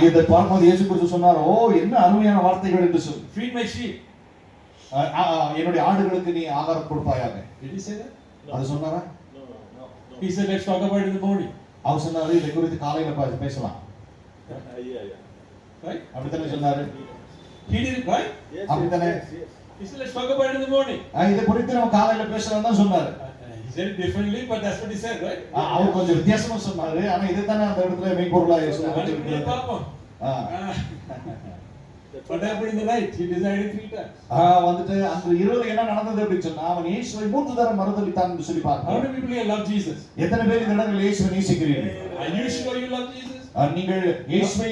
இதை பார்க்கும்போது இயேசு கிறிஸ்து சொன்னார், ஓ என்ன அருமையான வார்த்தைகள் என்று சொல்லி. Feed my sheep. என்னுடைய ஆடுகளுக்கு நீ ஆகாரம் கொடுப்பாயாக. Did he say that? அது சொன்னாரா? He said let's talk about it in the morning. அவர் சொன்னாரு இதை குறித்து காலையில பேசலாம். Right? அப்படித்தானே சொன்னாரு. He did it right? அப்படித்தானே. He said let's talk about it in the morning. இதை குறித்து நம்ம காலையில பேசலாம் தான் சொன்னாரு. He said it differently, but that's what he said, right? அவர் கொஞ்சம் வித்தியாசமா சொன்னாரு. ஆனா இதுதானே அந்த இடத்துல மெய்ப்பொருளா இயேசு பாப்போம். What happened in the night? He decided 3 times. வந்துட்டு அந்த இரவுல என்ன நடந்தது அப்படி சொன்னா, அவன் இயேசுவை 3 தடவை மறுதலித்தான் என்று சொல்லி பார்க்கிறோம். How many people here love Jesus? எத்தனை பேர் இந்த இடத்துல இயேசுவை நேசிக்கிறீர்கள்? Are you sure you love Jesus? நீங்கள் இயேசுவை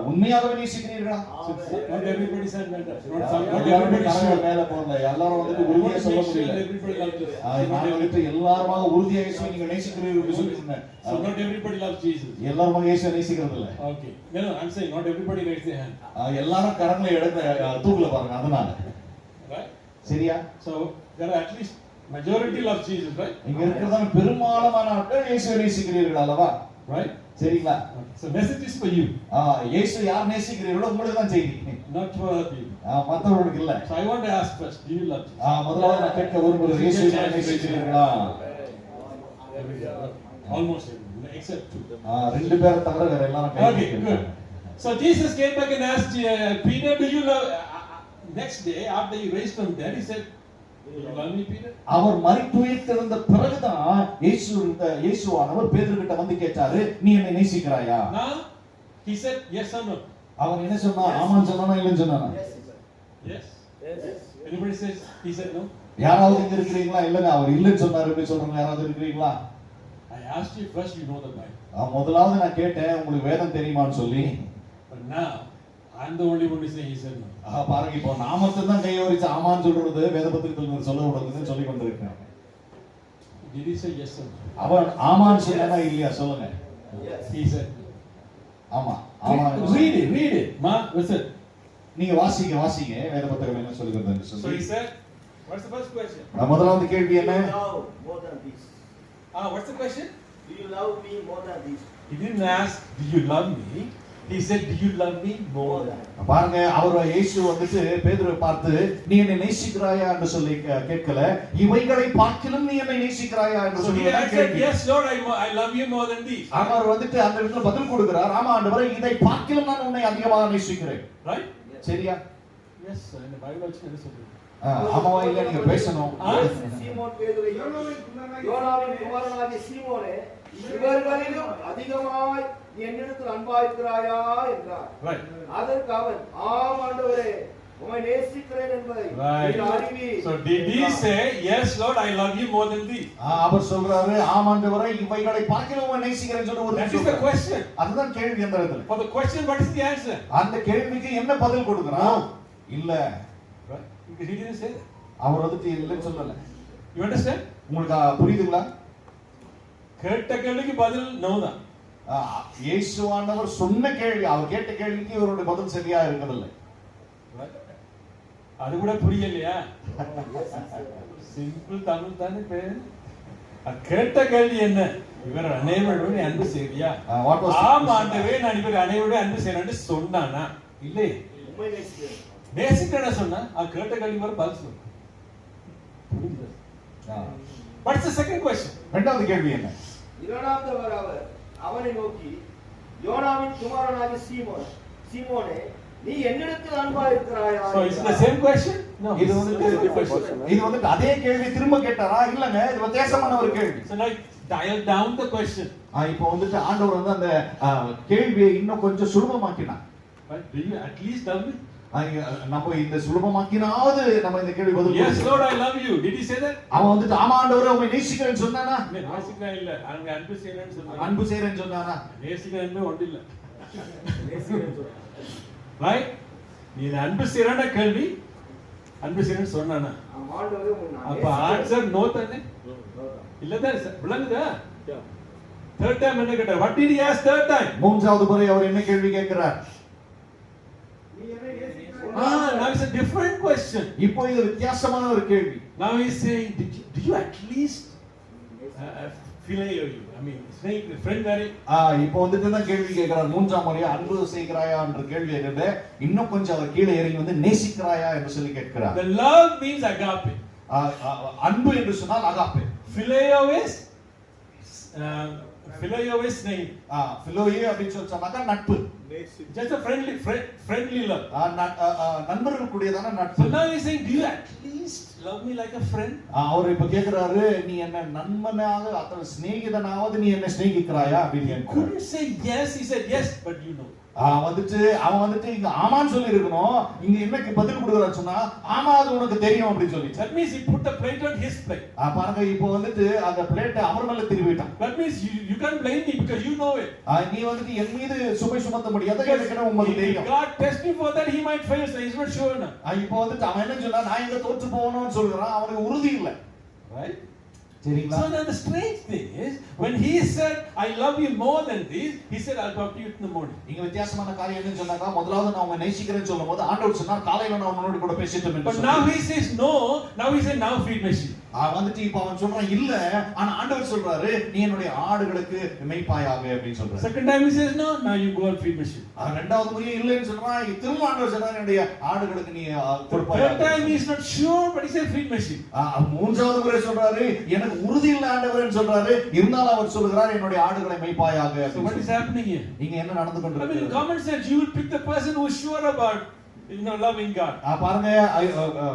உண்மையாகவே நேசிக்கிறீர்களா? Not everybody said that. Not everybody மேல போறல. எல்லாரும் வந்துட்டு உறுதியா சொல்ல முடியல. நான் வந்துட்டு எல்லாரும் உறுதியா இயேசுவை நீங்க நேசிக்கிறீர்கள் என்று சொல்லிருந்தேன். So not everybody loves Jesus. எல்லாரும் இயேசுவை நேசிக்கிறது இல்ல. Okay. No, I'm saying not everybody raise their hand. எல்லாரும் கரங்களை எடுத்து தூக்கல பாருங்க அதனால. Right? சரியா? So there are at least majority loves Jesus, right? இங்க இருக்கிறதான பெரும்பாலான ஆட்கள் இயேசுவை நேசிக்கிறீர்கள் அல்லவா? Right? சரிங்களா? So message is for you. இயேசு யார் நேசிக்கிறீர்களோ உங்களுக்கு தான் செய்தி. Not for other people. மத்தவங்களுக்கு இல்ல. So I want to ask first, do you love Jesus? முதலாவது நான் கேட்க விரும்புறது இயேசுவை நேசிக்கிறீர்களா? Almost everyone, except 2. ரெண்டு பேரை தவிர வேற எல்லாரும் Okay, good. So Jesus came back and asked Peter, do you love? Next day, after he raised from dead, he said, do you love me, Peter? அவர் மரித்துயிர்த்தெழுந்த பிறகுதான் இயேசுவானவர் பேதுருகிட்ட வந்து கேட்டாரு, நீ என்னை நேசிக்கிறாயா? Now he said yes or no. அவர் என்ன சொன்னா? ஆமான்னு சொன்னானா இல்லன்னு சொன்னானா? Yes. Anybody says he said no? யாராவது இங்க இருக்கிறீங்களா? இல்லங்க அவர் இல்லன்னு சொன்னாரு அப்படி சொல்றவங்க யாராவது இருக்கிறீங்களா? I asked you first, you know the Bible. முதலாவது நான் கேட்டேன் உங்களுக்கு வேதம் தெரியுமான்னு சொல்லி. But now I'm the only one who say he said no. பாருங்க இப்போ நான் மட்டும் தான் கையை வரிச்சு ஆமான்னு சொல்றது வேத பத்திரத்தில் சொல்ல கூடாதுன்னு சொல்லி கொண்டிருக்கேன். Did he say yes or no? அவன் ஆமான்னு சொன்னானா இல்லையா சொல்லுங்க. Yes. He said ஆமா. ஆமா. Read it. Mark, what's it? நீங்க வாசிங்க வேத பத்திரம் என்ன சொல்லுகிறது சொல்லி. So he said, what's the first question? முதலாவது கேள்வி என்ன? More than this. What's the question? Do you love me more than this? He didn't ask, do you love me? He said, do you love me more than? பாருங்க அவர் இயேசு வந்துட்டு பேதுருவை பார்த்து நீ என்னை நேசிக்கிறாயா என்று சொல்லி கேட்கல, இவைகளை பார்க்கிலும் நீ என்னை நேசிக்கிறாயா என்று சொல்லி கேட்டார். Yes Lord, I love you more than these. அவர் வந்துட்டு அந்த இடத்துல பதில் கொடுக்கிறார், ஆமா ஆண்டவரே இதை பார்க்கிலும் நான் உன்னை அதிகமாக நேசிக்கிறேன். Right? சரியா? Yes sir, இந்த பைபிள் வச்சு என்ன சொல்றது? ஆமாவா இல்ல நீங்க பேசணும். சீமோன் பேதுரு யோனாவின் குமாரனாகிய சீமோனே, இவர்களிலும் அதிகமாய் நீ என்னிடத்தில் அன்பாயிருக்கிறாயா என்றார். Right. அதற்கு அவன் ஆம் ஆண்டவரே உம்மை நேசிக்கிறேன் என்பதை நீர் அறிவீர். So did he say yes Lord, I love you more than these? அவர் சொல்றாரு ஆம் ஆண்டவரே இவைகளை பார்க்கிலும் உம்மை நேசிக்கிறேன்னு சொல்லி ஒரு That is the question. அதுதான் கேள்வி அந்த இடத்துல. For the question, what is the answer? அந்த கேள்விக்கு என்ன பதில் கொடுக்கறான்? இல்ல. Right? He didn't say that. அவர் வந்துட்டு இல்லன்னு சொல்லல. You understand? உங்களுக்கு புரியுதுங்களா? கேட்ட கேள்விக்கு பதில் நோ தான். இயேசுவானவர் சொன்ன கேள்வி, அவர் கேட்ட கேள்விக்கு இவருடைய பதில் சரியா இருக்கவில்லை. அது கூட புரியலையா? சிம்பிள் தமிழ் தானே பேர். கேட்ட கேள்வி என்ன? இவர் அனைவரோடு அன்பு செய்றியா? ஆமா ஆண்டவரே நான் இவர் அனைவரோடு அன்பு செய்றேன்னு சொன்னானா? இல்லை. உம்மை நேசிக்கிறேன். நேசிக்கிறேன்னு சொன்னா கேட்ட கேள்வி வர பதில் சொல்லு. புரியுது? What's the second question? இரண்டாவது கேள்வி என்ன? இரண்டாவது அவர் அவனை நோக்கி யோனாவின் குமாரனாகிய சீமோனே நீ என்னிடத்தில் அன்பாயிருக்கிறாயா? So is it the same question? No. இது வந்து அதே கேள்வி திரும்ப கேட்டாரா? இல்லங்க இது வித்தியாசமான ஒரு கேள்வி. So now dial down the question. இப்போ வந்துட்டு ஆண்டவர் வந்து அந்த கேள்வியை இன்னும் கொஞ்சம் சுலபமாக்கினார். But do you at least love me? நம்ம இந்த சுலபமாக்கினாவது நம்ம இந்த கேள்வி பதில். Yes Lord, I love you. Did he say that? அவன் வந்துட்டு ஆமா ஆண்டவரே உம்மை நேசிக்கிறேன்னு சொன்னானா? நேசிக்கிறேன் இல்ல, அங்க அன்பு செய்றேன்னு சொன்னானா? அன்பு செய்றேன்னு சொன்னானா? நேசிக்கிறேன்னு ஒண்ணு இல்ல. Right? நீ அன்பு செய்றேன்னா கேள்வி அன்பு செய்றேன்னு சொன்னானா? ஆண்டவரே உம்மை அப்ப ஆன்சர் நோ தானே? இல்ல தானே விளங்குதா? Third time என்ன கேட்டார்? What did he ask third time? மூன்றாவது முறை அவர் என்ன கேள்வி கேட்கிறார்? Now it's a different question. இப்போ இது வித்தியாசமான ஒரு கேள்வி. Now he's saying, do you at least phileo you. I mean, snake, friend very. இப்போ வந்துட்டு தான் கேள்வி கேட்கிறார். மூன்றாம் முறையா அன்பு செய்கிறாயா என்ற கேள்வி கேட்கிறது. இன்னும் கொஞ்சம் அவர் கீழே இறங்கி வந்து நேசிக்கிறாயா என்று சொல்லி கேட்கிறார். The love means agape. அன்பு என்று சொன்னால் agape. Phileo is snake. philoe அப்படி சொன்னாக்க நட்பு. Just a friendly love. நண்பர்கள் கூடியதான நட்பு. So now he's saying, do you at least love me like a friend? அவர் இப்ப கேக்குறாரு, நீ என்ன நண்பனாக அத்தனை சிநேகிதனாவது நீ என்ன சிநேகிக்கிறாயா அப்படின்னு கேக்குறாரு. Couldn't say yes, he said yes, but you know. அவன் வந்துட்டு இங்க ஆமான்னு சொல்லி இருக்கணும். இங்க என்ன பதில் கொடுக்கறாரு சொன்னா, ஆமா அது உனக்கு தெரியும் அப்படி சொல்லி. That means he put the plate on his plate. பாருங்க இப்போ வந்துட்டு அந்த பிளேட் அவர் மேல திருப்பிட்டான். That means you can't blame me because you know it. நீ வந்துட்டு என் மீது சுமை சுமத்த முடியாது, எனக்கு உங்களுக்கு தெரியும். God tested for that, he might fail, so he's not sure now. இப்போ வந்துட்டு அவன் என்ன சொன்னா, நான் எங்க தோற்று போகணும்னு சொல்றான். அவனுக்கு உறுதி இல்ல. Right? சரிங்களா? So now the strange thing is, when he said, I love you more than this, he said, I'll talk to you in the morning. இங்க வித்தியாசமான காரியம் என்னன்னு சொன்னாக்கா, முதலாவது நான் உங்களை நேசிக்கிறேன்னு சொல்லும்போது ஆண்டவர் சொன்னார், காலையில நான் உன்னோட கூட பேசிட்டேன் என்று But now he says no, now he said, now feed my sheep. வந்துட்டு இப்ப அவன் சொல்றான் இல்ல, ஆனா ஆண்டவர் சொல்றாரு, நீ என்னுடைய ஆடுகளுக்கு மேய்ப்பாயாக அப்படின்னு சொல்றாரு. Second time he says no, now you go and feed my sheep. இரண்டாவது முறை இல்லன்னு சொல்றான், திரும்ப ஆண்டவர் சொல்றாரு, என்னுடைய ஆடுகளுக்கு நீ கொடுப்பாயாக. Third time he is not sure, but he said feed my sheep. மூன்றாவது முறை சொல்றாரு, எனக்கு உறுதி இல்ல ஆண்டவர்னு சொல்றாரு, இருந்தாலும் அவர் சொல்றாரு, என்னுடைய ஆடுகளை மேய்ப்பாயாக. So what is happening here? இங்க என்ன நடந்து I mean, கொண்டிருக்கு? common sense, you will pick the person who is sure about loving God. பாருங்க,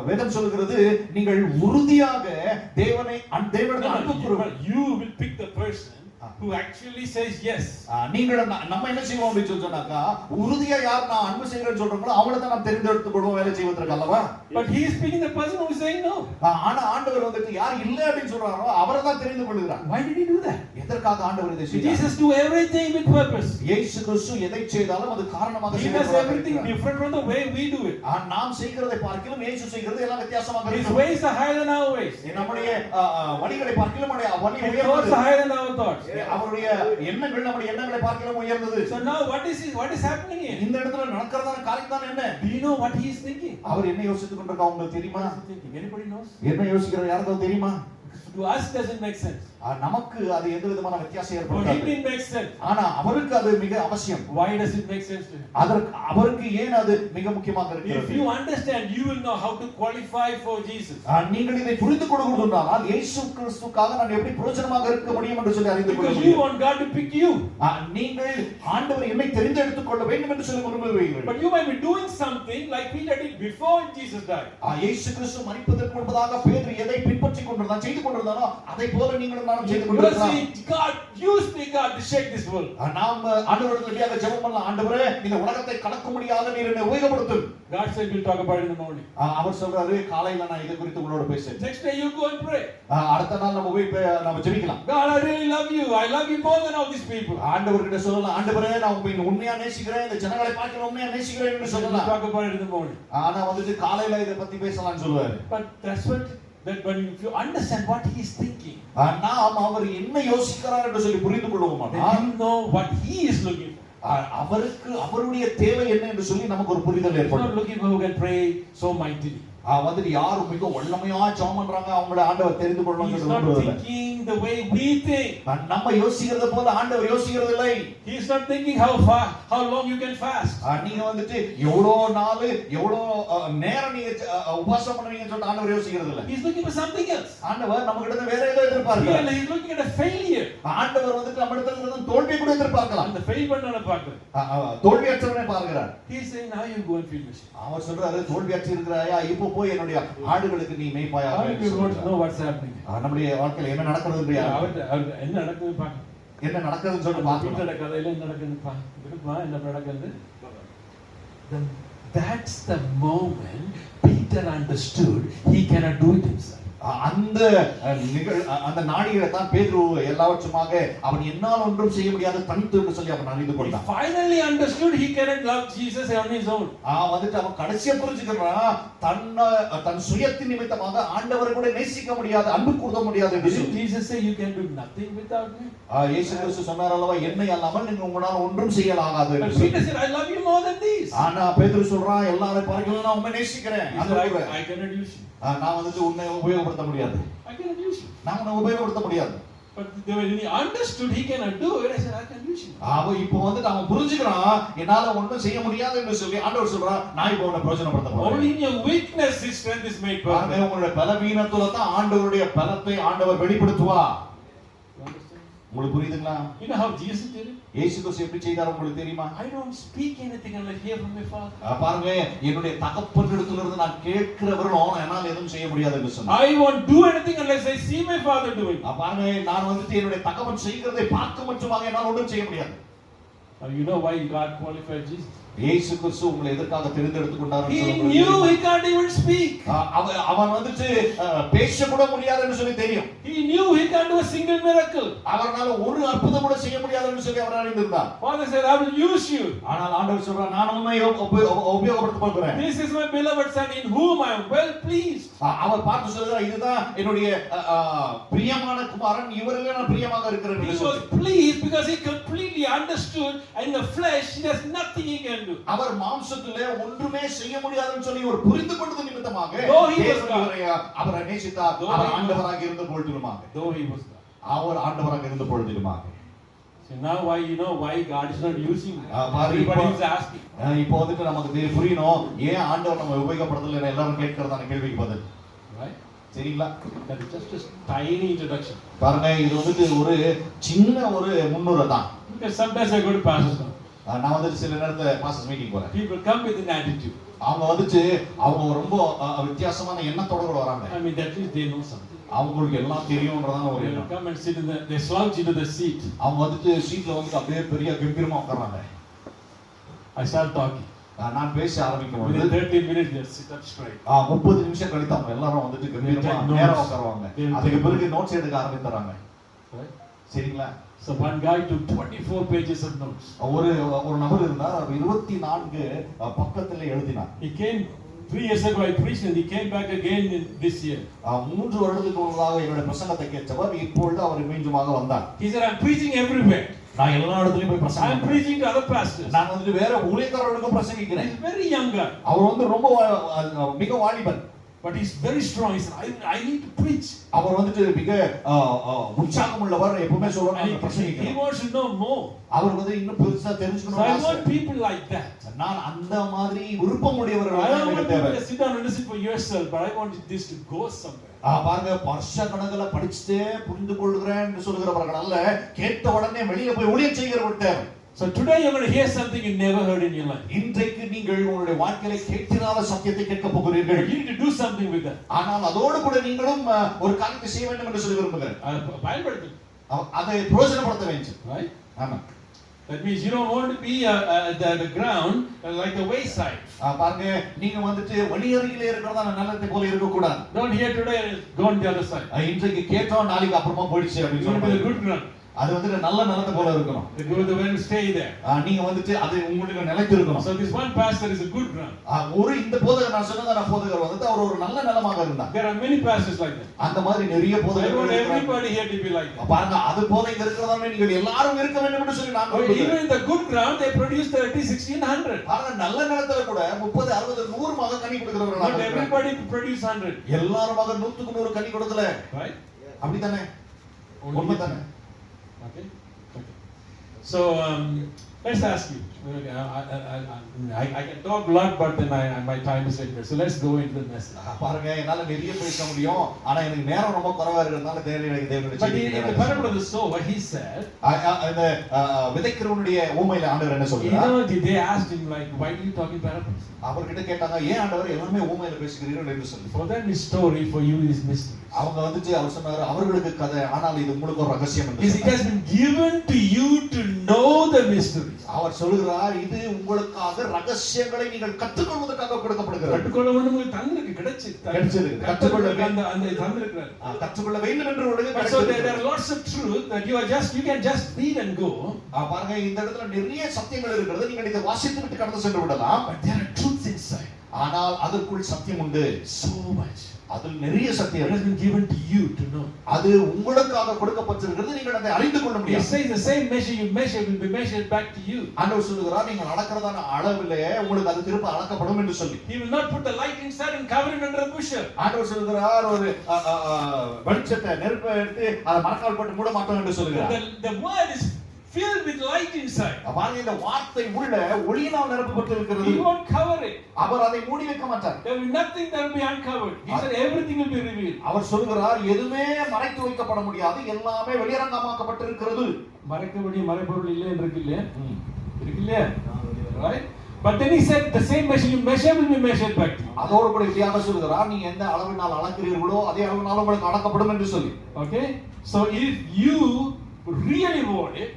வேதம் சொல்கிறது, நீங்கள் உறுதியாக தேவனை தேவனிடத்தில் அன்பு கூறுங்கள். You will pick the person who actually says yes. நீங்கள் நம்ம என்ன செய்வோம் அப்படி சொன்னாக்கா, உறுதியா யார் நான் அன்பு செய்கிறேன்னு சொல்றாங்களோ அவங்கள தான் நாம் தெரிந்தெடுத்துக் கொள்வோம் வேலை செய்வதற்கு அல்லவா? But he is picking the person who is saying no. ஆனா ஆண்டவர் வந்துட்டு யார் இல்ல அப்படின்னு சொல்றாரோ அவரை தான் தெரிந்து கொள்கிறார். Why did he do that? எதற்காக ஆண்டவர் இதை செய்தார்? Jesus do everything with purpose. இயேசு கிறிஸ்து எதை செய்தாலும் அது காரணமாக He does everything different from the way we do it. நாம் செய்கிறதை பார்க்கிலும் இயேசு செய்கிறது எல்லாம் வித்தியாசமாக His இருக்கும். ways are higher than our ways. நம்முடைய வழிகளை பார்க்கிலும் வழி His உயர்ந்தது. thoughts are higher than our thoughts. அவருடைய எண்ணங்கள் நம்முடைய எண்ணங்களை பார்க்கிலும் உயர்ந்தது. So now what is happening here? இந்த இடத்துல நடக்கிறதான காரியம் தான் என்ன? Do you know what he is thinking? அவர் என்ன யோசித்துக் கொண்டிருக்கார் உங்களுக்கு தெரியுமா? Anybody knows? என்ன யோசிக்கிறார் யாருக்கும் தெரியுமா? To us doesn't make sense. நமக்கு அது எந்த விதமான வித்தியாசம் For him ஏற்படுத்தாது. it makes sense. ஆனா அவருக்கு அது மிக அவசியம். Why does it make sense to him? அவருக்கு ஏன் அது மிக முக்கியமாக இருக்கிறது? If you understand, you will know how to qualify for Jesus. நீங்கள் இதை புரிந்து கொள்ளுகிறதால் இயேசு கிறிஸ்துவுக்காக நான் எப்படி பிரயோஜனமாக இருக்க முடியும் என்று சொல்லி அறிந்து கொள்ள Because you முடியும். want God to pick you. நீங்கள் ஆண்டவர் என்னை தெரிந்தெடுத்துக் கொள்ள வேண்டும் என்று சொல்லி விரும்புகிறீர்கள். But you might be doing something like Peter did before Jesus died. இயேசு கிறிஸ்து மரிப்பதற்கு முன்பதாக பேதுரு எதை பின்பற்றிக் கொண்டிருந்தான் செய்து கொண்டிருந்தானோ அதை போல நீங்களும் நானும் செய்து கொண்டிருக்கிறோம். God use me, God, to shake this world. நாம் ஆண்டவரிடத்தில் ஜெபம் பண்ணலாம், ஆண்டவரே இந்த உலகத்தை கலக்க முடியாத நீர் என்னை உபயோகப்படுத்தும். God said we'll talk about it in the morning. அவர் சொல்றாரு, காலையில நான் இதை குறித்து உங்களோட பேசுறேன். Next day you go and pray. அடுத்த நாள் நம்ம போய் நம்ம ஜெபிக்கலாம். God, I really love you. I love you more than all these people. ஆண்டவர்கிட்ட சொல்லலாம், ஆண்டவரே நான் உங்களை உண்மையா நேசிக்கிறேன், இந்த ஜனங்களை பார்க்க உண்மையா நேசிக்கிறேன் என்று சொல்லலாம். Talk about it in the morning. ஆனா வந்துட்டு காலையில இத பத்தி பேசலாம்னு சொல்லுவாரு. But that's what that when if you understand what he is thinking, நாம் அவர் என்ன யோசிக்கிறார் என்று சொல்லி புரிந்து கொள்வோமா, you know what he is looking for. அவருக்கு அவருடைய தேவை என்ன என்று சொல்லி நமக்கு ஒரு புரிதல் ஏற்படும். Not looking for who can pray so mightily. வந்துட்டு யாரும் மிக வல்லமையா ஜெபம் பண்றாங்க அவங்கள ஆண்டவர் தெரிந்து கொள்ளணும்னு He's not சொல்றாரு. thinking the way we think. நம்ம யோசிக்கிறது போல ஆண்டவர் யோசிக்கிறது இல்லை. He is not thinking how long you can fast. நீங்க வந்துட்டு எவ்வளவு நாள் எவ்வளவு நேரம் நீங்க உபவாசம் பண்ணுவீங்கன்னு சொல்லிட்டு ஆண்டவர் யோசிக்கிறது இல்லை. He is looking for something else. ஆண்டவர் நம்ம கிட்ட வேற ஏதோ எதிர்பார்க்கிறார். He is looking at a failure. ஆண்டவர் வந்துட்டு நம்ம இடத்துல இருந்து தோல்வியை கூட எதிர்பார்க்கலாம். அந்த ஃபெயில் பண்ணன பார்க்கிறார். தோல்வியற்றவனை பார்க்கிறார். He is saying now you go and feed me. அவர் சொல்றாரு, தோல்வியற்று இருக்கிறாயா, இப்போ போய் என்னுடைய ஆடுகளுக்கு நீ மேய்ப்பாயாக. You want to know what's happening. நம்முடைய வாழ்க்கையில என்ன நடக்குதுன்னு என்ன நடக்குது பாக்க. என்ன நடக்குதுன்னு சொல்லிட்டு பார்க்கலாம். பீட்டரோட கதையில என்ன நடக்குது பாக்க. என்ன நடக்குது? That's the moment Peter understood he cannot do it himself. அந்த நாடிகளை தான் பேதுரு எல்லாவற்றுமாக அவன் என்னால் ஒன்றும் செய்ய முடியாது தனித்து என்று சொல்லி அவன் அறிந்து கொண்டான். Finally understood he cannot love Jesus on his own. வந்துட்டு அவன் கடைசியா புரிஞ்சுக்கிறான், தன் சுயத்தின் நிமித்தமாக ஆண்டவரை கூட நேசிக்க முடியாது, அன்பு கூற முடியாது என்று சொல்லி. Jesus say you can do nothing without me. இயேசு கிறிஸ்து சொன்னார் அல்லவா, என்னை அல்லாமல் நீங்க உங்களால ஒன்றும் செய்யலாகாது என்று சொல்லி. Peter said I love you more than these. ஆனா பேதுரு சொல்றான், எல்லாரை பார்க்கணும் நான் உன்னை நேசிக்கிறேன். I cannot use you. நான் வந்துட்டு உன்னை உபயோகப்படுத்த முடியாது. I cannot use you. நான் உன்னை உபயோகப்படுத்த முடியாது. But when he understood he cannot do it, I said, I can use you. அவன் இப்போ வந்து அவன் புரிஞ்சுக்கிறான் என்னால ஒண்ணும் செய்ய முடியாது என்று சொல்லி ஆண்டவர் சொல்றார் நான் இப்போ உன்னை பிரயோஜனப்படுத்த போறேன். Only in your weakness his strength is made perfect. உங்களுடைய பலவீனத்துல தான் ஆண்டவருடைய பலத்தை ஆண்டவர் வெளிப்படுத்துவார். உங்களுக்கு புரியுதுங்களா? You know how Jesus did it? இயேசு கிறிஸ்து எப்படி செய்தார் உங்களுக்கு தெரியுமா? I don't speak anything unless I hear from my Father. பாருங்க என்னுடைய தகப்பனிடத்துல இருந்து நான் கேட்கிறவரும் என்னால எதுவும் செய்ய முடியாது என்று சொன்னார். I won't do anything unless I see my Father doing. பாருங்க நான் வந்து என்னுடைய தகப்பன் செய்கிறதை பார்க்க மட்டுமாக என்னால் ஒன்றும் செய்ய முடியாது. You know why God qualified Jesus? இயேசு கிறிஸ்து உங்களை எதற்காக தெரிந்தெடுத்துக் கொண்டார்னு He சொல்லுங்க. knew he can't even speak. அவன் வந்துட்டு பேச கூட முடியாதுன்னு சொல்லி தெரியும். He knew he can't do a single miracle. அவரால ஒரு அற்புதம் கூட செய்ய முடியாதுன்னு சொல்லி அவர் அறிந்திருந்தார். Father said, I will use you. ஆனால் ஆண்டவர் சொல்றார் நான் உம்மை உபயோகப்படுத்த போகிறேன். This is my beloved son in whom I am well pleased. அவர் பார்த்து சொல்றார் இதுதான் என்னுடைய பிரியமான குமாரன் இவரிலே நான் பிரியமாக இருக்கிறேன். He was pleased because he completely understood in the flesh there's nothing he can do. அவர் மாம்சத்திலே ஒன்றுமே செய்ய முடியாதுன்னு சொல்லி ஒரு புரிந்து கொண்டது நிமித்தமாக அவரை நேசித்தார். அவர் ஆண்டவராக இருந்த பொழுதுமாக அவர் ஆண்டவராக இருந்த பொழுதுமாக. So now why you know why God is not using everybody is asking. இப்போ வந்துட்டு நமக்கு புரியணும் ஏன் ஆண்டவர் நம்ம உபயோகப்படுத்தல எல்லாரும் கேட்கறதான கேள்விக்கு பதில். Right? சரிங்களா? That is just a tiny introduction. பாருங்க இது வந்துட்டு ஒரு சின்ன ஒரு முன்னுரை தான். Because sometimes I go to pastors. நான் வந்துட்டு சில நேரத்துல பாஸ்டர்ஸ் மீட்டிங் போறேன். People come with an attitude. அவங்க வந்துட்டு அவங்க ரொம்ப வித்தியாசமான எண்ணத்தோட கூட வராங்க. I mean at least they know something. அவங்களுக்கு எல்லாம் தெரியும்ன்றதான ஒரு எண்ணம். Come and sit in the they slouch into the seat. அவங்க வந்துட்டு சீட்ல வந்து அப்படியே பெரிய கம்பீரமா உட்கார்றாங்க. I start talking. நான் பேச ஆரம்பிக்கும் போது 30 minutes they sit up straight. 30 நிமிஷம் கழித்து அவங்க எல்லாரும் வந்துட்டு கம்பீரமா நேரா உட்காருவாங்க. அதுக்கு பிறகு நோட்ஸ் எடுக்க ஆரம்பிச்சறாங்க. சரிங்களா? So one guy took 24 pages of notes. ஒரு நபர் இருந்தார் அவர் 24 பக்கத்துல எழுதினார். He came 3 years ago I preached and he came back again in this year. 3 வருடத்துக்கு முன்னதாக என்னுடைய பிரசங்கத்தை கேட்டவர் இப்பொழுது அவர் மீண்டுமாக வந்தார். He said I'm preaching everywhere. நான் எல்லா இடத்துலயும் போய் பிரசங்கம் I'm preaching to other pastors. நான் வந்து வேற ஊழியக்காரர்களுக்கும் பிரசங்கிக்கிறேன். He's very young guy. அவர் வந்து ரொம்ப மிக வாலிபன். But he's very strong. He said I need to preach. அவர் வந்துட்டு மிக உற்சாகம் உள்ளவர் எப்பவுமே சொல்றாரு நான் பிரசங்கிக்கிறேன். He wants to know more. அவர் வந்து இன்னும் பெருசா தெரிஞ்சுக்கணும். So I want people like that. நான் அந்த மாதிரி விருப்பம் உடையவர்கள் I don't want you to sit down and listen for yourself, but I want this to go somewhere. பாருங்க வருஷ கணக்குல படிச்சுட்டே புரிந்து கொள்கிறேன்னு சொல்கிறவர்கள் அல்ல கேட்ட உடனே வெளியே போய் ஊழியம் செய்கிறவர்கள். So today you're going to hear something you never heard in your life. இன்றைக்கு நீங்கள் உங்களுடைய வாழ்க்கையில கேட்காத சத்தியத்தை கேட்க போகிறீர்கள். You need to do something with that. ஆனால் அதோடு கூட நீங்களும் ஒரு காரியத்தை செய்ய வேண்டும் என்று சொல்லி விரும்புகிறேன். பயன்படுத்து. அதை பிரயோஜனப்படுத்த வேண்டும். Right? ஆமா. That means you don't want to be the ground like the wayside. பாருங்க நீங்க வந்துட்டு வழியருகிலே இருக்கிறதா நிலத்தை போல இருக்க கூடாது. Don't hear today and go on the other side. இன்றைக்கு கேட்டோம் நாளைக்கு அப்புறமா போயிடுச்சு அப்படி சொல்றது good ground. அது வந்து நல்ல நிலத்தை போல இருக்கணும். The way to stay there. நீங்க வந்துட்டு அது உங்களுக்கு நிலைத்து இருக்கணும். So this one pastor is a good ground. ஒரு இந்த போதகர் நான் சொன்னதான போதகர் வந்து அவர் ஒரு நல்ல நிலமாக இருந்தார். There are many pastors like that. அந்த மாதிரி நிறைய போதகர்கள் I want everybody here to be like that. பாருங்க அது போல இங்க இருக்கிறதால நீங்கள் எல்லாரும் இருக்க வேண்டும் என்று சொல்லி நான் சொல்றேன். Even in the good ground they produce 30 60 100. பாருங்க நல்ல நிலத்துல கூட 30 60 100 மாக கனி கொடுக்கிறவர்கள் Not everybody produce 100. எல்லாரும் மாக 100க்கு 100 கனி கொடுக்கல. Right? அப்படி தானே? உண்மை தானே? Okay. So let's ask you. I can talk a lot, but then my time is limited. So let's go into the message. பாருங்க என்னால நிறைய பேச முடியும் ஆனா எனக்கு நேரம் ரொம்ப குறைவா இருக்கிறதுனால தேவனுடைய செய்தி. But in the parable of the sower, he said, அந்த விதைக்கிறவனுடைய ஊமையில ஆண்டவர் என்ன சொல்றார்? You know, they asked him like, why do you talk in parables? அவர்கிட்ட கேட்டாங்க ஏன் ஆண்டவர் எல்லாமே ஊமையில பேசுகிறீர்கள் என்று சொல்லி. For them is story, for you is mystery. அவங்க வந்துட்டு அவர் சொன்னாரு அவர்களுக்கு கதை ஆனால் இது உங்களுக்கு ஒரு ரகசியம் என்று. It has been given to you to know the mysteries. அவர் சொல்கிறார் இது உங்களுக்காக ரகசியங்களை நீங்கள் கற்றுக்கொள்வதற்காக கொடுக்கப்படுகிறது. கற்றுக்கொள்ள வேண்டும் உங்களுக்கு தந்திருக்கு கிடைச்சது. கற்றுக்கொள்ள அந்த தந்திருக்கிறார். கற்றுக்கொள்ள வேண்டும் என்று உங்களுக்கு கிடைச்சது. So there are lots of truth that you can just read and go. பாருங்க இந்த இடத்துல நிறைய சத்தியங்கள் இருக்கிறது நீங்கள் இதை வாசித்து விட்டு கடந்து சென்று விடலாம். But there are truths inside. ஆனால் அதற்குள் சத்தியம் உண்டு. So much. அதில் நிறைய சத்தியம் has been given to you to know. அது உங்களுக்காக கொடுக்கப்பட்டிருக்கிறது, நீங்கள் அதை அறிந்து கொள்ள He முடியும். says the same measure you measure will be measured back to you. ஆண்டவர் சொல்லுகிறார், நீங்கள் அளக்கிறதான அளவிலே உங்களுக்கு அது திரும்ப அளக்கப்படும் என்று சொல்லி. He will not put the light inside and cover it under a bushel. ஆண்டவர் சொல்லுகிறார், ஒரு வெளிச்சத்தை நெருப்பை எடுத்து அதை மரக்கால் போட்டு மூட மாட்டோம் என்று சொல்லுகிறார். The word is filled with light inside. பாருங்க, இந்த வார்த்தை உள்ள ஒளியினால் நிரப்பப்பட்டிருக்கிறது. He won't cover it. அவர் அதை மூடி வைக்க மாட்டார். There will be nothing that will be uncovered. He said everything will be revealed. அவர் சொல்லுகிறார், எதுவுமே மறைத்து வைக்கப்பட முடியாது, எல்லாமே வெளியரங்கமாக்கப்பட்டிருக்கிறது. மறைக்கக்கூடிய மறைபொருள் இல்லை என்று இருக்குல்ல? இருக்குல்ல? Right? But then he said the same measure you measure will be measured back to you. அதோடு கூட இப்படியாக சொல்லுகிறார், நீ எந்த அளவினால் அளக்கிறீர்களோ அதே அளவினால் உங்களுக்கு அளக்கப்படும் என்று சொல்லி. Okay? So if you really want it,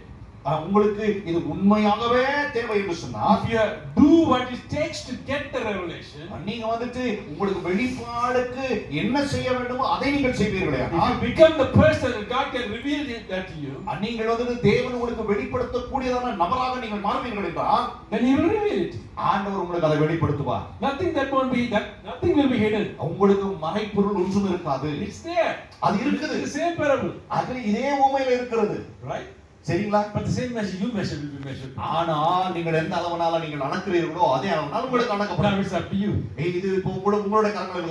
உங்களுக்கு இது உண்மையாகவே தேவை என்று சொன்னால், if you do what it takes to get the revelation, நீங்க வந்துட்டு உங்களுக்கு வெளிப்பாடுக்கு என்ன செய்ய வேண்டுமோ அதை நீங்கள் செய்வீர்களே, if you become the person that God can reveal that to you, நீங்கள் வந்துட்டு தேவன் உங்களுக்கு வெளிப்படுத்தக்கூடியதான நபராக நீங்கள் மாறுவீர்கள் என்றால், then He will reveal it. ஆண்டவர் உங்களுக்கு அதை வெளிப்படுத்துவார். Nothing will be hidden. உங்களுக்கு மறைபொருள் ஒன்றும் இருக்காது. It's there. அது இருக்குது. The same parable. அது இதே உண்மையில இருக்கிறது. Right? சரிங்களா? But the same measure you measure will be measured. ஆனா நீங்கள் எந்த அளவுனால நீங்கள் அளக்கிறீர்களோ அதே அளவுனால உங்களுக்கு அளக்கப்படும். Now it's up to you. இது இப்போ உங்களுடைய கரங்களில்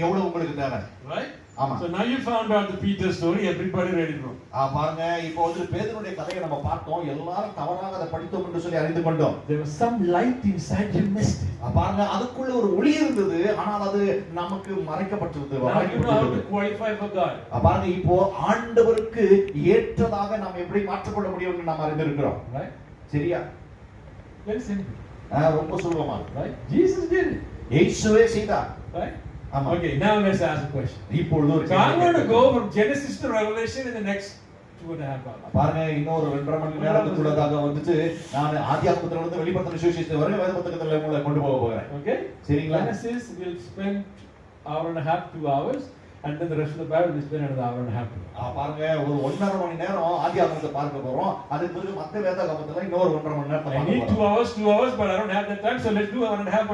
எவ்வளவு உங்களுக்கு தேவை. Right? ஆமா. So now you found out the Peter story, everybody read it wrong. பாருங்க, இப்போ வந்து பேதுருடைய கதையை நம்ம பார்த்தோம், எல்லாரும் தவறாக அதை படித்தோம் என்று சொல்லி அறிந்து கொண்டோம். There was some light inside, you missed it. பாருங்க, அதுக்குள்ள ஒரு ஒளி இருந்தது, ஆனால் அது நமக்கு மறைக்கப்பட்டிருந்தது. Now you know how to qualify for God. பாருங்க, இப்போ ஆண்டவருக்கு ஏற்றதாக நாம் எப்படி மாற்றிக்கொள்ள முடியும் என்று நாம் அறிந்திருக்கிறோம். Right? சரியா? Very simple. ரொம்ப சுலபமா. Right? Jesus did it. இயேசுவே செய்தார். Right? Okay, now let's ask a question. இப்பொழுது ஒரு So I'm going to go from Genesis to Revelation in the next 2.5 hours. பாருங்க, இன்னொரு 2.5 மணி நேரத்துக்குள்ளதாக வந்துட்டு நான் ஆதியாகமத்திலிருந்து இருந்து வெளிப்படுத்தின சுவிசேஷத்தை வரை வேத புத்தகத்துல உங்களை கொண்டு போக போகிறேன். Okay? சரிங்களா? Genesis will spend hour and a half, 2 hours, and then the rest of the Bible will spend another hour and a half. பாருங்க, ஒரு 1.5 மணி நேரம் ஆதியாகமத்தை பார்க்க போறோம். அதுக்கு பிறகு மத்த வேதாகமத்துல இன்னொரு 1.5 மணி நேரம் I need 2 hours, but I don't have that time, so let's do hour and a half.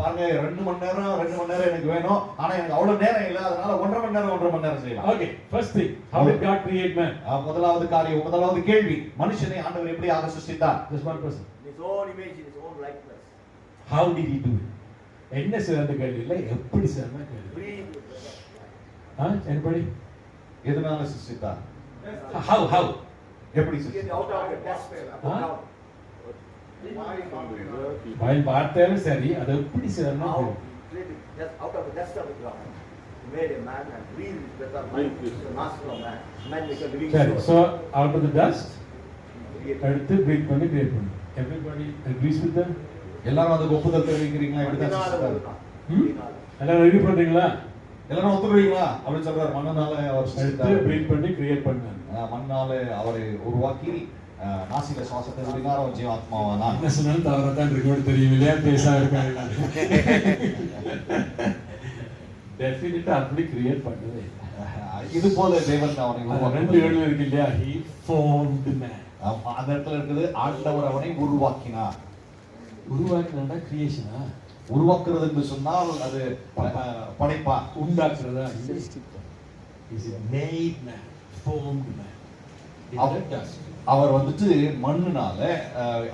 பாருங்க, 2 மணி நேரம் எனக்கு வேணும், ஆனா எனக்கு அவ்வளவு நேரம் இல்ல, அதனால 1.5 மணி நேரம் செய்யலாம். Okay, first thing, how did God create man? முதலாவது கேள்வி, மனுஷனை ஆண்டவர் எப்படி ஆக சிருஷ்டித்தார்? Just one person. His own image, his own likeness. How did he do it? என்ன சிறந்த கேள்வி இல்ல, எப்படி சிறந்த கேள்வி? Anybody? எதனால சிருஷ்டித்தார்? How? எப்படி Get சிருஷ்டித்தார்? out of the dust. வாயில் வார்த்தையாலும் சரி, அது எப்படி சிறந்த கேள்வி? Just out of the dust of the ground. He made a man and breathed his breath of life. The master of man. Man make a living சரி, soul. so out of the dust எடுத்து breathe பண்ணி create பண்ணு. Everybody agrees with that? எல்லாரும் அதுக்கு ஒப்புதல் தெரிவிக்கிறீங்களா? எப்படி தான் சிருஷ்டித்தார்? எல்லாரும் ரெடி பண்றீங்களா? எல்லாரும் ஒத்துக்கிறீங்களா? அப்படி சொல்றாரு, மண்ணால அவர் எடுத்து சிருஷ்டித்தார். breathe பண்ணி create பண்ணாரு. மண்ணால அவரை உருவாக்கி நாசில சுவாசத்தை விடாரம் ஜீவாத்மாவானா. என்ன சொன்னாலும் தவறா தான் இருக்கு, தெரியும் இல்லையா? பேசா இருக்காங்க. டெஃபினட்டா அப்படி கிரியேட் பண்ணவே இது போல தேவன் அவனை ரெண்டு எழுதி இருக்கு இல்லையா? He formed man. அந்த இடத்துல இருக்குது, ஆண்டவர் அவனை உருவாக்கினார். உருவாக்கினா கிரியேஷனா? உருவாக்குறது என்று சொன்னால் அது படைப்பா, உண்டாக்குறதா? Is it made man, formed man? அவர் வந்துட்டு மண்ணினால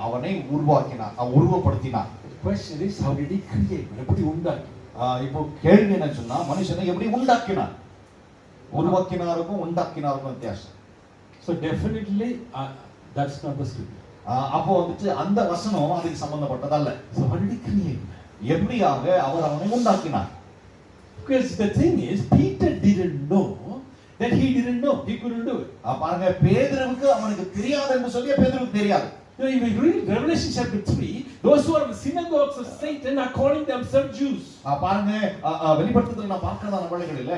அவனை உருவாக்கினார், உருவப்படுத்தினார். Question is, how did he create? எப்படி உண்டாக்கி? இப்போ கேள்வி என்ன சொன்னா, மனுஷனை எப்படி உண்டாக்கினார்? உருவாக்கினாருக்கும் உண்டாக்கினாருக்கும் வித்தியாசம். So definitely that's not the scripture. அப்போ வந்துட்டு அந்த வசனம் அதுக்கு சம்பந்தப்பட்டதல்ல. So how did he create? எப்படியாக அவர் அவனை உண்டாக்கினார்? Because the thing is, Peter didn't know that he didn't know. He couldn't do it. பாருங்க, பேதுருவுக்கு அவனுக்கு தெரியாது என்று சொல்லி பேதுருவுக்கு தெரியாது. So if we read Revelation chapter 3, those who are the synagogues of Satan are calling themselves Jews. பாருங்க, வெளிப்படுத்தத்துல நான் பார்க்கிறதான வழிகளில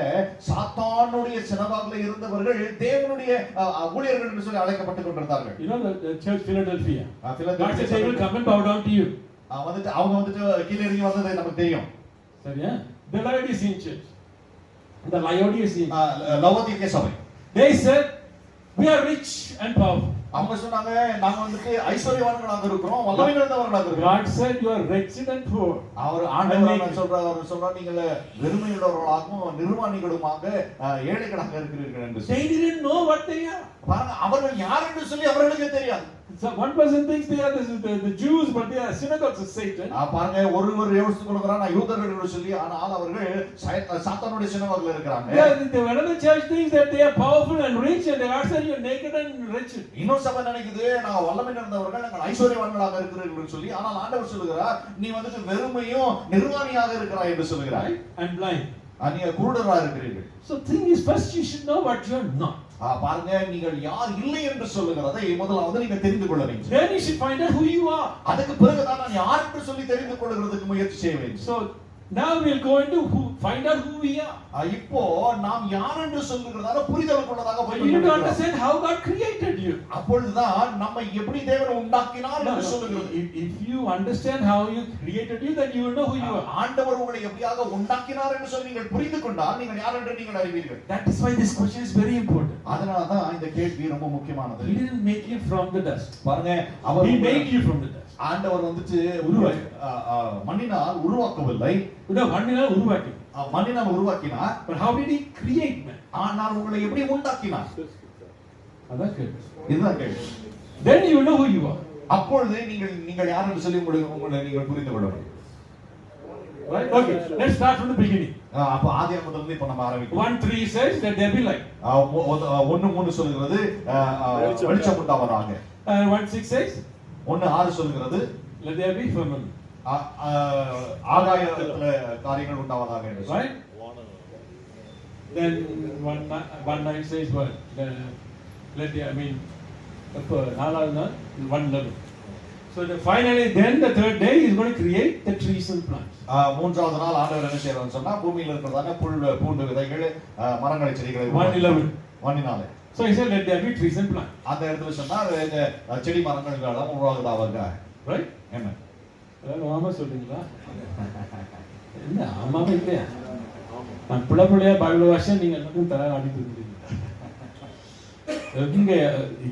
சாத்தானுடைய சினகாகில இருந்தவர்கள் தேவனுடைய ஊழியர்கள் என்று சொல்லி அழைக்கப்பட்டு கொண்டிருந்தார்கள். You know the church Philadelphia. Philadelphia they will come and bow down to you. வந்துட்டு அவங்க வந்துட்டு கீழ இறங்கி வந்தது நமக்கு தெரியும். சரியா? The Laodicean church. The Laodicean. லவோதிக்கே சபை. They said, we are rich and powerful. அவங்க சொன்னாங்க நாங்க வந்துட்டு ஐஸ்வரியவான்களாக இருக்கிறோம், வல்லமை நிறைந்தவர்களாக இருக்கிறோம். God said you are wretched and poor. அவர் ஆண்டவர் சொல்றார் நீங்கள் வெறுமையுள்ளவர்களாகவும் நிர்வாணிகளுமாக ஏழைகளாக இருக்கிறீர்கள் என்று. They didn't know what they are. பாருங்க, அவர்கள் யார் என்று சொல்லி அவர்களுக்கு தெரியாது. So one person thinks they are the Jews, but they are synagogues of Satan. பாருங்க, ஒருவர் யோசித்துக் கொள்கிறார் நான் யூதர்கள் என்று சொல்லி, ஆனால் அவர்கள் சாத்தானுடைய சினவாகல இருக்கிறாங்க. Another church thinks that they are powerful and rich, and they are saying you are naked and wretched. இன்னொரு சபை நினைக்குது நாங்க வல்லமை நிறைந்தவர்கள், நாங்கள் ஐஸ்வரியவான்களாக இருக்கிறீர்கள் என்று சொல்லி, ஆனால் ஆண்டவர் சொல்லுகிறார் நீ வந்துட்டு வெறுமையும் நிர்வாணியாக இருக்கிறாய் என்று சொல்லுகிறாய். And blind. நீ குருடராக இருக்கிறீர்கள். So thing is, first you should know what you are not. பாருங்க, நீங்கள் யார் இல்லை என்று சொல்லுகிறதை முதலாவது நீங்க தெரிந்து கொள்ள வேண்டும். Then you should find out who you are. அதுக்கு பிறகுதான் நான் யார் என்று சொல்லி தெரிந்து கொள்கிறதுக்கு முயற்சி செய்ய வேண்டும். So now we'll go into find out who we are. இப்போ நாம் யார் என்று சொல்லுகிறதால புரிதல் கொள்ளதாக போய் you need to understand how God created you. அப்பொழுதுதான் நம்மை எப்படி தேவன் உண்டாக்கினார் என்று சொல்லுகிறது. If you understand how you created you, then you will know who you are. ஆண்டவர் உங்களை எப்படியாக உண்டாக்கினார் என்று சொல்லி நீங்கள் புரிந்து கொண்டால் நீங்கள் யார் என்று நீங்கள் அறிவீர்கள். That is why this question is very important. அதனால தான் இந்த கேள்வி ரொம்ப முக்கியமானது. He didn't make you from the dust. பாருங்க, அவர் He made you from the dust. ஆண்டவர் வந்துட்டு மண்ணினால் உருவாக்கவில்லை, மண்ணினால் உருவாக்கி மண்ணினால் உருவாக்கினார். But how did he create man? ஆனால் உங்களை எப்படி உண்டாக்கினார்? அதான் கேள்வி. இதுதான் கேள்வி. Then you know who you are. அப்பொழுது நீங்கள் யார் என்று சொல்லி உங்களை நீங்கள் புரிந்து கொள்ள முடியும். Right? Okay, let's start from the beginning. அப்ப ஆதியாகமத்துல இருந்து இப்ப நம்ம ஆரம்பிக்கலாம். 1:3 says that there be light. 1:3 சொல்கிறது வெளிச்சம் உண்டாவதாக. 1:6 says 1:6 சொல்கிறது let there be firmament. ஆகாயத்துல காரியங்கள் உண்டாவதாக என்று. Right? Then 1:9 says what? Let there, I mean, நாலாவது நாள் 1:11. So finally then the third day he is going to create the trees and plants. மூன்றாவது நாள் ஆண்டவர் என்ன செய்யறாருன்னு சொன்னா பூமியில இருக்கிறதான புல் பூண்டு விதைகள் மரங்களை செடிகளை 1:11. 1:4. So he said let there be trees and plants. அந்த இடத்துல சொன்னா செடி மரங்கள் எல்லாம் உருவாகுதாக. Right? என்ன? ஆமா சொல்றீங்களா? என்ன ஆமாவே இல்லையா? நான் புள்ளப்புள்ளையா பைபிள் வாசிச்சா நீங்க எல்லாரும் தர ஆடிட்டு இருக்கீங்க.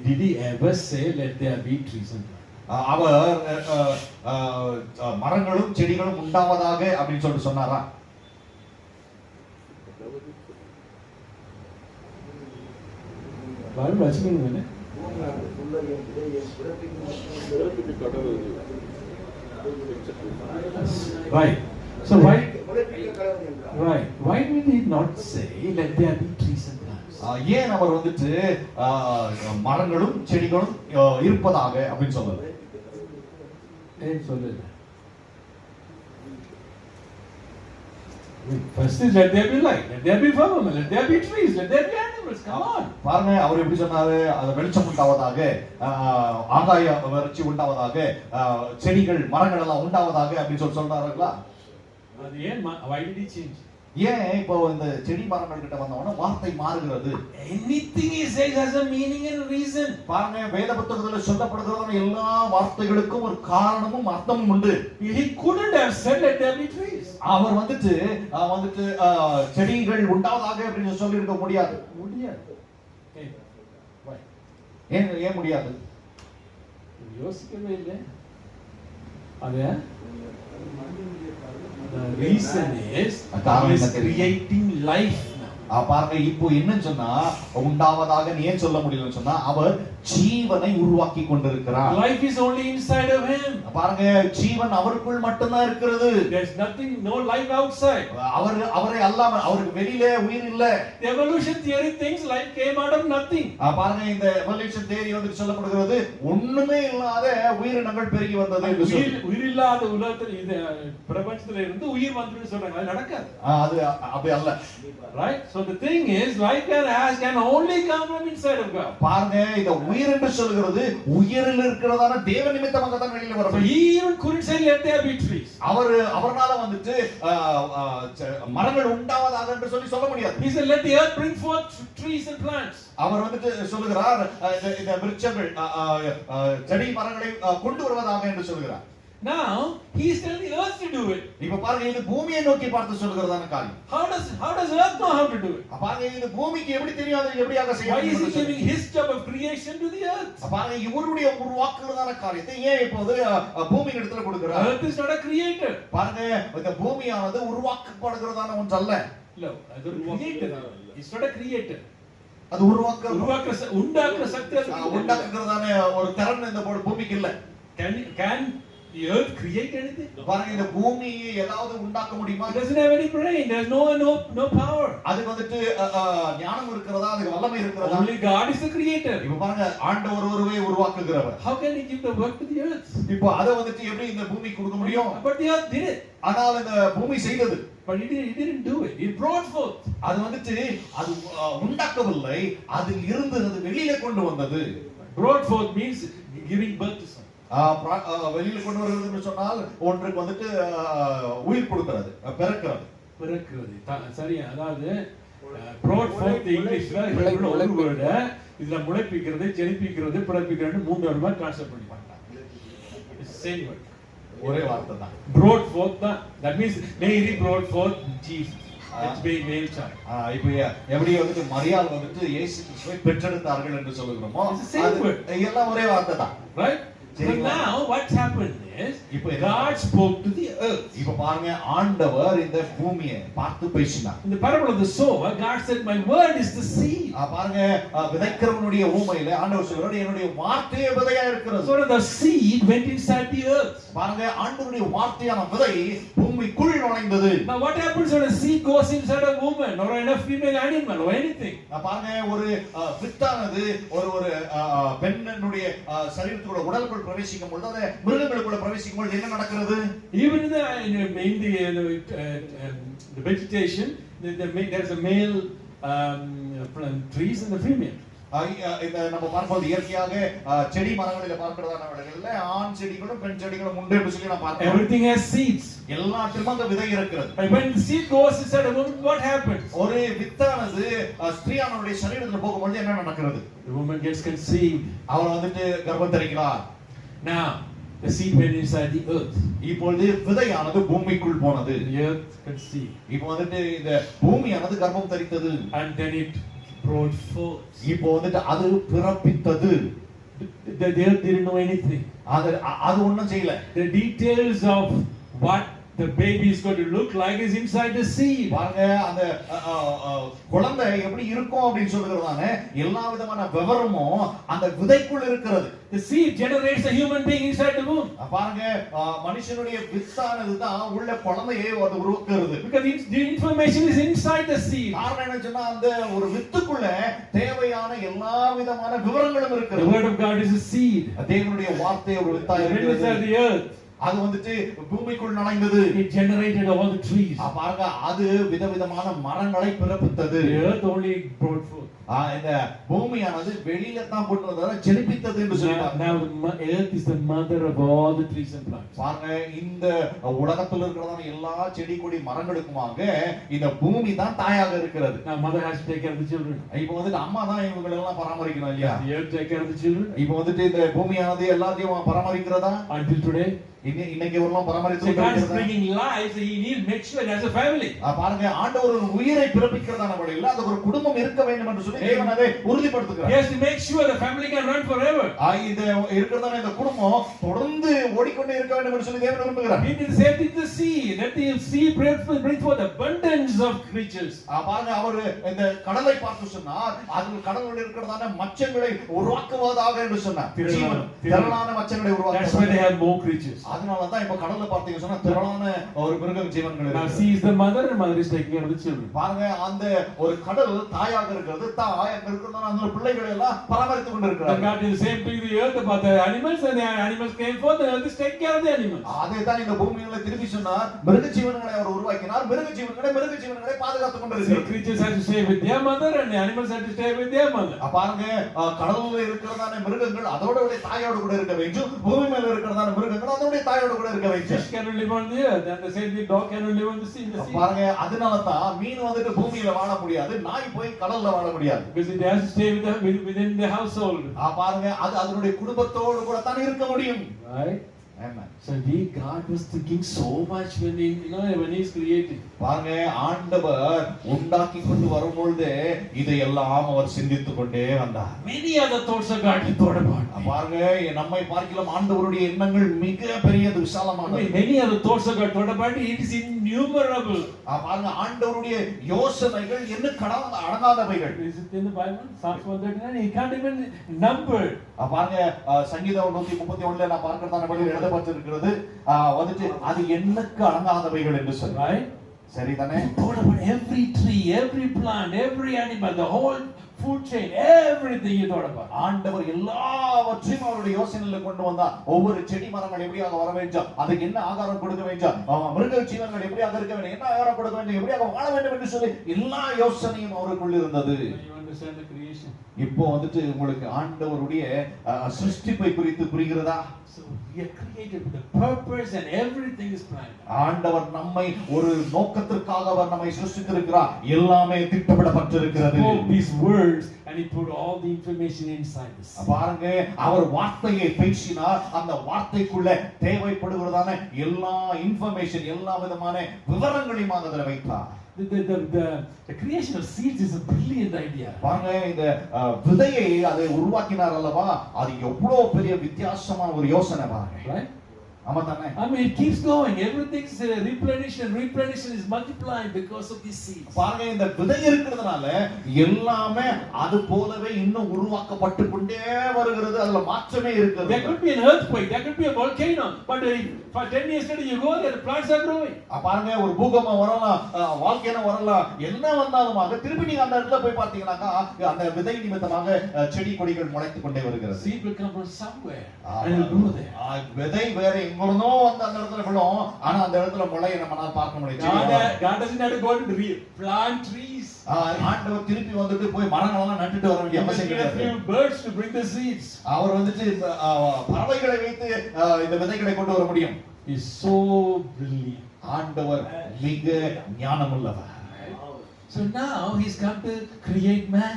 Did he ever say let there be trees and plants? அவர் மரங்களும் செடிகளும் உண்டாவதாக அப்படின்னு சொல்லிட்டு சொன்னாரா? Bible வாசிக்கீங்க. Right. So why did he not say let there be trees and plants? ஏன் அவர் வந்துட்டு மரங்களும் செடிகளும் இருப்பதாக அப்படின்னு சொல்லல? ஏன் சொல்லல? First is let there be light, let there be firmament, let there be trees, let there be animals. Come on. பாருங்க, அவர் எப்படி சொன்னாரு? அது வெளிச்சம் உண்டாவதாக, ஆகாய வறட்சி உண்டாவதாக, செடிகள் மரங்கள் எல்லாம் உண்டாவதாக அப்படின்னு சொல்றாருங்களா? அது ஏன் why did he change? ஏன் இப்போ இந்த செடி மரங்கள் கிட்ட வந்தவன வார்த்தை மாறுகிறது? Anything he says has a meaning and reason. பாருங்க, வேத புத்தகத்துல சொல்லப்படுகிறதான எல்லா வார்த்தைகளுக்கும் ஒரு காரணமும் அர்த்தமும் உண்டு. He couldn't have said let there be trees. அவர் வந்துட்டு செடிகள் உண்டாவதாக அப்படின்னு சொல்லி இருக்க முடியாது. ஏன் முடியாது? யோசிக்கவே இல்லை. அது the reason is creating life. பாருங்க, இப்போ என்னன்னு சொன்னா உண்டாவதாக ஏன் சொல்ல முடியலன்னு சொன்னா அவர் ஜீவனை உருவாக்கி கொண்டிருக்கிறார். Life is only inside of him. பாருங்க, ஜீவன் அவருக்குள் மட்டும்தான் இருக்கிறது. There's nothing, no life outside. அவரை அல்லாம அவருக்கு வெளியில உயிர் இல்ல. The evolution theory thinks life came out of nothing. பாருங்க, இந்த evolution theory வந்து சொல்லப்படுகிறது ஒண்ணுமே இல்லாத உயிரினங்கள் பெருகி வந்தது என்று சொல்லி. உயிர் இல்லாத உலகத்துல இந்த பிரபஞ்சத்துல இருந்து உயிர் வந்ததுன்னு சொல்றாங்க. அது நடக்காது. அது அப்படி அல்ல. Right? So the thing is life can only come from inside of God. பாருங்க, இந்த உயிர் என்று சொல்கிறது உயிரில் இருக்கிறதான தேவ நிமித்தமாக தான் வெளியில வர முடியும். He even couldn't say let there be trees. அவர்னால வந்துட்டு மரங்கள் உண்டாவதாக என்று சொல்ல முடியாது. He said let the earth bring forth trees and plants. அவர் வந்துட்டு சொல்லுகிறார் இந்த விருட்சங்கள் செடி மரங்களை கொண்டு வருவதாக என்று சொல்கிறார். Now he is telling the earth to do it. இப்ப பாருங்க இது பூமியை நோக்கி பார்த்து சொல்கிறதான காரியம். How does earth know how to do it? பாருங்க இது பூமிக்கு எப்படி தெரியும் அது எப்படியாக செய்ய Why is he வேண்டும்? giving his job of creation to the earth? பாருங்க இவருடைய உருவாக்குறதான காரியத்தை ஏன் இப்போது பூமியின் இடத்துல கொடுக்கிறார்? Earth is not a creator. பாருங்க இந்த பூமியானது உருவாக்கப்படுகிறதான ஒன்று அல்ல. No, அது ஒரு creator. It's not a creator. அது உண்டாக்குற சக்தி உண்டாக்குறதான ஒரு திறன் இந்த பூமிக்கு இல்ல. Can the earth create anything? பாருங்க இந்த பூமியை ஏதாவது உண்டாக்க முடியுமா? It doesn't have any brain. There's no power. அதுக்கு வந்துட்டு ஞானம் இருக்கிறதா? அதுக்கு வல்லமை இருக்கிறதா? Only God is the creator. இப்ப பாருங்க ஆண்டவர் ஒருவரே உருவாக்குகிறவர். How can he give the work to the earth? இப்போ அத வந்துட்டு எப்படி இந்த பூமிக்கு கொடுக்க முடியும்? But the earth did it. ஆனால் இந்த பூமி செய்தது. But he didn't do it. He brought forth. அது வந்துட்டு அது உண்டாக்கவில்லை, அதில் இருந்து அது வெளியில கொண்டு வந்தது. Brought forth means giving birth to something. வெளியில கொண்டு வருகிறதுன்னு சொன்னால் ஒன்றுக்கு வந்துட்டு உயிர் கொடுக்கிறது, பிறக்கிறது. சரியா? அதாவது brought forth இங்கிலீஷ்ல ஒரு வேர்ட் இதுல முளைப்பிக்கிறது, ஜெனிப்பிக்கிறது, பிறப்பிக்கிறது மூணு வேர்ட் மாதிரி ட்ரான்ஸ்லேட் பண்ணி பார்த்தாங்க. சேம் வேர்ட், ஒரே வார்த்தை தான். brought forth தான். That means Mary brought forth Jesus. It's being male child. இப்போ எப்படி வந்துட்டு மரியாள் வந்துட்டு இயேசு கிறிஸ்துவை பெற்றெடுத்தார்கள் என்று சொல்லுகிறோமோ எல்லாம் ஒரே வார்த்தை தான். Right? So now what happened is God spoke to the earth. இப்ப பாருங்க ஆண்டவர் இந்த பூமியை பார்த்து பேசினார். In the parable of the sower, God said, "My word is the seed." பாருங்க விதைக்கிறவனுடைய ஊமையில ஆண்டவர் சொல்றாரு என்னுடைய வார்த்தையே விதையா இருக்கிறது. So the seed went inside the earth. பாருங்க ஆண்டவருடைய வார்த்தையான விதை பூமிக்குள் நுழைந்தது. Now what happens when a seed goes inside a woman or in a female animal or anything? பாருங்க ஒரு வித்தானது ஒரு பெண்ணுடைய சரீரத்துக்குள்ள உடலுக்குள் பிரவேசிக்கும் பொழுது அது மிருகங்களுக்குள்ள பிரவேசிக்கும் பொழுது என்ன நடக்கிறது? Even in the vegetation, there's a male trees and the female. இந்த நம்ம பார்ப்பது இயற்கையாக செடி மரங்களில பார்க்கிறதான வேளையில ஆண் செடிகளும் பெண் செடிகளும் உண்டு என்று சொல்லி நான் பார்க்கிறேன். Everything has seeds. எல்லாத்திலும் அந்த விதை இருக்கிறது. When the seed goes inside a woman, what happens? ஒரு வித்தானது ஸ்திரீயானவருடைய சரீரத்துல போகும்போது என்ன நடக்கிறது? The woman gets conceived. அவள் வந்துட்டு கர்ப்பம் தரிக்கிறார். Now the seed went inside the earth. இப்பொழுது விதையானது பூமிக்குள் போனது. The earth conceived. இப்போ வந்துட்டு இந்த பூமியானது கர்ப்பம் தரித்தது. And then it brought forth. இப்போ வந்துட்டு அது பிறப்பித்தது. The earth didn't know anything. அது ஒண்ணும் செய்யல. The details of what the baby is going to look like is inside the seed. பாருங்க அந்த குழந்தை எப்படி இருக்கும் அப்படி சொல்றதுதானே எல்லா விதமான விவரமும் அந்த விதைக்குள்ள இருக்கிறது. The seed generates a human being inside the womb. பாருங்க மனுஷனுடைய வித்தானது தான் உள்ள குழந்தையை அது உருவாக்குறது. Because the information is inside the seed. காரணம் என்ன சொன்னா அந்த ஒரு வித்துக்குள்ள தேவையான எல்லா விதமான விவரங்களும் இருக்கிறது. The word of God is a seed. தேவனுடைய வார்த்தை ஒரு வித்தா இருக்கிறது. Inside the earth. அது வந்துட்டு பூமிக்குள் நுழைந்தது. It generated all the trees. பாருங்க அது விதவிதமான மரங்களை பிறப்பித்தது. The earth only brought forth. இந்த பூமியானது வெளியில தான் கொண்டு வந்தத ஜெனிப்பித்தது என்று சொல்றாங்க. Now the earth is the mother of all the trees and plants. பாருங்க இந்த உலகத்துல இருக்கிறதான எல்லா செடி கொடி மரங்களுக்குமாக இந்த பூமி தான் தாயாக இருக்கிறது. Now mother has to take care of the children. இப்போ வந்து அம்மா தான் இவங்களை எல்லாம் பராமரிக்கணும் இல்லையா? The earth take care of the children. இப்போ வந்து இந்த பூமியானது எல்லாத்தையும் பராமரிக்கிறதா? Until today. இன்னைக்கு எல்லாம் பராமரித்து God is bringing life. He needs make sure it has a family. பாருங்க ஆண்டவர் ஒரு உயிரை பிறப்பிக்கிறதான வழியில் அது ஒரு குடும்பம் இருக்க வேண்டும் என்று சொல்லி தேவன் அதை உறுதிப்படுத்துகிறார். He has to make sure the family can run forever. இது இருக்கிறதான இந்த குடும்பம் தொடர்ந்து ஓடிக்கொண்டே இருக்க வேண்டும் என்று சொல்லி தேவன் விரும்புகிறார். He did same thing the sea. Let the sea bring forth abundance of creatures. பாருங்க அவர் இந்த கடலை பார்த்து சொன்னார் அதில் கடலில் இருக்கிறதான மச்சங்களை உருவாக்குவதாக என்று சொன்னார். திரளான மச்சங்களை உருவாக்குவார். That's why they have more creatures. அதனால தான் இப்ப கடல்ல பார்த்தீங்க சொன்னா திரளான ஒரு மிருக ஜீவன்கள் இருக்கு. Now sea is the mother and mother is taking care of the children. பாருங்க அந்த ஒரு கடல் தாயாக இருக்கிறது. தாய் அங்க இருக்கிறதான அந்த பிள்ளைகளை எல்லாம் பராமரித்துக் கொண்டிருக்கிறார். God did the same thing to the earth about the animals and the animals came forth and the earth is taking care of the animals. அதே தான் இந்த பூமியில திருப்பி சொன்னார் மிருக ஜீவன்களை அவர் உருவாக்கினார். மிருக ஜீவன்களை பாதுகாத்துக் கொண்டிருக்கிறார். Creatures have to stay with their mother and the animals have to stay with their mother. பாருங்க கடல்ல இருக்கிறதான மிருகங்கள் அதோட தாயோடு கூட இருக்க வேண்டும். பூமி மேல இருக்கிறதான மிருகங்கள் அதோட தாயோடு கூட இருக்க வேண்டும். Fish cannot live on the earth and the same thing dog cannot live on the sea. பாருங்க அதனால தான் மீன் வந்துட்டு பூமியில வாழ முடியாது. நாய் போய் கடல்ல வாழ முடியாது. Because it has to stay within the household. பாருங்க அது அதனுடைய குடும்பத்தோடு கூட தான் இருக்க முடியும். Right? Amen. So God was thinking so much when when He's created. பாருங்க, ஆண்டவர் உண்டாக்கி கொண்டு வரும்பொழுது இதையெல்லாம் அவர் சிந்தித்துக் கொண்டே வந்தார். Many other thoughts of God He thought about. பாருங்க, நம்மை பார்க்கலாம் ஆண்டவருடைய எண்ணங்கள் மிக பெரியது, விசாலமானது. Many other thoughts of God thought about. It is innumerable. பாருங்க, ஆண்டவருடைய யோசனைகள் என்ன அடங்காதவைகள். Is it in the Bible? Psalms 139. He can't even number. பாருங்க, சங்கீதம் 131 நான் பார்க்கிறதான படி எழுதப்பட்டிருக்கிறது. வந்துட்டு அது எண்ணுக்கு அடங்காதவைகள் என்று சொல்லி. Right? சரிதானே? Thought about every tree, every plant, every animal, the whole food chain, everything He thought about. ஆண்டவர் எல்லாவற்றையும் அவருடைய யோசனையில கொண்டு வந்தார். ஒவ்வொரு செடி மரங்கள் எப்படியாக வர வேண்டும், அதுக்கு என்ன ஆகாரம் கொடுக்க வேண்டும், மிருக ஜீவன்கள் எப்படியாக இருக்க வேண்டும், என்ன ஆகாரம் கொடுக்க வேண்டும், எப்படியாக வாழ வேண்டும் என்று சொல்லி எல்லா யோசனையும் அவருக்குள்ள இருந்தது. You understand the creation? இப்போ வந்துட்டு உங்களுக்கு ஆண்டவருடைய சிருஷ்டிப்பை குறித்து புரிகிறதா? So we are created with a purpose and everything is planned. ஆண்டவர் நம்மை ஒரு நோக்கத்திற்காக அவர் நம்மை சிருஷ்டித்திருக்கிறார். எல்லாமே திட்டமிடப்பட்டிருக்கிறது. These words and He put all the information inside us. பாருங்க, அவர் வார்த்தையை பேசினார். அந்த வார்த்தைக்குள்ள தேவைப்படுகிறதான எல்லா இன்ஃபர்மேஷன், எல்லா விதமான விவரங்களையும் அதில் வைத்தார். The creation of seeds is a brilliant idea. பாருங்க, இந்த விதையை அதை உருவாக்கினார் அல்லவா, அது எவ்வளவு பெரிய வித்தியாசமான ஒரு யோசனை பாருங்க. Right? ஆமா தானே? I mean, it keeps going. Everything's replenishing is multiplying because of these seeds. பாருங்க, இந்த விதை இருக்கிறதுனால எல்லாமே அது போலவே இன்னும் உருவாக்கப்பட்டு கொண்டே வருகிறது. அதுல மாற்றமே இருக்குது. There could be an earthquake, there could be a volcano, but for 10 years later you go there, the plants are growing. பாருங்க, ஒரு பூகம்பம் வரலாம், வால்கேனோ வரலாம், என்ன வந்தாலுமாக திருப்பி நீங்க அந்த இடத்துல போய் பார்த்தீங்கன்னாக்கா அந்த விதை நிமித்தமாக செடி கொடிகள் முளைத்துக் கொண்டே வருகிறது. Seed will come from somewhere and will grow there. விதை வேற எங்கொருந்தோ வந்து அந்த இடத்துல விழும், ஆனா அந்த இடத்துல முளையை நம்மளால பார்க்க முடியாது. God doesn't have to go to plant trees. ஆண்டவர் திருப்பி வந்துட்டு போய் மரங்கள் எல்லாம் நட்டுட்டு வர வேண்டிய அவசியம் கிடையாது. Birds to bring the seeds. அவர் வந்துட்டு பறவைகளை வைத்து இந்த விதைகளை கொண்டு வர முடியும். Is so brilliant. ஆண்டவர் மிக ஞானமுள்ளவர். So now He's come to create man.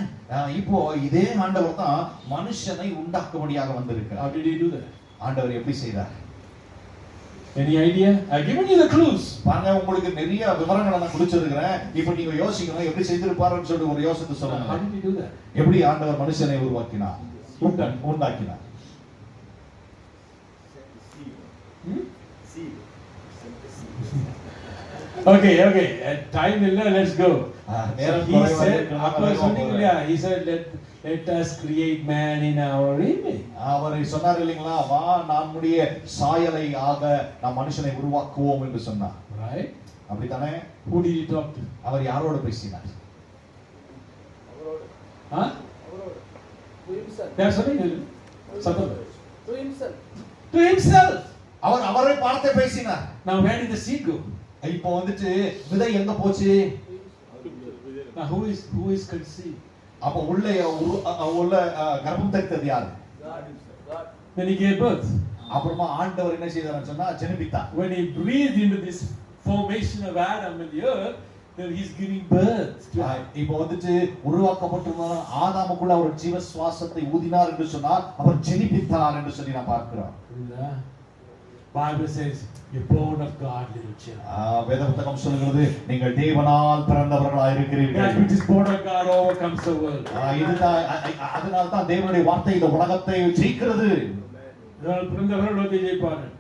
இப்போ இதே ஆண்டவர் தான் மனுஷனை உண்டாக்கும்படியாக வந்திருக்கிறார். How did He do that? ஆண்டவர் எப்படி செய்தார்? Any idea? I've given you the clues. பாருங்க, உங்களுக்கு நிறைய விவரங்களை நான் கொடுத்திருக்கிறேன். இப்போ நீங்க யோசிக்கணும் எப்படி செய்திருப்பாருன்னு சொல்லி ஒரு யோசனை சொல்லுங்க. How did He do that? எப்படி ஆண்டவர் மனுஷனை உருவாக்கினார், உண்டாக்கினார்? Okay. Time illa, let's go. He said, let us create man in our image. அவர் சொன்னார் இல்லீங்களா, வா நம்முடைய சாயலை ஆக நாம் மனுஷனை உருவாக்குவோம் என்று சொன்னார். Right? அப்படிதானே? Who did He talk to? அவர் யாரோடு பேசினார்? Huh? To himself. That's what He did. To himself. To Himself. அவர் அவரை பார்த்து பேசினார். Now where did the seed go? இப்போ வந்துட்டு விதை எங்க போச்சு? Now who is conceived? அப்ப உள்ள கர்ப்பம் தரித்தது யாரு? God himself. God. Then He gave birth. அப்புறமா ஆண்டவர் என்ன செய்தார்னு சொன்னா ஜெனிபித்தார். When He breathed into this formation of Adam in the earth, then He's giving birth. இப்போ வந்துட்டு உருவாக்கப்பட்டிருந்த ஆதாமுக்குள்ள அவர் ஜீவ சுவாசத்தை ஊதினார் என்று சொன்னார், அவர் ஜெனிபித்தார் என்று சொல்லி நான் பார்க்கிறோம். Bible says you're born of God, little children. வேத புத்தகம் சொல்கிறது நீங்கள் தேவனால் பிறந்தவர்களாய் இருக்கிறீர்கள். That which is born of God overcomes the world. இதுதான், அதனால தான் தேவனுடைய வார்த்தை இந்த உலகத்தை ஜெயிக்கிறது. பிறந்தவர்கள் உலகத்தை ஜெயிப்பார்கள்.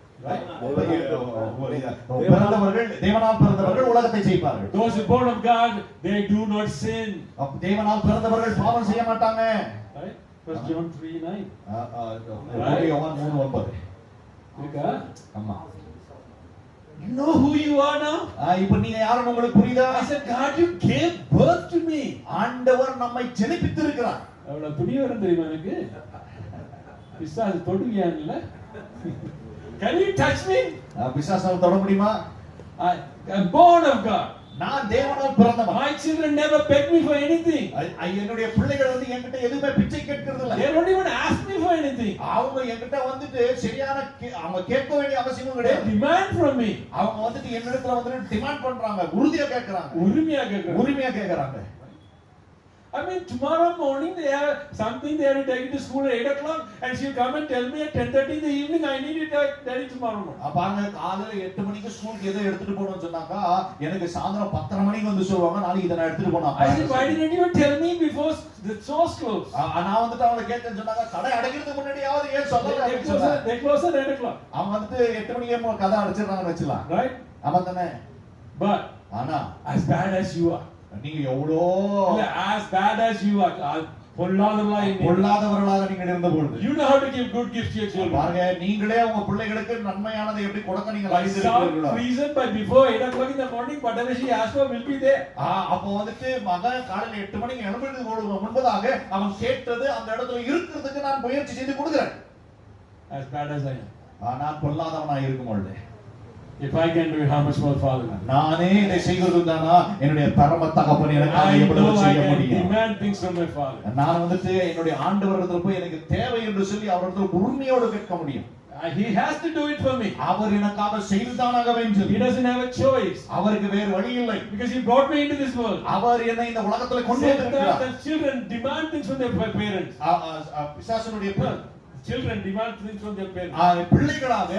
தேவனால் பிறந்தவர்கள் உலகத்தை ஜெயிப்பார்கள். Those who are born of God, they do not sin. தேவனால் பிறந்தவர்கள் பாவம் செய்ய மாட்டாங்க. Right? 1 John 3:9. யோவான் 3:9. ஆமா. You know who you are now? இப்போ நீங்க யாருன்னு உங்களுக்கு புரியுதா? I said, God, you gave birth to me. ஆண்டவர் நம்மை ஜெனிப்பித்திருக்கிறார். அவ்வளவு துணி வரும் தெரியுமா எனக்கு? பிசாசு தொடுவியான்ல? Can you touch me? பிசாசால் தொட முடியுமா? I'm born of God. நான் தேவனால் பிறந்தவன். My children never beg me for anything. என்னுடைய பிள்ளைகள் வந்து என்கிட்ட எதுமே பிச்சை கேட்கிறது இல்ல. They don't even ask me for anything. அவங்க என்கிட்ட வந்துட்டு சரியான அவங்க கேட்க வேண்டிய அவசியமும் கிடையாது. They demand from me. அவங்க வந்துட்டு என்னிடத்துல வந்து டிமாண்ட் பண்றாங்க, உறுதியா கேக்குறாங்க. உரிமையா கேக்குறாங்க. உரிமையா கேக்குறாங்க. I mean, tomorrow morning they have something they have to take it to school at 8 o'clock, and she'll come and tell me at 10:30 in the evening, I need it, Daddy, tomorrow morning. பாருங்க, காலையில 8 மணிக்கு ஸ்கூலுக்கு எதை எடுத்துட்டு போகணும்னு சொன்னாக்கா எனக்கு சாயந்தரம் 10:30 மணிக்கு வந்து சொல்லுவாங்க, நாளைக்கு இதை நான் எடுத்துட்டு போகணும். I said, why didn't you tell me before the stores closed? நான் வந்துட்டு அவங்களை கேட்டேன்னு சொன்னாங்க, கடை அடைக்கிறதுக்கு முன்னாடியாவது ஏன் சொல்லல? They close at 8 o'clock. அவங்க வந்துட்டு 8 மணிக்கே கடை அடைச்சிடறாங்கன்னு வச்சுக்கலாம். Right? ஆமா தானே? But ஆனா as bad as you are, நீங்க எவ்வளோ as bad as you are, பொல்லாதவர்களாக நீங்க இருந்த பொழுது, you know how to give good gifts to your children. பாருங்க, நீங்களே உங்க பிள்ளைகளுக்கு நன்மையானதை எப்படி கொடுக்க நீங்க By some reason, by before 8 o'clock in the morning, whatever she asked for will be there. அப்போ வந்துட்டு மகன் காலையில 8 மணிக்கு எழும்புறதுக்கு முன்பதாக அவன் கேட்டது அந்த இடத்துல இருக்கிறதுக்கு நான் முயற்சி செய்து கொடுக்கிறேன். As bad as I am, நான் பொல்லாதவனாக இருக்கும் பொழுது, if I can do it, how much more Father? நானே இதை செய்வதுதானா என்னுடைய பரம தகப்பன் எனக்கு I எவ்வளவு know I செய்ய can முடியும்? demand things from my Father. நான் வந்துட்டு என்னுடைய ஆண்டவரிடத்துல போய் எனக்கு தேவை என்று சொல்லி அவரிடத்துல உரிமையோடு கேட்க முடியும். He has to do it for me. அவர் எனக்காக செய்துதானாக வேண்டும். He doesn't have a choice. அவருக்கு வேறு வழி இல்லை. Because he brought me into this world. அவர் என்னை இந்த உலகத்துல கொண்டு வந்திருக்கிறார். The children demand things from their parents. பிசாசனுடைய Children demand things from their parents. பிள்ளைகளாக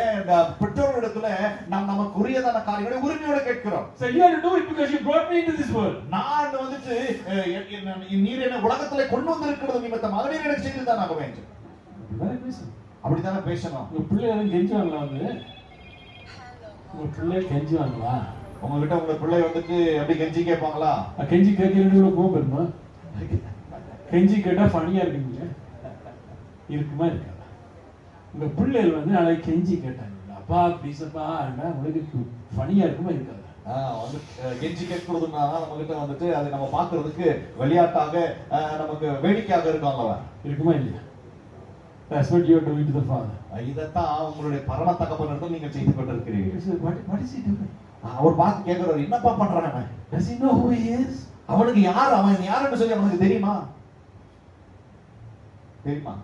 பெற்றோரிடத்துல நாம் நமக்குரியதான காரியங்களை உரிமையோடு கேட்கிறோம். So you have to do it because you brought me into this world. நான் வந்துட்டு நீர் என்னை உலகத்துல கொண்டு வந்திருக்கிறது நிமித்தமாக நீர் எனக்கு செய்துதானாக வேண்டும். அப்படித்தானே பேசணும். உங்க பிள்ளை எல்லாம் கெஞ்சுவாங்களா? உங்க பிள்ளை கெஞ்சுவாங்களா? உங்ககிட்ட உங்க பிள்ளை வந்துட்டு எப்படி கெஞ்சி கேட்பாங்களா? கெஞ்சி கேட்கறது கோபம் இருக்குமா? கெஞ்சி கேட்டா ஃபனியா இருக்குங்க. இருக்குமா இருக்காதா? உங்க பிள்ளைகள் வந்து நாளைக்கு கெஞ்சி கேட்டாங்க, அப்பா ப்ளீஸ் அப்பா, உங்களுக்கு ஃபனியா இருக்குமா இருக்காதா? வந்து கெஞ்சி கேட்கிறதுனா நம்ம கிட்ட வந்துட்டு அதை நம்ம பாக்குறதுக்கு விளையாட்டாக நமக்கு வேடிக்கையாக இருக்கும் அல்லவா? இருக்குமா இல்லையா? That's what you are doing to the Father. இதத்தான் உங்களுடைய பரம தகப்பனிடத்தில் நீங்க செய்து கொண்டிருக்கிறீர்கள். What is he doing? அவர் பார்த்து கேட்கிறாரு, என்னப்பா பண்றான் அவன்? Does he know who he is? அவனுக்கு யார், அவன் யாருன்னு சொல்லி அவனுக்கு தெரியுமா? தெரியுமா?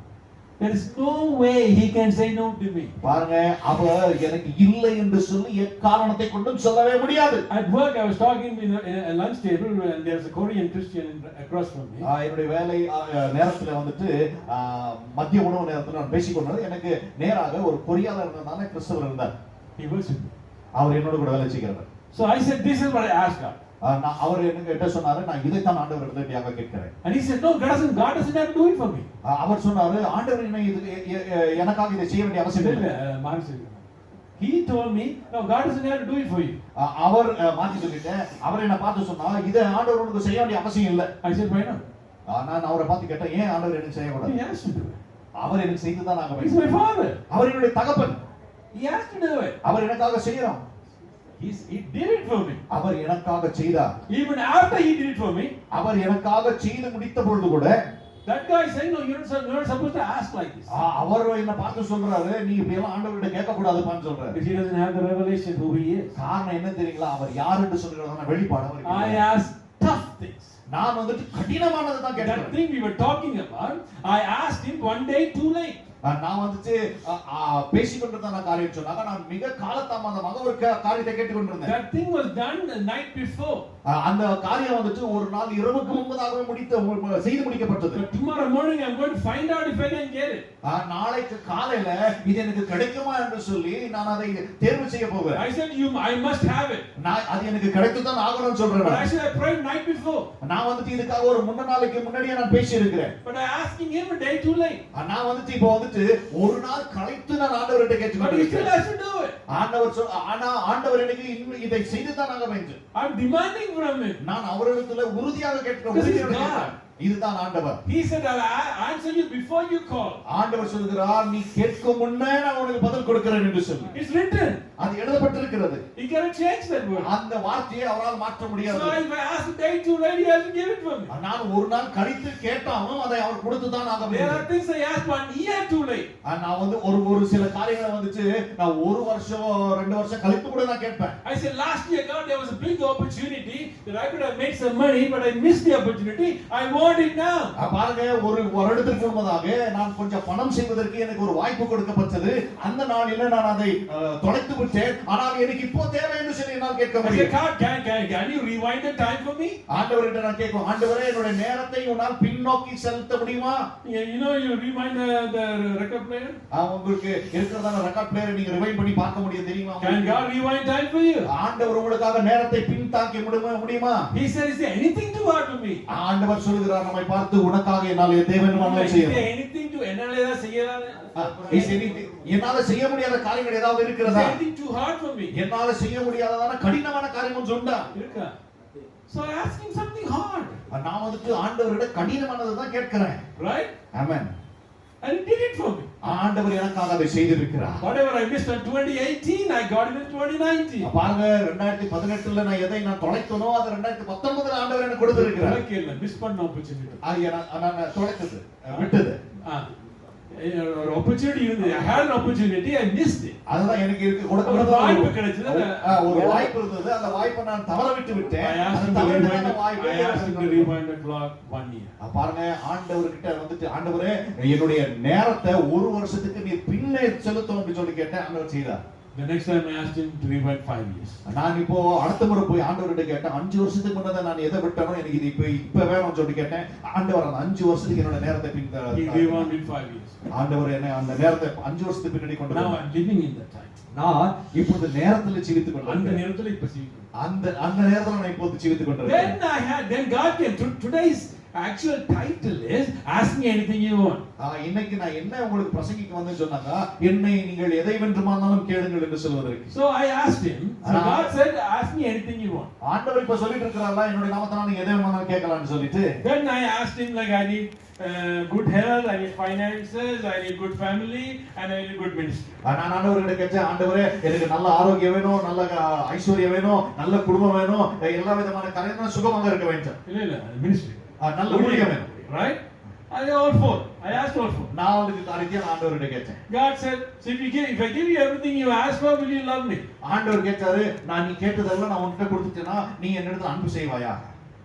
There is no way he can say no to me. பாருங்க, அவர் எனக்கு இல்லை என்று சொல்லி எக்காரணத்தை கொண்டும் சொல்லவே முடியாது. At work I was talking in a lunch table and there's a Korean Christian across from me. என்னுடைய வேலை நேரத்துல வந்துட்டு மதிய உணவு நேரத்துல நான் பேசிக்கொண்டது, எனக்கு நேராக ஒரு பொறியாளர் இருந்தானே கிறிஸ்தவர் இருந்தார். He was with me. அவர் என்னோட கூட வேலை செய்கிறவர். So I said, this is what I asked God. அவர் என்ன சொன்னாரு, நான் இதைத்தான் ஆண்டவரிடத்திலிருந்து கேட்கிறேன். And he said, no, God doesn't have to do it for me. அவர் சொன்னாரு, ஆண்டவர் என்ன எனக்காக இதை செய்ய வேண்டிய அவசியம் இல்லை. He told me, no, God doesn't have to do it for you. அவர் மாத்தி சொல்லிட்டேன். அவர் என்ன பார்த்து சொன்னா, இதை ஆண்டவர் உனக்கு செய்ய வேண்டிய அவசியம் இல்லை. I said, why not? நான் அவரை பார்த்து கேட்டேன், ஏன் ஆண்டவர் எனக்கு செய்யக்கூடாது? He has to do it. அவர் எனக்கு செய்துதான் ஆக வேண்டும். He's my father. அவர் என்னுடைய தகப்பன். He has to do it. அவர் எனக்காக செய்யறார். He did it for me. அவர் எனக்காக செய்தார். Even after he did it for me, அவர் எனக்காக செய்து முடித்த பொழுது கூட, that guy said, no, you're not supposed to ask like this. அவர் என்ன பார்த்து சொல்றாரு, நீ இப்படி எல்லாம் ஆண்டவர்கிட்ட கேட்க கூடாதுன்னு சொல்றாரு. Because he doesn't have the revelation who he is. காரணம் என்ன தெரியுங்களா? அவர் யார் என்று சொல்றதான வெளிப்பாடு அவருக்கு. I asked tough things. நான் வந்துட்டு கடினமானதை தான் கேட்டேன். That thing we were talking about, I asked him one day too late. நான் வந்துட்டு பேசிக்கொண்டிருந்த காரியம் சொன்னாங்க, நான் மிக காலதாமதமாக ஒரு காரியத்தை கேட்டுக்கொண்டிருந்தேன். That thing was done the night before. அந்த காரியம் வந்துட்டு ஒரு நாள் இரவுக்கு முன்பதாகவே செய்து முடிக்கப்பட்டது. But tomorrow morning I'm going to find out if I can get it. நாளைக்கு காலையில இது எனக்கு கிடைக்குமா என்று சொல்லி நான் அதை தேர்வு செய்ய போகிறேன். I said I must have it. நான் அது எனக்கு கிடைத்துதான் ஆகணும்னு சொல்றேன். But I said I prayed night before. நான் வந்துட்டு இதுக்காக ஒரு நாளைக்கு முன்னாடியே நான் பேசி இருக்கிறேன். But I asking him a day too late. நான் வந்துட்டு இப்போ வந்துட்டு ஒரு நாள் கழித்து நான் ஆண்டவர்கிட்ட கேட்டுக்கொண்டிருக்கிறேன். But he still has to do it. ஆண்டவர் எனக்கு இதை செய்துதான் ஆக வேண்டும். I'm demanding from him. நான் அவரிடத்துல உறுதியாக கேட்கிறேன். இதுதான் ஆண்டவர். He said I'll answer you before you call. ஆண்டவர் சொல்கிறார், நீ கேட்கும் முன்னே நான் உனக்கு பதில் கொடுக்கிறேன் என்று சொல்லி. It's written. அது எழுதப்பட்டிருக்கிறது. He cannot change that word. அந்த வார்த்தையை அவரால் மாற்ற முடியாது. So if I ask a day too late, he has to give it for me. நான் ஒரு நாள் கழித்து கேட்டாலும் அதை அவர் கொடுத்து தான் ஆக வேண்டும். There are things I ask 1 year too late. நான் வந்து ஒரு சில காரியங்களை வந்துட்டு நான் ஒரு வருஷம் 2 வருஷம் கழித்து கூட நான் கேட்பேன். I said last year God, there was a big opportunity that I could have made some money, but I missed the opportunity. I want it now. பாருங்க, ஒரு வருடத்திற்கு முன்னதாக நான் கொஞ்சம் பணம் செய்வதற்கு எனக்கு ஒரு வாய்ப்பு கொடுக்கப்பட்டது. அந்த நாளில நான் அதை தொலைத்து விட்டேன். ஆனால் எனக்கு இப்போ தேவை என்று சொல்லி என்னால் கேட்க I said, முடியும். God, can you rewind the time for me? ஆண்டவர்கிட்ட நான் கேட்கும், ஆண்டவரே என்னுடைய நேரத்தை உன்னால் பின்னோக்கி செலுத்த முடியுமா? You know, you rewind the record player. உங்களுக்கு இருக்கிறதான ரெக்கார்ட் பிளேயரை நீங்க ரிவைண்ட் பண்ணி பார்க்க முடியும் தெரியுமா? Can God rewind time for you? ஆண்டவர் உங்களுக்காக நேரத்தை பின்தாக்கி முடியுமா? He said, is there anything too hard for me? ஆண்டவர் சொல்கிறார் நம்மை பார்த்து, உனக்காக என்னால் எதை வேண்டுமானாலும் Is செய்யலாம். there anything to என்னால ஏதாவது செய்யலாம்? என்னால செய்ய முடியாத காரியங்கள் ஏதாவது Is இருக்கிறதா? there anything too hard for me? என்னால செய்ய முடியாததான கடினமான காரியம் ஒன்று உண்டா? இருக்கா? So I asked him something hard. நான் வந்துட்டு ஆண்டவரிட கடினமானதை தான் கேட்கிறேன். Right? Amen. And he did it for me. ஆண்டவர் எனக்காக அதை செய்திருக்கிறார். Whatever I missed in 2018, I got it in 2019. பாருங்க 2018ல நான் எதை நான் தொலைத்தனோ அது 2019ல ஆண்டவர் எனக்கு கொடுத்திருக்கிறார். தொலைக்கல, மிஸ் பண்ண opportunity. அது நான் தொலைத்தது, விட்டது. ஒரு opportunity இருந்தது. I had an opportunity, I missed it. அதுதான் எனக்கு ஒரு வாய்ப்பு கிடைச்சது. ஒரு வாய்ப்பு இருந்தது, அந்த வாய்ப்பை நான் தவற விட்டு விட்டேன். I asked him to rewind the clock 1 year. பாருங்க, ஆண்டவர்கிட்ட வந்துட்டு, ஆண்டவரே என்னுடைய நேரத்தை ஒரு வருஷத்துக்கு நீ பின்னே செலுத்தணும்னு சொல்லி கேட்டேன். ஆண்டவர் செய்தார். The next time I asked him to rewind 5 years. நான் இப்போ அடுத்த முறை போய் ஆண்டவர்கிட்ட கேட்டேன், 5 வருஷத்துக்கு முன்னதா நான் எதை விட்டனோ எனக்கு இது இப்ப வேணும்னு சொல்லி கேட்டேன். ஆண்டவர் அந்த 5 வருஷத்துக்கு என்னோட நேரத்தை He rewound in 5 years. ஆண்டவர் என்ன அந்த நேரத்தை 5 வருஷத்துக்கு பின்னாடி கொண்டு Now I'm living in that time. நான் இப்போது நேரத்துல ஜீவித்துக் அந்த கொண்டிருக்கிறேன். நேரத்துல இப்ப ஜீவிக்கிறேன். அந்த நேரத்துல நான் இப்போது ஜீவித்துக் கொண்டிருக்கிறேன். Then God came. Today's actual title is Ask Me Anything You Want. இன்னைக்கு நான் என்ன உங்களுக்கு பிரசங்கிக்க வந்து சொன்னாங்க, என்னை நீங்கள் எதை வேண்டுமானாலும் கேளுங்கள் என்று சொல்வதற்கு. So I asked him. So God said, Ask me anything you want. ஆண்டவர் இப்ப சொல்லிட்டு இருக்காரல்ல, என்னோட நாமத்தினால நீங்க எதை வேணுமானாலும் கேட்கலாம்னு சொல்லிட்டு. Then I asked him, like, I need good health, I need finances, I need good family, and I need good ministry. நான் ஆண்டவர்கிட்ட கேட்டேன், ஆண்டவரே எனக்கு நல்ல ஆரோக்கியம் வேணும், நல்ல ஐஸ்வர்யம் வேணும், நல்ல குடும்பம் வேணும், எல்லா விதமான காரியங்களும் சுகமாக இருக்க வேண்டும். இல்ல ministry. நல்ல ஊழியம் வேணும். Right? I all four. I asked all four. நான் உங்களுக்கு காரியத்தை ஆண்டவர்கிட்ட கேட்டேன். God said, so if I give you everything you ask for, will you love me? ஆண்டவர் கேட்டாரு, நான் நீ கேட்டதெல்லாம் நான் உன்கிட்ட கொடுத்துட்டேனா நீ என்னிடத்துல அன்பு செய்வாயா?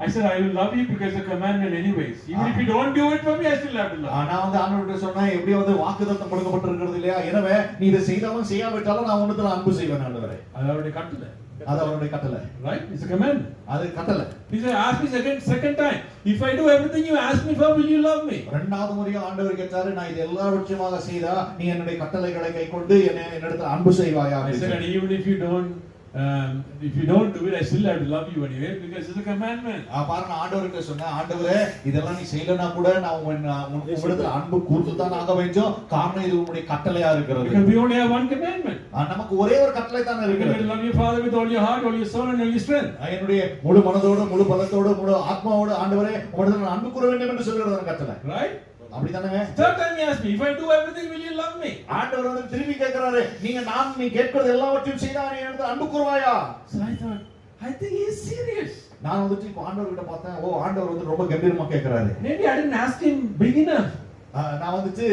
I said, I will love you because the commandment anyways. Even if you don't do it for me, I still have to love you. நான் வந்து ஆண்டவர்கிட்ட சொன்னேன், எப்படியோ வந்து வாக்குத்தத்தம் கொடுக்கப்பட்டிருக்கிறது இல்லையா, எனவே நீ இதை செய்தாலும் செய்யாவிட்டாலும் நான் உன்னிடத்துல அன்பு செய்வேன் ஆண்டவரே. அது அவருடைய கட்டளை. அது அவருடைய கட்டளை. Right? It's a commandment. அது கட்டளை. He said, ask me second time. If I do everything you ask me for, will you love me? இரண்டாவது முறையா ஆண்டவர் கேட்டாரு, நான் இது எல்லாவற்றையுமாக செய்தா நீ என்னுடைய கட்டளைகளை கைக்கொண்டு என்னிடத்துல அன்பு செய்வாயா? I said, and even if you don't do it, I still have to love you anyway because it's a commandment. பாருங்க, ஆண்டவர்கிட்ட சொன்னேன், ஆண்டவரே இதெல்லாம் நீ செய்யலனா கூட நான் உன்னிடத்துல அன்பு கூர்ந்து தான் ஆக வேண்டும். காரணம் இது உன்னுடைய கட்டளையா இருக்கிறது. Because we only have one commandment. நமக்கு ஒரே ஒரு கட்டளை தான் இருக்கிறது. You love your father with all your heart, all your soul and all your strength. என்னுடைய முழு மனதோடு, முழு பலத்தோடு, முழு ஆத்மாவோடு ஆண்டவரே உம்மிடத்தில் நான் அன்பு கூற வேண்டும் என்று சொல்லுகிறது கட்டளை. Right? அப்படிதானே? Third time he asked me, if I do everything, will you love me? ஆண்டவர் வந்து திருப்பி கேட்கிறாரு, நீ கேட்கிறது எல்லாவற்றையும் செய்தா நீ என்னிடத்தில் அன்பு கூறுவாயா? So I thought, I think he is serious. நான் வந்துட்டு இப்போ ஆண்டவர்கிட்ட பார்த்தேன், ஓ ஆண்டவர் வந்து ரொம்ப கம்பீரமா கேட்கிறாரு. Maybe I didn't ask him big enough. நான் வந்துட்டு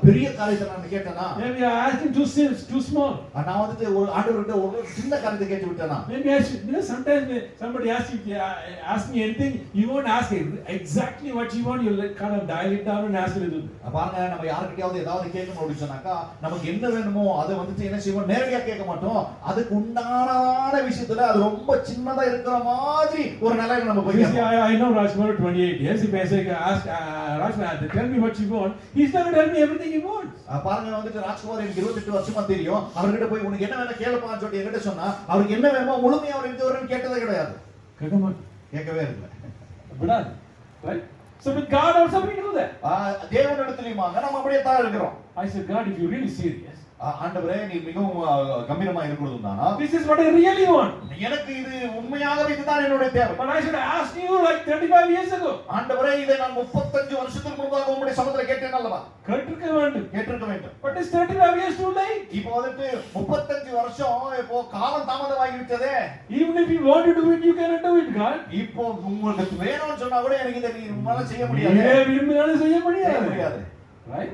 பெரிய காரியத்தை நான் கேட்டேனா? Maybe I asked him too small. நான் வந்துட்டு ஒரு ஆண்டவர்கிட்ட ஒரு சின்ன காரியத்தை கேட்டு விட்டேனா? Maybe I should, sometimes somebody asks you, ask me anything, you won't ask him exactly what you want, you'll kind of dial it down and ask a little bit. பாருங்க, நம்ம யார்கிட்டயாவது ஏதாவது கேட்கணும் அப்படின்னு சொன்னாக்கா நமக்கு என்ன வேணுமோ அதை வந்துட்டு என்ன செய்வோம், நேரடியா கேட்க மாட்டோம். அதுக்கு உண்டான விஷயத்துல அது ரொம்ப சின்னதா இருக்கிற மாதிரி ஒரு நிலையில நம்ம போய் கேட்போம். I know Rajkumar 28 years. If I say, ask Rajkumar, tell me what you want, he's not going to tell me everything he wants. பாருங்க, வந்துட்டு ராஜ்குமார் எனக்கு 28 வருஷமா தெரியும், அவர்கிட்ட போய் உனக்கு என்ன வேணும் கேளுப்பான்னு சொல்லி என்கிட்ட சொன்னா அவருக்கு என்ன வேணுமோ முழுமையா அவர் இதுவரைக்கும் கேட்டதே கிடையாது. கேட்கவே இல்லை. Right? So with God also we do that. தேவனிடத்திலேயுமா நம்ம அப்படியே தான் இருக்கிறோம். I said, God, if you're really serious, ஆண்டவரே நீ மிகவும் கம்பீரமா இருக்கிறதுதானா? this is what I really want. எனக்கு இது உண்மையாகவே இதுதான் என்னுடைய தேவை. But I should have asked you like 35 years ago. ஆண்டவரே இதை நான் 35 வருஷத்துக்கு முன்பாக உம்முடைய சமூகத்துல கேட்டேன் அல்லவா? கேட்டிருக்க வேண்டும். But it's 35 years too late. இப்போ வந்துட்டு 35 வருஷம் இப்போ காலம் தாமதமாகி விட்டதே. Even if you want to do it, you cannot do it, God. இப்போ உங்களுக்கு வேணும்னு சொன்னா கூட எனக்கு இதை நீ செய்ய முடியாது. செய்ய முடியாது. Right?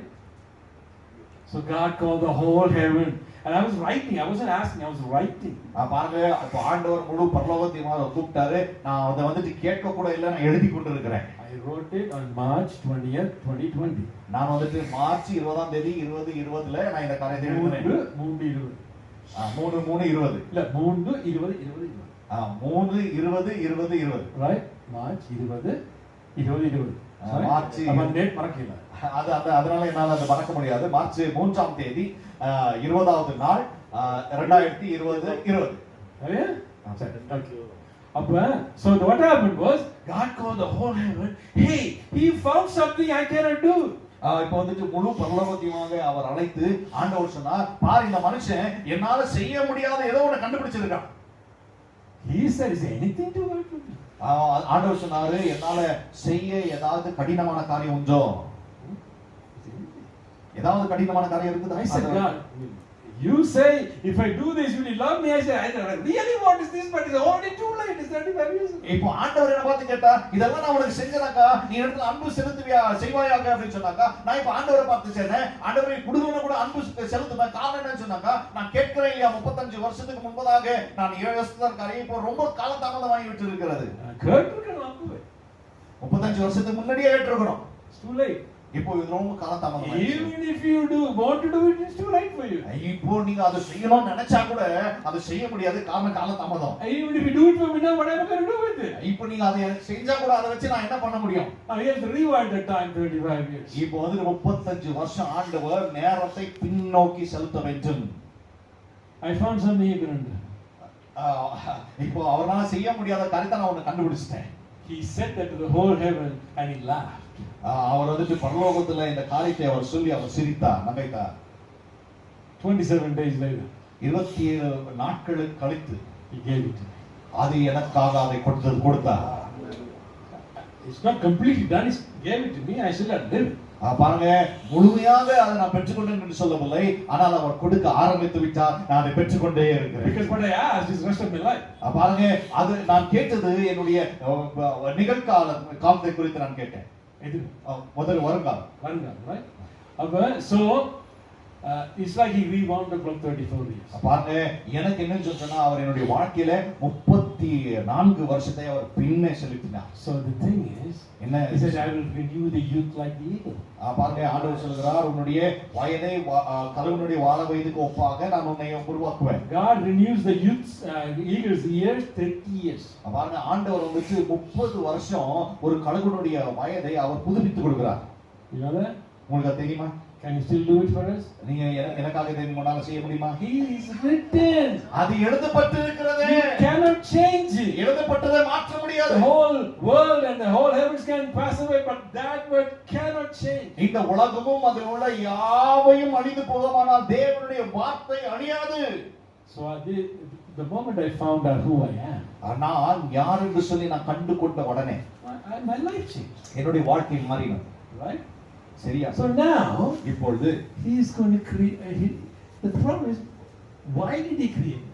So God called the whole heaven. And I was writing. I wasn't asking. I was writing. பாருங்க, அப்ப ஆண்டவர் முழு பரலோகத்தையும் கூப்பிட்டாரு. நான் அதை வந்துட்டு கேட்க கூட இல்ல, நான் எழுதி கொண்டு இருக்கிறேன். I wrote it on March 20th, 2020. நான் வந்துட்டு மார்ச் 20ஆம் தேதி 2020ல நான் இந்த காரியத்தை எழுதினேன். 3 3 20 இல்ல 3 20 20 3 20 20 20 ரைட் மார்ச் 20 20 20 மார்ச் நம்ம டேட் மறக்கல. அதனால என்னால அதை மறக்க முடியாது. மார்ச் 3ஆம் தேதி 20வது நாள் 2020 20. சரியா? சரி, ஓகே. அப்ப so what happened was God called the whole heaven, hey, he found something I cannot do. இப்போ வந்துட்டு முழு பரலோகத்தையுமாக அவர் அழைத்து ஆண்டவர் சொன்னார், பார் இந்த மனுஷன் என்னால செய்ய முடியாத ஏதோ ஒண்ணு கண்டுபிடிச்சிருக்கான். He said, is there anything to work with? ஆண்டவர் சொன்னாரு, என்னால செய்ய ஏதாவது கடினமான காரியம் உண்டோ? ஏதாவது கடினமான காரியம் இருக்குதா? I said, God, you say if I do this will you love me? I said, I really want this, but it's already too late. It's 35 years. இப்போ ஆண்டவர் என்ன பார்த்து கேட்டா, இதெல்லாம் நான் உனக்கு செஞ்சனாக்கா நீ இடத்துல அன்பு செலுத்துவியா செய்வாயாக அப்படின்னு சொன்னாக்கா, நான் இப்போ ஆண்டவரை பார்த்து சொன்னேன், ஆண்டவரை குடும்பம்னா கூட அன்பு செலுத்துவேன். காரணம் என்னன்னு சொன்னாக்கா, நான் கேட்கிறேன் இல்லையா, 35 வருஷத்துக்கு முன்பதாக நான் 7 வருஷத்துல இருக்காரு, இப்போ ரொம்ப காலம் தாமதமாகி விட்டு இருக்கிறது. கேட்டிருக்கணும் அப்பவே. 35 வருஷத்துக்கு முன்னாடியே கேட்டிருக்கணும். It's too late. இப்போ இது ரொம்ப காலம் தாமதமாகி. Even if you want to do it, it's too late for you. இப்போ நீங்க அதை செய்யணும்னு நினைச்சா கூட அதை செய்ய முடியாது, காலம் தாமதம். Even if you do it for me now, what am I going to do with it? இப்போ நீங்க அதை செஞ்சா கூட அதை வச்சு நான் என்ன பண்ண முடியும்? I have to rewind the time 35 years. இப்போ வந்து 35 வருஷம் ஆண்டவர் நேரத்தை பின்னோக்கி செலுத்த வேண்டும். I found something you couldn't do. இப்போ அவரால செய்ய முடியாத காரியத்தை நான் ஒன்னு கண்டுபிடிச்சிட்டேன். He said that to the whole heaven and he laughed. அவர் வந்துட்டு பரலோகத்துல இந்த காரியத்தை அவர் சொல்லி அவர் சிரித்தார், நகைத்தார். 27 days later, 27 நாட்களுக்கு கழித்து he gave it to me. அது எனக்காக அதை கொடுத்தார். It's not completely done. He gave it to me. I still have lived. பாருங்க, முழுமையாக அதை நான் பெற்றுக்கொண்டேன் என்று சொல்லவில்லை, ஆனால் அவர் கொடுக்க ஆரம்பித்து விட்டார், நான் அதை பெற்றுக்கொண்டே இருக்கிறேன். Because what I asked is the rest of my life. பாருங்க, அது நான் கேட்டது என்னுடைய நிகழ்காலத்தை குறித்து நான் கேட்டேன். முதல் வருங்காலம், right? So it's like he rewound the clock 34 years. பாருங்க, எனக்கு என்னன்னு சொன்னா அவர் என்னுடைய வாழ்க்கையில 34 வருஷத்தை அவர் பின்னே செலுத்தினார். So the thing is, என்ன, he said, I will renew the youth like the eagle. பாருங்க, ஆண்டவர் சொல்கிறார், உன்னுடைய வயதை கழுவனுடைய வாழ வயதுக்கு ஒப்பாக நான் உன்னை உருவாக்குவேன். God renews the youth's eagle's years 30 years. பாருங்க, ஆண்டவர் வந்துட்டு 30 வருஷம் ஒரு கழுவனுடைய வயதை அவர் புதுப்பித்து கொடுக்கிறார். You know that? உங்களுக்கு தெரியுமா? Can you still do it for us? நீங்க எனக்காக இதை உங்களால செய்ய முடியுமா? He is written. அது எழுதப்பட்டு இருக்கிறது. You cannot change it. எழுதப்பட்டதை மாற்ற முடியாது. The whole world and the whole heavens can pass away, but that word cannot change. இந்த உலகமும் அதில் உள்ள யாவையும் அழிந்து போகுமானால் தேவனுடைய வார்த்தை அழியாது. So the moment I found out who I am, நான் யார் என்று சொல்லி நான் கண்டு கொண்ட உடனே my life changed. என்னுடைய வாழ்க்கை மாறினது. Right? சரியா? So now இப்பொழுது he is going to create. The problem is, why did he create?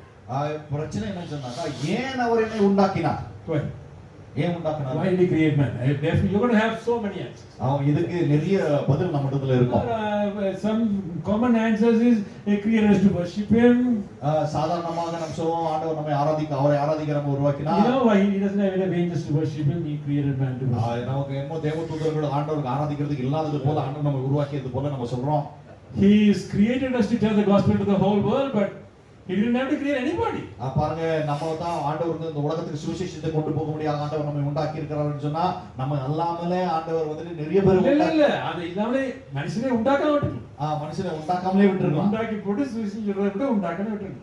பிரச்சனை என்ன சொன்னாக்கா, ஏன் அவர் என்னை உண்டாக்கினார்? Why? ஏன் உண்டாக்கினார்? Why did he create man? Therefore, you're going to have so many answers. இதுக்கு நிறைய பதில் நம்ம இடத்துல இருக்கும். Some common answers is he created us to worship him. சாதாரணமாக நம்ம சொல்லுவோம், ஆண்டவர் நம்மை அவரை ஆராதிக்க நம்ம உருவாக்கினார். You know why he doesn't have enough angels to worship him? He created man to worship him. நமக்கு என்னமோ தேவதூதர்கள் ஆண்டவருக்கு ஆராதிக்கிறதுக்கு இல்லாதது போல ஆண்டவர் நம்ம உருவாக்கியது போல நம்ம சொல்றோம். He has created us to tell the gospel to the whole world, but he didn't have to create anybody. பாருங்க, நம்ம தான் ஆண்டவர் இந்த உலகத்துக்கு சுவிசேஷத்தை கொண்டு போக முடியாத ஆண்டவர் நம்மை உண்டாக்கி இருக்கிறார்னு சொன்னா, நம்ம அல்லாமலே ஆண்டவர் வந்து நிறைய பேர் இல்ல அது இல்லாமலே மனுஷனை உண்டாக்க விட்டுருங்க. மனுஷனை உண்டாக்காமலே விட்டுருங்க. உண்டாக்கி போட்டு சுவிசேஷம் சொல்றதை விட உண்டாக்கவே விட்டுருங்க.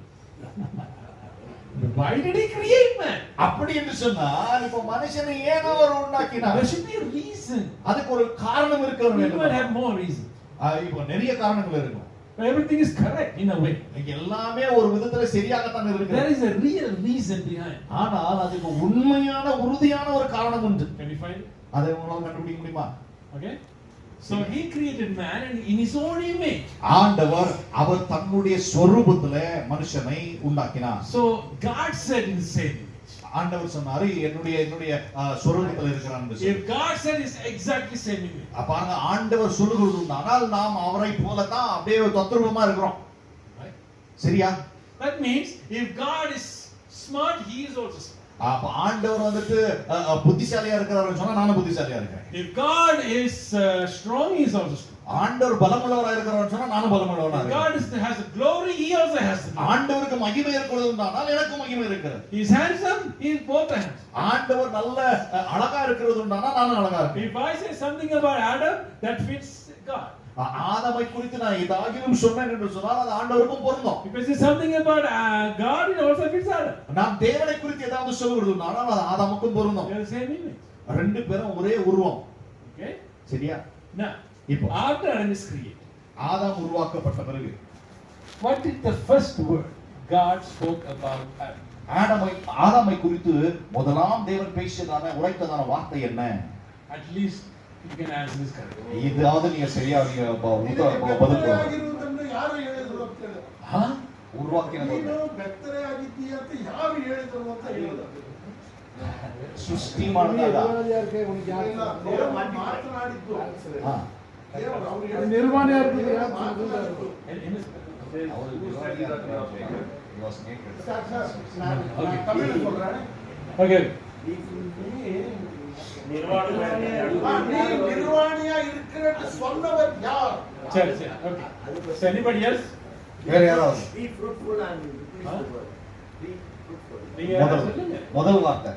Why did he create man? அப்படி என்று சொன்னால் இப்போ மனுஷனை ஏன் அவர் உண்டாக்கினார்? There should be a reason. அதுக்கு ஒரு காரணம் இருக்க வேண்டும். You might have more reasons. இப்போ நிறைய காரணங்கள் இருக்கும். Everything is correct in a way. எல்லாமே ஒரு விதத்துல சரியாகத்தான் இருக்கு. There is a real reason behind. ஆனால் அதுக்கு உண்மையான உறுதியான ஒரு காரணம் உண்டு. Can you find it? அதை உங்களால கண்டுபிடிக்க முடியுமா? Okay. So he created man and in his own image. ஆண்டவர் அவர் தன்னுடைய ஸ்வரூபத்திலே மனுஷனை உண்டாக்கினார். So God said in the same image. ஆண்டவர் சொன்னாரு, என்னுடைய ஸ்வரூபத்தில் இருக்கிறான். If God said is exactly same image. பாருங்க, ஆண்டவர் சொல்லுகிறது ஆனால் நாம் அவரை போல தான் அப்படியே தத்ரூபமா இருக்கிறோம். Right? சரியா? That means if God is smart, he is also smart. அப்ப ஆண்டவர் வந்துட்டு புத்திசாலியா இருக்கிறாருன்னு சொன்னா நானும் புத்திசாலியா இருக்கேன். If God is strong, he is also strong. ஆண்டவர் பலமுள்ளவராக இருக்கிறவன் சொன்னா நானும் பலமுள்ளவனா இருக்கேன். God has a glory, he also has the glory. ஆண்டவருக்கு மகிமை இருக்கிறதுனால் எனக்கு மகிமை இருக்கிறது. He is handsome, he is both handsome. ஆண்டவர் நல்ல அழகா இருக்கிறதுனால் நானும் அழகா இருக்கேன். If I say something about Adam, that fits God. ஆதாமை குறித்து நான் இதாகிலும் சொன்னேன் என்று சொன்னால் அது ஆண்டவருக்கும் பொருந்தும். If I say something about God, it also fits Adam. நான் தேவனை குறித்து ஏதாவது சொல்லுகிறதுனால் அது ஆதாமுக்கும் பொருந்தும். They are the same image. ரெண்டு பேரும் ஒரே உருவம். Okay? சரியா? Now, இப்போ after Adam is created, ஆதாம் உருவாக்கப்பட்ட பிறகு what is the first word God spoke about Adam? ஆதாமை குறித்து முதலாம் தேவன் பேசியதான உரைத்ததான வார்த்தை என்ன? At least you can answer this correctly. இதாவது நீங்க சரியா நீங்க பதில் ಬೆತ್ತಲೆಯಾಗಿರುವುದನ್ನು ಯಾರು ಹೇಳಿದ್ರು ಅಂತ ಹೇಳಿದ್ರು. உருவாக்கினது ನೀನು ಬೆತ್ತಲೆಯಾಗಿದ್ದೀಯ ಅಂತ ಯಾರು ಹೇಳಿದ್ರು ಅಂತ ಹೇಳಿದ್ರು. ಸೃಷ್ಟಿ ಮಾಡಿದಾಗ ಇಲ್ಲ, ದೇವರು ಮಾತನಾಡಿದ್ದು. ದೇವರು ಅವ್ರು ಹೇಳಿದ್ದು. ನಿರ್ಮಾಣ ಯಾರು ಮಾತನಾಡಿದ್ದು. ಸರ್, ನಾನು ತಮಿಳು சொல்றேன். Okay. நீ நிர்வாணியா இருக்கிறன்னு சொன்னவர் யார்? Sure. Okay. So anybody else? வேற யாராவது? Be fruitful and increase the word. Be fruitful. நீங்க யாராவது சொல்லுங்க. முதல் வார்த்தை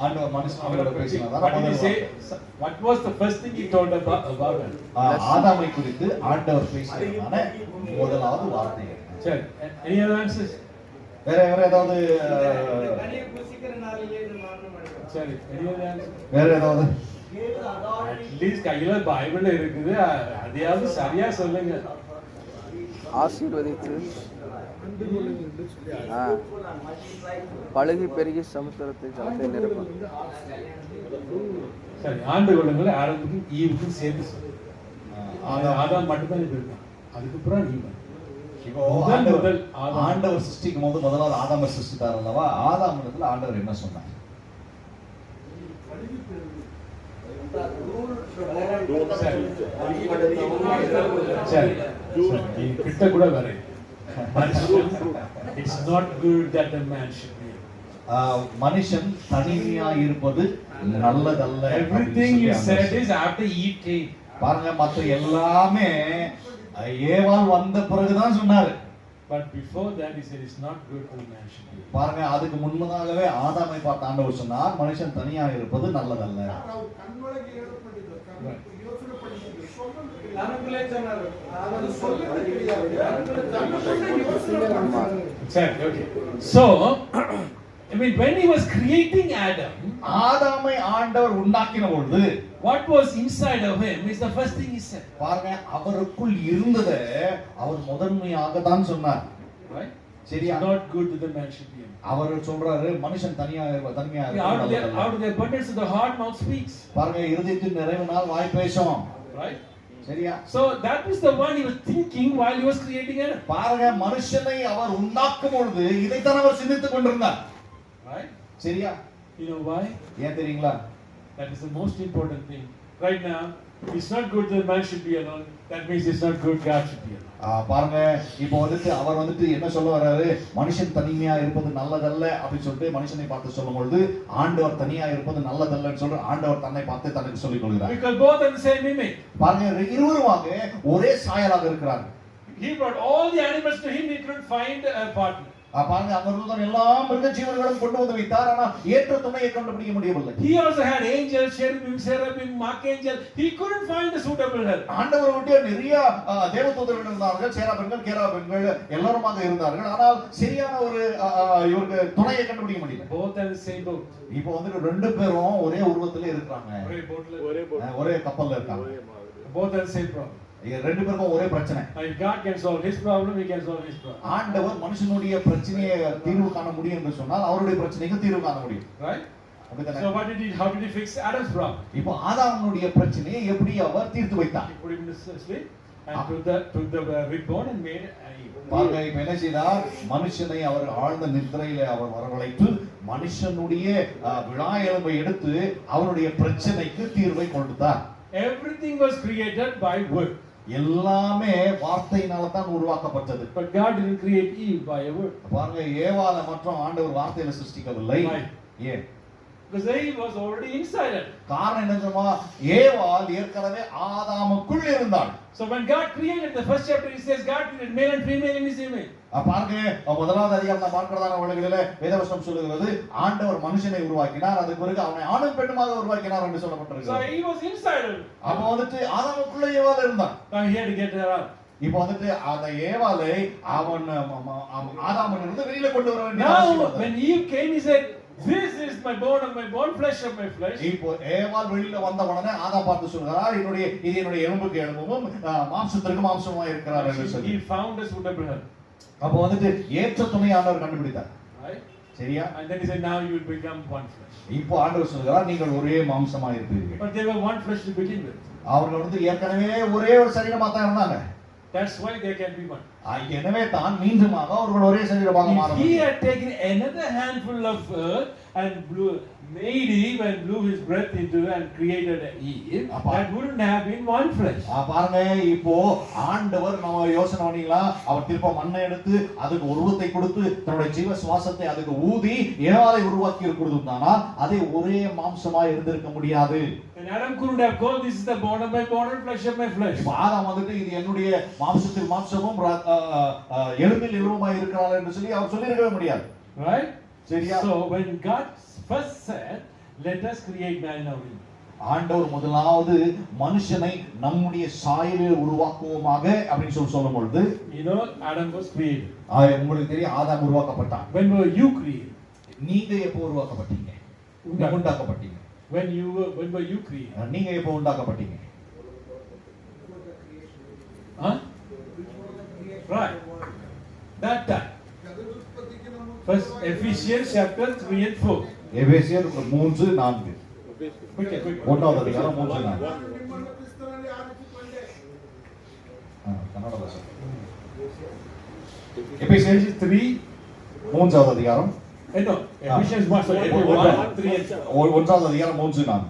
ஆண்டவர் மனுஷனோட பேசினதான What did he முதல் say? வார்த்தை. What was the first thing he told about him? ஆதாமை குறித்து ஆண்டவர் பேசினதான முதலாவது வார்த்தை. Sure. Any other answers? வேற ஏதாவது சரி. Any other answers? வேற ஏதாவது At least கையில பைபிள் இருக்குது. அதையாவது சரியா சொல்லுங்க. ஆசீர்வதித்து பழுகி பெருகி சமுத்திரத்தை ஜலத்தை நிரப்பும். சரி, ஆண்டு கொள்ளுங்கள். ஆரம்பத்துக்கும் ஈவுக்கும் சேர்த்து சொல்லு. ஆதாம் மட்டும்தான் இது இருக்கான். அதுக்கப்புறம் ஈவன். இப்போ முதல் ஆண்டவர் சிருஷ்டிக்கும் போது முதலாவது ஆதாமை சிருஷ்டித்தார் அல்லவா? ஆதாம் இடத்துல ஆண்டவர் என்ன சொன்னார்? சரி, கிட்ட கூட வர. It's not good that a man should be. மனுஷன் தனிமையா இருப்பது நல்லதல்ல. Everything you said is after Eve came. பாருங்க, மற்ற எல்லாமே ஏவாள் வந்த பிறகுதான் சொன்னாரு. But before that he said it's not good for a man should be. பாருங்க, அதுக்கு முன்னதாகவே ஆதாமை பார்த்து ஆண்டவர் சொன்னார், மனுஷன் தனியா இருப்பது நல்லதல்ல. ನಾವು ಕಣ್ಣೊಳಗೆ ಹೇಳಲ್ಪಟ್ಟಿದ್ದು, ಯೋಚನೆ ಪಡಿಸಿದ್ದು, ಸೊಲ್ಲಲು ನನಗಲೇ சொன்னாரு. ಅದು ಸೊಲ್ಲಲು ತಿಳಿயாது. ಕಣ್ಣೊಳಗೆ ಯೋಚನೆ ಪಡಿಸಿದ್ದು. Sir, okay. So, I mean, when he was creating Adam, ஆதாமை ஆண்டவர் உண்டாக்கின பொழுது what was inside of him is the first thing he said. பாருங்க, அவருக்குள் இருந்ததை அவர் முதன்மையாக தான் சொன்னார். Right? சரியா? It's not good that the man should be. அவர் சொல்றாரு, மனுஷன் தனியா Out இருப்பது of the abundance of the heart mouth speaks. பாருங்க, இருதயத்தின் நிறைவினால் வாய் பேசும். Right? சரியா? So that was the one he was thinking while he was creating Adam. பாருங்க, மனுஷனை அவர் உண்டாக்கும் பொழுது இதைத்தான் அவர் சிந்தித்துக் கொண்டிருந்தார். Right? சரியா? You know why? ஏன் தெரியுங்களா? That is the most important thing. Right now, it's not good that man should be alone. That means it's not good God should be alone. பாருங்க, இப்போ அவர் என்ன சொல்ல வர்றாரு? மனுஷன் தனிமையா இருப்பது நல்லதல்ல அப்படின்னு சொல்லிட்டு மனுஷனை பார்த்து சொல்லும் பொழுது ஆண்டவர் தனியா இருப்பது நல்லதல்லன்னு சொல்ற ஆண்டவர் தன்னை பார்த்து தனக்கு சொல்லிக் கொள்கிறார். Because both are the same image. பாருங்க, இருவருமாக ஒரே சாயலாக இருக்கிறார்கள். He brought all the animals to him. He couldn't find a partner. பாருங்க, அங்க இருந்த எல்லா மிருக ஜீவன்களும் கொண்டு வந்து வைத்தார். ஆனா ஏற்ற துணையை கண்டுபிடிக்க முடியவில்லை. He also had angels, cherubim, archangel. He couldn't find a suitable help. ஆண்டவர் விட்டு நிறைய தேவதூதர்கள் இருந்தார்கள், சேராபீன்கள், கேராபீன்கள் எல்லாருமாக இருந்தார்கள். ஆனால் சரியான ஒரு இவருக்கு துணையை கண்டுபிடிக்க முடியல. Both are the same boat. இப்போ வந்து ரெண்டு பேரும் ஒரே உருவத்திலே இருக்காங்க, ஒரே கப்பல்ல இருக்காங்க. Both are the same problem. ரெண்டு பேருக்கும் ஒரே பிரச்சனை. If God can solve his problem, he can solve his problem. ஆண்டவர் மனுஷனுடைய பிரச்சனையை தீர்வு காண முடியும் என்று சொன்னால் அவருடைய பிரச்சனைக்கு தீர்வு காண முடியும். Right? So how did he fix Adam's problem? இப்போ ஆதாமுடைய பிரச்சனையை எப்படி அவர் தீர்த்து வைத்தார்? He put him to sleep and took the rib bone and made Eve. பாருங்க, இப்ப என்ன செய்தார்? மனுஷனை அவர் ஆழ்ந்த நித்திரையிலே அவர் வரவழைத்து மனுஷனுடைய விழா எலும்பை எடுத்து அவருடைய பிரச்சனைக்கு தீர்வை கொடுத்தார். Everything was created by word. எல்லாமே வார்த்தையினால தான் உருவாக்கப்பட்டது. But God didn't create Eve by a word. பாருங்க, ஏவாளை மற்றும் ஆண்டவர் வார்த்தையில சிருஷ்டிக்கவில்லை. ஏன்? Because Eve was already inside it. காரணம் என்ன தெரியுமா? ஏவாள் ஏற்கனவே ஆதாமுக்குள் இருந்தாள். So when God created, the first chapter it says God created male and female in his image. பாருங்க, முதலாவது அதிகாரம் நான் பார்க்கிறதான வேளைகளிலே வேதவசனம் சொல்லுகிறது, ஆண்டவர் மனுஷனை உருவாக்கினார், அதுக்கு பிறகு அவனை ஆணும் பெண்ணுமாக உருவாக்கினார் என்று So சொல்லப்பட்டிருக்கிறது. he was inside it. அப்ப வந்துட்டு ஆதாமுக்குள்ள ஏவாள் இருந்தான். Now he had to get her out. இப்போ வந்துட்டு அந்த ஏவாளை அவன் ஆதாமிலிருந்து வெளியில கொண்டு வர வேண்டிய Now அவசியம் வந்தது. when Eve came, he said, "This is my bone of my bone, flesh of my flesh." இப்போ ஏவாள் வெளியில வந்த உடனே ஆதாம் பார்த்து சொல்கிறார், இது என்னுடைய எலும்புக்கு எலும்பும் மாம்சத்திற்கு மாம்சமுமா இருக்கிறார் என்று சொல்லி. He found a suitable help. அப்போ வந்துட்டு ஏற்ற துணை ஆண்டவர் கண்டுபிடித்தார். Right? சரியா? And then he said, "Now you will become one flesh." இப்போ ஆண்டவர் சொல்கிறார், நீங்கள் ஒரே மாம்சமா இருப்பீர்கள். But they were one flesh to begin with. அவர்கள் வந்து ஏற்கனவே ஒரே ஒரு சரீரமா தான் இருந்தாங்க. That's why they can be one. எனவே தான் மீண்டுமாக அவர்கள் ஒரே சரீரமாக If மாறுவார்கள். he had taken another handful of earth and made Eve and blew his breath into and created Eve, that wouldn't have been one flesh. பாருங்க, இப்போ ஆண்டவர் நம்ம யோசனை பண்ணீங்களா, அவர் திருப்ப மண்ணை எடுத்து அதுக்கு உருவத்தை கொடுத்து தன்னுடைய ஜீவ சுவாசத்தை அதுக்கு ஊதி ஏவாளை உருவாக்கி இருக்கிறதுனா அதை ஒரே மாம்சமா இருந்திருக்க முடியாது. And Adam couldn't have called, "This is the bone of my bone and flesh of my flesh." இப்போ ஆதாம் வந்துட்டு இது என்னுடைய மாம்சத்தில் மாம்சமும் எலும்பில் எலும்புமா இருக்கிறாள் என்று சொல்லி அவர் சொல்லியிருக்கவே முடியாது. Right? சரியா? So when God first said, "Let us create man in our image," ஆண்டவர் முதலாவது மனுஷனை நம்முடைய சாயலில் உருவாக்குவோமாக அப்படின்னு சொல்லும் பொழுது, you know, Adam was created. உங்களுக்கு தெரியும், ஆதாம் உருவாக்கப்பட்டான். When were you created? நீங்க எப்போ உருவாக்கப்பட்டீங்க? உண்டாக்கப்பட்டீங்க. When were you created? நீங்க எப்போ உண்டாக்கப்பட்டீங்க? Huh? Right. That time. First Ephesians chapter 3 and 4. எபேசியர் 3:4. Quick. ஒன்றாவது அதிகாரம் 3:4. கன்னட பாஷை. எபேசியர் 3:3 அதிகாரம். No, Ephesians 1, 3 and 4. ஒன்றாவது அதிகாரம் 3:4.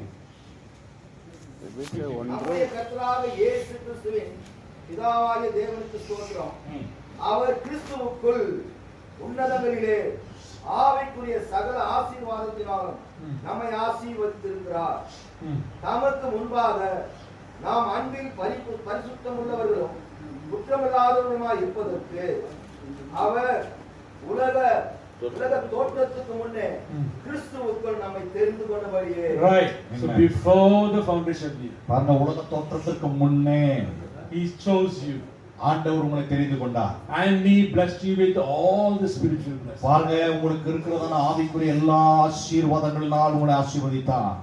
நம்முடைய கர்த்தராக இயேசு கிறிஸ்துவின் பிதாவாகிய தேவனுக்கு ஸ்தோத்திரம். அவர் கிறிஸ்துவுக்குள் உன்னதங்களிலே ஆவிக்குரிய சகல ஆசீர்வாதத்தினாலும் நம்மை ஆசீர்வதித்திருக்கிறார். தமக்கு முன்பாக நாம் அன்பில் பரிசுத்தம் உள்ளவர்களும் குற்றமில்லாதவர்களுமாய் இருப்பதற்கு அவர் உலக தோற்றத்துக்கு முன்னே கிறிஸ்துவுக்குள் நம்மை தெரிந்து கொண்டபடியே. Right. So before the foundation of the earth, பாருங்க, உலக தோற்றத்திற்கு முன்னே he chose you. ஆண்டவர் உங்களை தெரிந்து கொண்டார். And he blessed you with all the spiritual blessings. பாருங்க, உங்களுக்கு இருக்கிறதான ஆவிக்குரிய எல்லா ஆசீர்வாதங்களினால் உங்களை ஆசீர்வதித்தார்.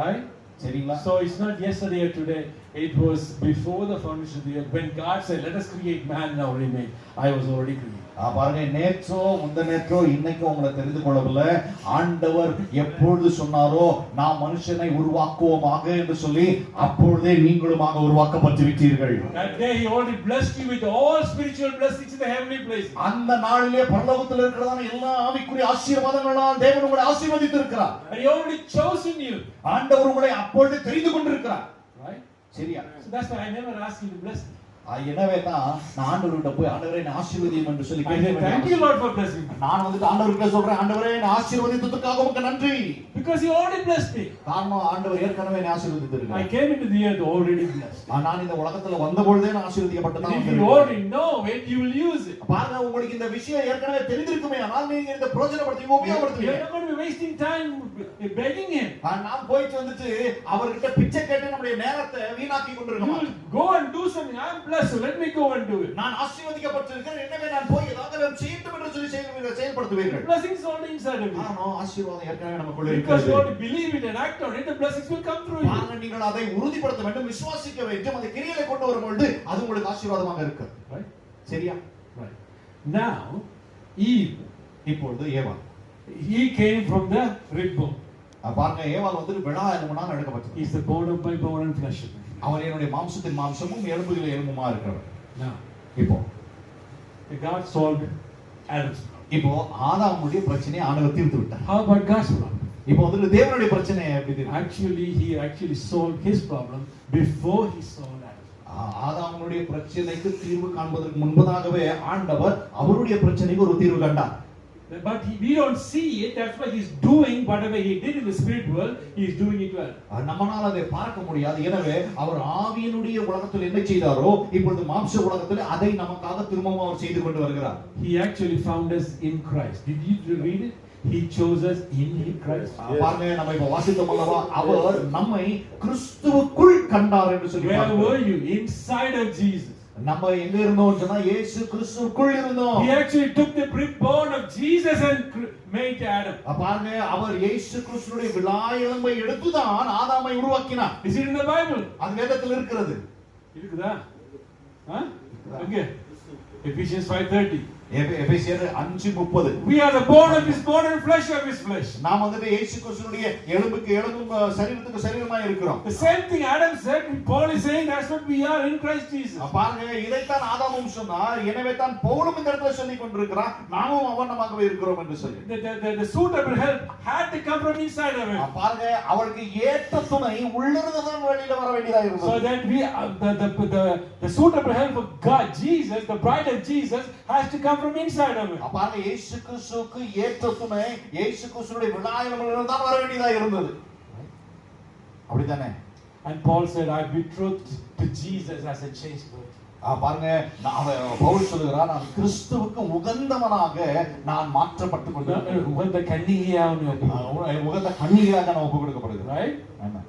Right? சரிங்களா? So it's not yesterday or today. It was before the foundation of the earth. When God said, "Let us create man in our image," I was already created. பாருங்க, நேற்றோ முந்த நேற்றோ இன்னைக்கோ உங்களை தெரிந்து கொள்ளவில்லை. ஆண்டவர் எப்பொழுது சொன்னாரோ நாம் மனுஷனை உருவாக்குவோமாக என்று சொல்லி அப்பொழுதே நீங்களுமாக உருவாக்கப்பட்டு விட்டீர்கள். That day he already blessed you with all spiritual blessings in the heavenly places. அந்த நாளிலே பரலோகத்தில் இருக்கிறதான எல்லா ஆவிக்குரிய ஆசீர்வாதங்களால் தேவன் உங்களை ஆசீர்வதித்து இருக்கிறார். And he already chosen you. ஆண்டவர் உங்களை அப்பொழுது தெரிந்து கொண்டிருக்கிறார். Right? சரியா? So that's why I never asked you to bless me. எனவே தான் நான் ஆண்டவர்கிட்ட போய் ஆண்டவரே என்னை ஆசீர்வதியும் என்று சொல்லி I said, "Thank you, Lord, for blessing me." நான் வந்துட்டு ஆண்டவர்கிட்ட சொல்றேன், ஆண்டவரே என்னை ஆசீர்வதித்ததுக்காக உமக்கு நன்றி. Because he already blessed me. காரணம் ஆண்டவர் ஏற்கனவே என்னை ஆசீர்வதித்திருக்கிறார். I came into the earth already blessed. நான் இந்த உலகத்துல வந்த பொழுதே நான் ஆசீர்வதிக்கப்பட்டு தான் If you வந்திருக்கிறேன். already know it, you will use it. பாருங்க, உங்களுக்கு இந்த விஷயம் ஏற்கனவே தெரிந்திருக்குமே, ஆனால் நீங்க இந்த பிரயோஜனப்படுத்தி You're உபயோகப்படுத்துவீங்க. not going to be wasting time begging him. நான் போயிட்டு வந்துட்டு அவர்கிட்ட பிச்சை கேட்டு நம்முடைய நேரத்தை வீணாக்கி கொண்டிருக்க You மாட்டேன். will go and do something. I'm blessed, so let me go and do it. நான் ஆசீர்வதிக்கப்பட்டிருக்கிறேன், எனவே நான் போய் ஏதாவது செய்யட்டும் என்று சொல்லி செயல்படுத்துவீர்கள். Blessings is already inside of you. காரணம் ஆசீர்வாதம் ஏற்கனவே நமக்குள்ள Because you இருக்கிறது. want to believe it and act on it, the blessings will come through you. பாருங்க, நீங்கள் அதை உறுதிப்படுத்த வேண்டும், விசுவாசிக்க வேண்டும், அதை கிரியையில கொண்டு வரும்பொழுது அது உங்களுக்கு ஆசீர்வாதமாக இருக்கு. Right? சரியா? Right. Now, Eve, இப்பொழுது ஏவாள், he came from the rib bone. பாருங்க, ஏவாள் வந்து விழா எலும்புனால் எடுக்கப்பட்டது. He's the bone of my bone and flesh of my flesh. அவர் என்னுடைய மாம்சத்தின் மாம்சமும் எலும்புகளில் எலும்புமா இருக்கிறவர். Now, இப்போ God solved Adam's problem. இப்போ ஆதாமுடைய பிரச்சனையை ஆண்டவர் தீர்த்து விட்டார். How about God's problem? இப்போ வந்து தேவனுடைய பிரச்சனை எப்படி தீர்த்து? He actually solved his problem before he solved Adam's. ஆதாமுடைய பிரச்சனைக்கு தீர்வு காண்பதற்கு முன்பதாகவே ஆண்டவர் அவருடைய பிரச்சனைக்கு ஒரு தீர்வு கண்டார். But we don't see it. That's why he's doing whatever he did in the spirit world. He's doing it well. நம்மால அதை பார்க்க முடியாது. எனவே அவர் ஆவியினுடைய உலகத்தில் என்ன செய்தாரோ இப்பொழுது மாம்ச உலகத்தில் அதை நமக்காக திரும்பவும் அவர் செய்து கொண்டு வருகிறார். He actually found us in Christ. Did you read it? He chose us in Christ. பாருங்க, நம்ம இப்ப வாசித்தோம் அல்லவா, அவர் நம்மை கிறிஸ்துவுக்குள் கண்டார் என்று சொல்லி. Where were you? Inside of Jesus. நம்ம எங்க இருந்தோம் சொன்னா இயேசு கிறிஸ்துவுக்குள் இருந்தோம். He actually took the brickbone of Jesus and made Adam. பாருங்க, அவர் இயேசு கிறிஸ்துவுடைய விலாயெலும்பை எடுத்துதான் ஆதாமை உருவாக்கினார். Is it in the Bible? அது வேதத்தில் இருக்கிறது. இருக்குதா? Okay. Ephesians 5:30. எபேசியர் 5:30. We are the bone of his bone and flesh of his flesh. நாம் வந்து இயேசு கிறிஸ்துவுடைய எலும்புக்கு எலும்பும் சரீரத்துக்கு சரீரமாய் இருக்கிறோம். The same thing Adam said, Paul is saying that's what we are in Christ Jesus. பாருங்க, இதைத்தான் ஆதாமும் சொன்னார். எனவே தான் பவுலும் இந்த இடத்துல சொல்லிக் கொண்டிருக்கிறார், நாமும் அவனமாகவே இருக்கிறோம் என்று சொல்லி. The suitable help had to come from inside of him. பாருங்க, அவருக்கு ஏற்ற துணை உள்ளிருந்து தான் வெளியில வர வேண்டியதா இருந்தது. So that we the suitable help of God, Jesus, the bride of Jesus, has to come from inside of him. பாருங்க, இயேசு கிறிஸ்துவுக்கு ஏற்ற துணை இயேசு கிறிஸ்துவுடைய விலாயெலும்பிலிருந்து தான் வர வேண்டியதா இருந்தது. அப்படிதானே? And Paul said, I betrothed to Jesus as a chaste virgin. பாருங்க, பவுல் சொல்கிறார், நான் கிறிஸ்துவுக்கு உகந்தவனாக நான் மாற்றப்பட்டு கொண்டிருக்கிறேன். உகந்த கன்னிகையாக உகந்த கன்னிகையாக நான் ஒப்பு கொடுக்கப்படுகிறேன். Right? ஆமா.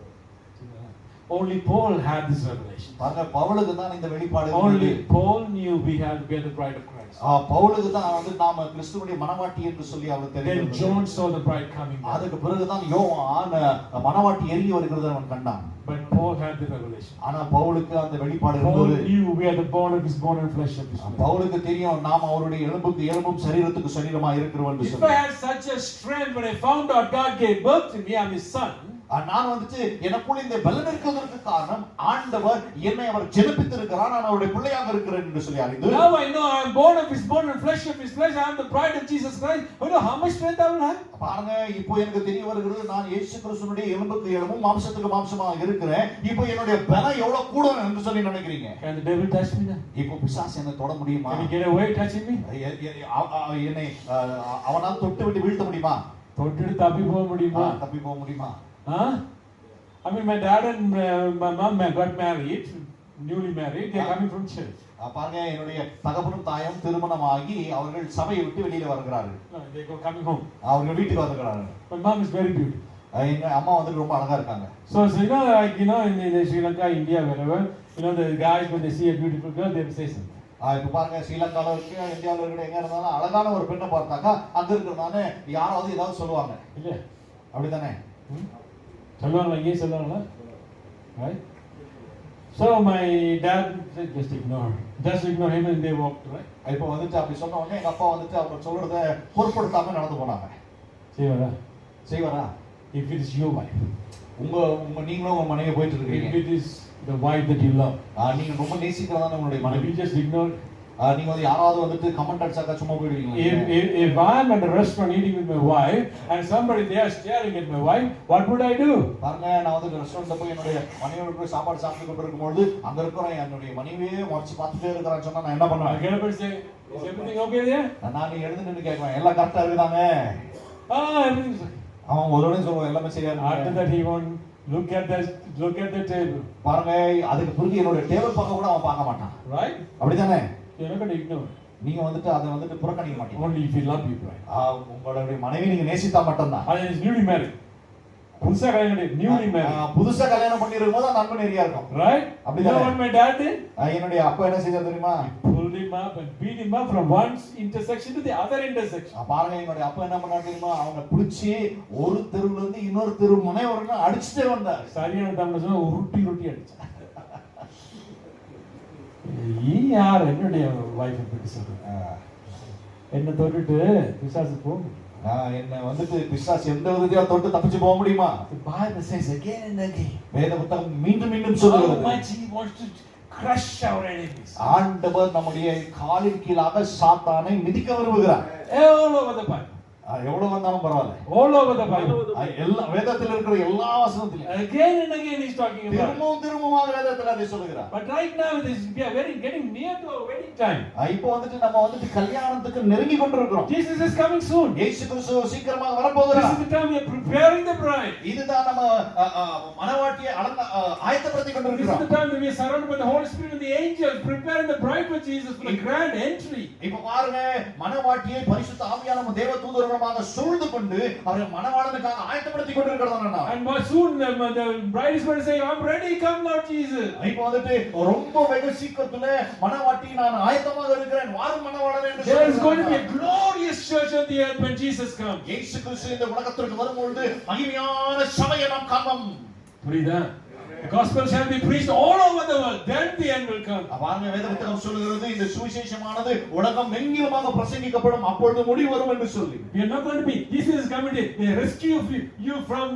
Only Paul had this revelation. பாருங்க, பவுலுக்கு தான் இந்த வெளிப்பாடு. Only Paul knew we had to be the bride of Christ. பவுலுக்கு தான் வந்து நாம கிறிஸ்துவுடைய மணவாட்டி என்று சொல்லி அவருக்கு தெரியும். Then John saw the bride coming. அதுக்கு பிறகு தான் யோவான் மணவாட்டி இறங்கி வருகிறதை அவன் கண்டான். But Paul had the revelation. ஆனா பவுலுக்கு அந்த வெளிப்பாடு Paul இருந்தது. knew we are the bone of his bone and flesh of his flesh. பவுலுக்கு தெரியும் நாம் அவருடைய எலும்புக்கு எலும்பும் சரீரத்துக்கு சரீரமா இருக்கிறோம் என்று If சொல்லி. I had such a strength when I found out God gave birth to me, I'm his son. நான் வந்துட்டு எனக்குள்ள இந்த பலன் இருக்கிறதற்கு காரணம் ஆண்டவர் என்னை அவர் ஜெனிப்பித்திருக்கிறார், நான் அவருடைய பிள்ளையாக இருக்கிறேன் என்று சொல்லி அறிந்து. Now I know I am born of his bone and flesh of his flesh. I am the bride of Jesus Christ. You know how much strength I will have? பாருங்க, இப்போ எனக்கு தெரிய வருகிறது, நான் இயேசு கிறிஸ்துவுடைய எலும்புக்கு எலும்பும் மாம்சத்துக்கு மாம்சமாக இருக்கிறேன். இப்போ என்னுடைய பலம் எவ்வளவு கூடும் என்று சொல்லி நினைக்கிறீங்க? Can the devil touch me now? இப்போ பிசாசு என்னை தொட முடியுமா? Can he get away touching me? என்னை அவனால் தொட்டு விட்டு வீழ்த்த முடியுமா? தொட்டு தப்பி போக முடியுமா? தப்பி போக முடியுமா? I mean, my dad and my mom got married, newly married. They are coming from church. பாருங்க, என்னுடைய தகப்பனும் தாயும் திருமணமாகி அவர்கள் சபையை விட்டு வெளியில வருகிறார்கள். No, they go coming home. அவங்க வீட்டுக்கு வருகிறார்கள். My mom is very beautiful. எங்க அம்மா வந்து ரொம்ப அழகா இருக்காங்க. So you know, like in Sri Lanka, India, wherever, the guys when they see a beautiful girl, they will say something. இப்ப பாருங்க, ஸ்ரீலங்கால இருக்கு, இந்தியாவுல இருக்கிற எங்க இருந்தாலும் அழகான ஒரு பெண்ணை பார்த்தாக்கா அங்க இருக்கிறதானே யாராவது ஏதாவது சொல்லுவாங்க இல்ல? அப்படிதானே? சொல்லுவாங்களா? இங்கே சொல்லுவாங்களா? Right? So my dad said, just ignore him and they walked, right? இப்போ வந்துட்டு அப்படி சொன்ன உடனே எங்க அப்பா வந்துட்டு அவர் சொல்றத பொறுப்படுத்தாம நடந்து போனாங்க. செய்வாரா? If it is your wife, நீங்களும் உங்க மனைவி போயிட்டு இருக்கீங்க. if it is the wife that you love, நீங்க ரொம்ப நேசிக்கிறதான உங்களுடைய மனைவி, you just ignore. நீங்க வந்து யாராவது வந்துட்டு கமெண்ட் அடிச்சாக்கா சும்மா போயிடுவீங்க. If I am at a restaurant eating with my wife and somebody there staring at my wife, what would I do? பாருங்க, நான் வந்து ரெஸ்டாரன்ட்ல போய் என்னுடைய மனைவியோட போய் சாப்பாடு சாப்பிட்டு கொண்டு இருக்கும்போது அங்க இருக்கிற என்னுடைய மனைவியே முறைச்சு பார்த்துட்டே இருக்கிறான்னு சொன்னா நான் என்ன பண்ணுவேன்? Get up and say, is everything okay there? நான் எழுந்து நின்று கேட்குவேன், எல்லாம் கரெக்டா இருக்குதாங்க? Everything is okay. அவன் ஒரு உடனே சொல்லுவான், எல்லாமே சரியா இருக்கு. After that he won't look at the table. பாருங்க, அதுக்கு பிறகு என்னோட டேபிள் பக்கம் கூட அவன் பார்க்க மாட்டான். Right? அப்படிதானே? You're not going to ignore. நீங்க வந்துட்டு அதை வந்துட்டு புறக்கணிக்க மாட்டீங்க. Only if you love people, right? உங்களுடைய மனைவி நீங்க நேசித்தா மட்டும்தான். And is newly married. புதுசா கல்யாணம் newly married. புதுசா கல்யாணம் பண்ணி இருக்கும்போது அந்த அன்பு நிறைய இருக்கும். Right? அப்படிதானே? You know what my dad did? என்னுடைய அப்பா என்ன செஞ்சாரு தெரியுமா? Pulled him up and beat him up from one intersection to the other intersection. பாருங்க, என்னுடைய அப்பா என்ன பண்ணாரு தெரியுமா? அவங்க பிடிச்சி ஒரு தெருவுல இருந்து இன்னொரு தெரு முனை வரைக்கும் அடிச்சுட்டே வந்தார். சரியான தமிழ்ல சொன்னா உருட்டி அடிச்சார். யார் என்னுடைய வைஃப் பத்தி சொல்றேன்? என்ன தொட்டுட்டு பிசாசு போகும். என்ன வந்துட்டு பிசாசு எந்த விதத்தையா தொட்டு தப்பிச்சு போக முடியுமா? The Bible says again and again. வேத புத்தகம் மீண்டும் மீண்டும் சொல்லுகிறது. Almighty wants to crush our enemies. ஆண்டவர் நம்முடைய காலின் கீழாக சாத்தானை மிதிக்க விரும்புகிறார். All over the Bible. எவ்வளவு வந்தாலும் பரவாயில்லை. All over the Bible. எல்லா வேதத்தில் இருக்கிற எல்லா வசனத்திலும் Again and again he's talking about it. திரும்பவும் வேதத்தில் அதை சொல்லுகிறார். But right now we are getting near to our wedding time. இப்போ வந்துட்டு நம்ம வந்துட்டு கல்யாணத்துக்கு நெருங்கி கொண்டிருக்கிறோம். Jesus is coming soon. இயேசு கிறிஸ்து சீக்கிரமாக வரப்போகிறார். This is the time we are preparing the bride. இதுதான் நம்ம மணவாட்டியை ஆயத்தப்படுத்திக் This is கொண்டிருக்கிறோம். the time that we are surrounded by the Holy Spirit and the angels preparing the bride for Jesus for the grand entry. இப்ப பாருங்க, மணவாட்டியை பரிசுத்த ஆவியானவர் தேவ தூதர்களுமாக சூழ்ந்து கொண்டு அவரை மணவாளனுக்காக ஆயத்தப்படுத்திக் கொண்டிருக்கிறதா. And soon the bride is going to say, I'm ready, come Lord Jesus. இப்போ வந்துட்டு ரொம்ப வெகு சீக்கிரத்துல மணவாட்டி நான் ஆயத்தமாக இருக்கிறேன், வாரும் மணவாளனே என்று There is going to be சொல்றார். a glorious church on the earth when Jesus comes. இயேசு கிறிஸ்து இந்த உலகத்திற்கு வரும்பொழுது மகிமையான சபையை நாம் காண்போம். புரியுதா? The gospel shall be preached all over the world. Then the end will come. பாருங்க, வேத புத்தகம் சொல்லுகிறது இந்த சுவிசேஷமானது உலகம் எங்கிலுமாக பிரசங்கிக்கப்படும், அப்பொழுது முடிவு வரும் என்று சொல்லி. We are not going to be. Jesus is coming to rescue you from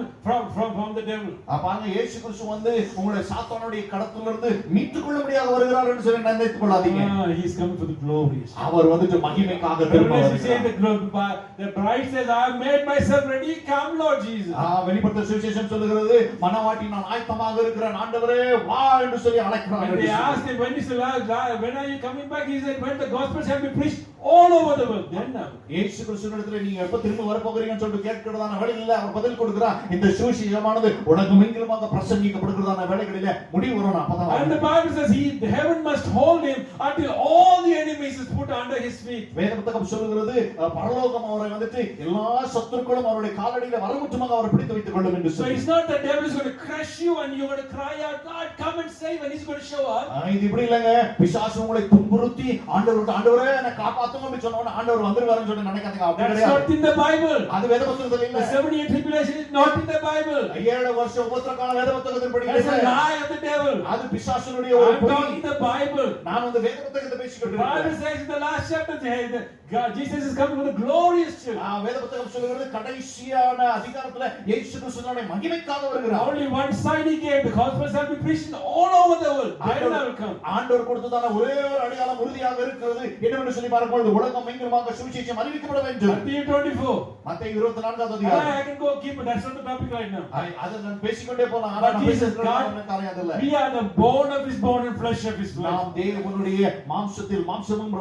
the devil. பாருங்க, இயேசு கிறிஸ்து வந்து உங்களை சாத்தானுடைய கடத்திலிருந்து மீட்டுக் கொள்ளும்படியாக வருகிறார் என்று சொல்லி நினைத்துக் கொள்ளாதீங்க. He is coming for the glorious. அவர் வந்துட்டு மகிமைக்காக திரும்ப வருகிறார். The bride says, I have made myself ready. Come Lord Jesus. வெளிப்படுத்த சுவிசேஷம் சொல்லுகிறது, மணவாட்டி நான் ஆயத்தமாக இருக்கிறேன், ஆண்டவரே வா என்று சொல்லி அழைக்கிறார். And they asked him, when are you coming back? He said, when the gospel shall be preached all over the world. Then now. இயேசு கிறிஸ்துவிடத்துல நீங்க எப்ப திரும்ப வர போகிறீங்கன்னு சொல்லிட்டு கேட்கிறதான வேளையில அவர் பதில் கொடுக்கிறார், இந்த சுவிசேஷமானது உலகம் எங்கிலுமாக பிரசங்கிக்கப்படுகிறதான வேளைகளிலே முடிவு வரும். அப்பதான். And the Bible says the heaven must hold him until all the enemies is put under his feet. வேத புத்தகம் சொல்லுகிறது, பரலோகம் அவரை வந்துட்டு எல்லா சத்துருக்களும் அவருடைய காலடியில வரமுற்றுமாக அவர் பிடித்து வைத்துக் கொள்ளும் என்று So சொல்லி. it's not the devil is going to crush you and you're going to cry out, God come and save, and he's going to show up. இது இப்படி இல்லங்க, பிசாசு உங்களை துன்புறுத்தி ஆண்டவரே என்னை காப்பாத்துங்க அப்படி சொன்னவன ஆண்டவர் வந்துருவாருன்னு சொல்லி நினைக்காதீங்க. அப்படி That's கிடையாது. not in the Bible. அது வேத புத்தகத்துல இல்ல. The 70-year tribulation is not in the Bible. 7 வருஷம் உபத்திரகால வேத புத்தகத்தில் That's a படிக்கிறேன். lie of the devil. அது பிசாசுடைய ஒரு I'm பொய். talking the Bible. நான் வந்து வேத புத்தகத்தை பேசிக்கிட்டு The Bible இருக்கேன். says in the last chapter, Jesus is coming with a glorious church. வேத புத்தகம் சொல்லுகிறது, கடைசியான அதிகாரத்துல இயேசு கிறிஸ்துவினுடைய மகிமைக்காக வருகிறார். Only one sign he gave, the gospel shall be preached all over the world. Then I will come. ஆண்டவர் கொடுத்ததான ஒரே ஒரு அடையாளம் உறுதியாக இருக்கிறது. என்னவென்று சொல்லி பார்க்கும்போது உலகம் எங்கிலுமாக சுவிசேஷம் அறிவிக்கப்பட வேண்டும். Matthew 24. மத்தேயு 24வது அதிகாரம். I can go keep it. That's not the topic right now. அதை நான் பேசிக்கொண்டே போலாம். ஆனா But நான் Jesus, பேசுறது காரியம் அதல்ல. we are the bone of his bone and flesh of his flesh. நாம் தேவனுடைய மாம்சத்தில் மாம்சமும்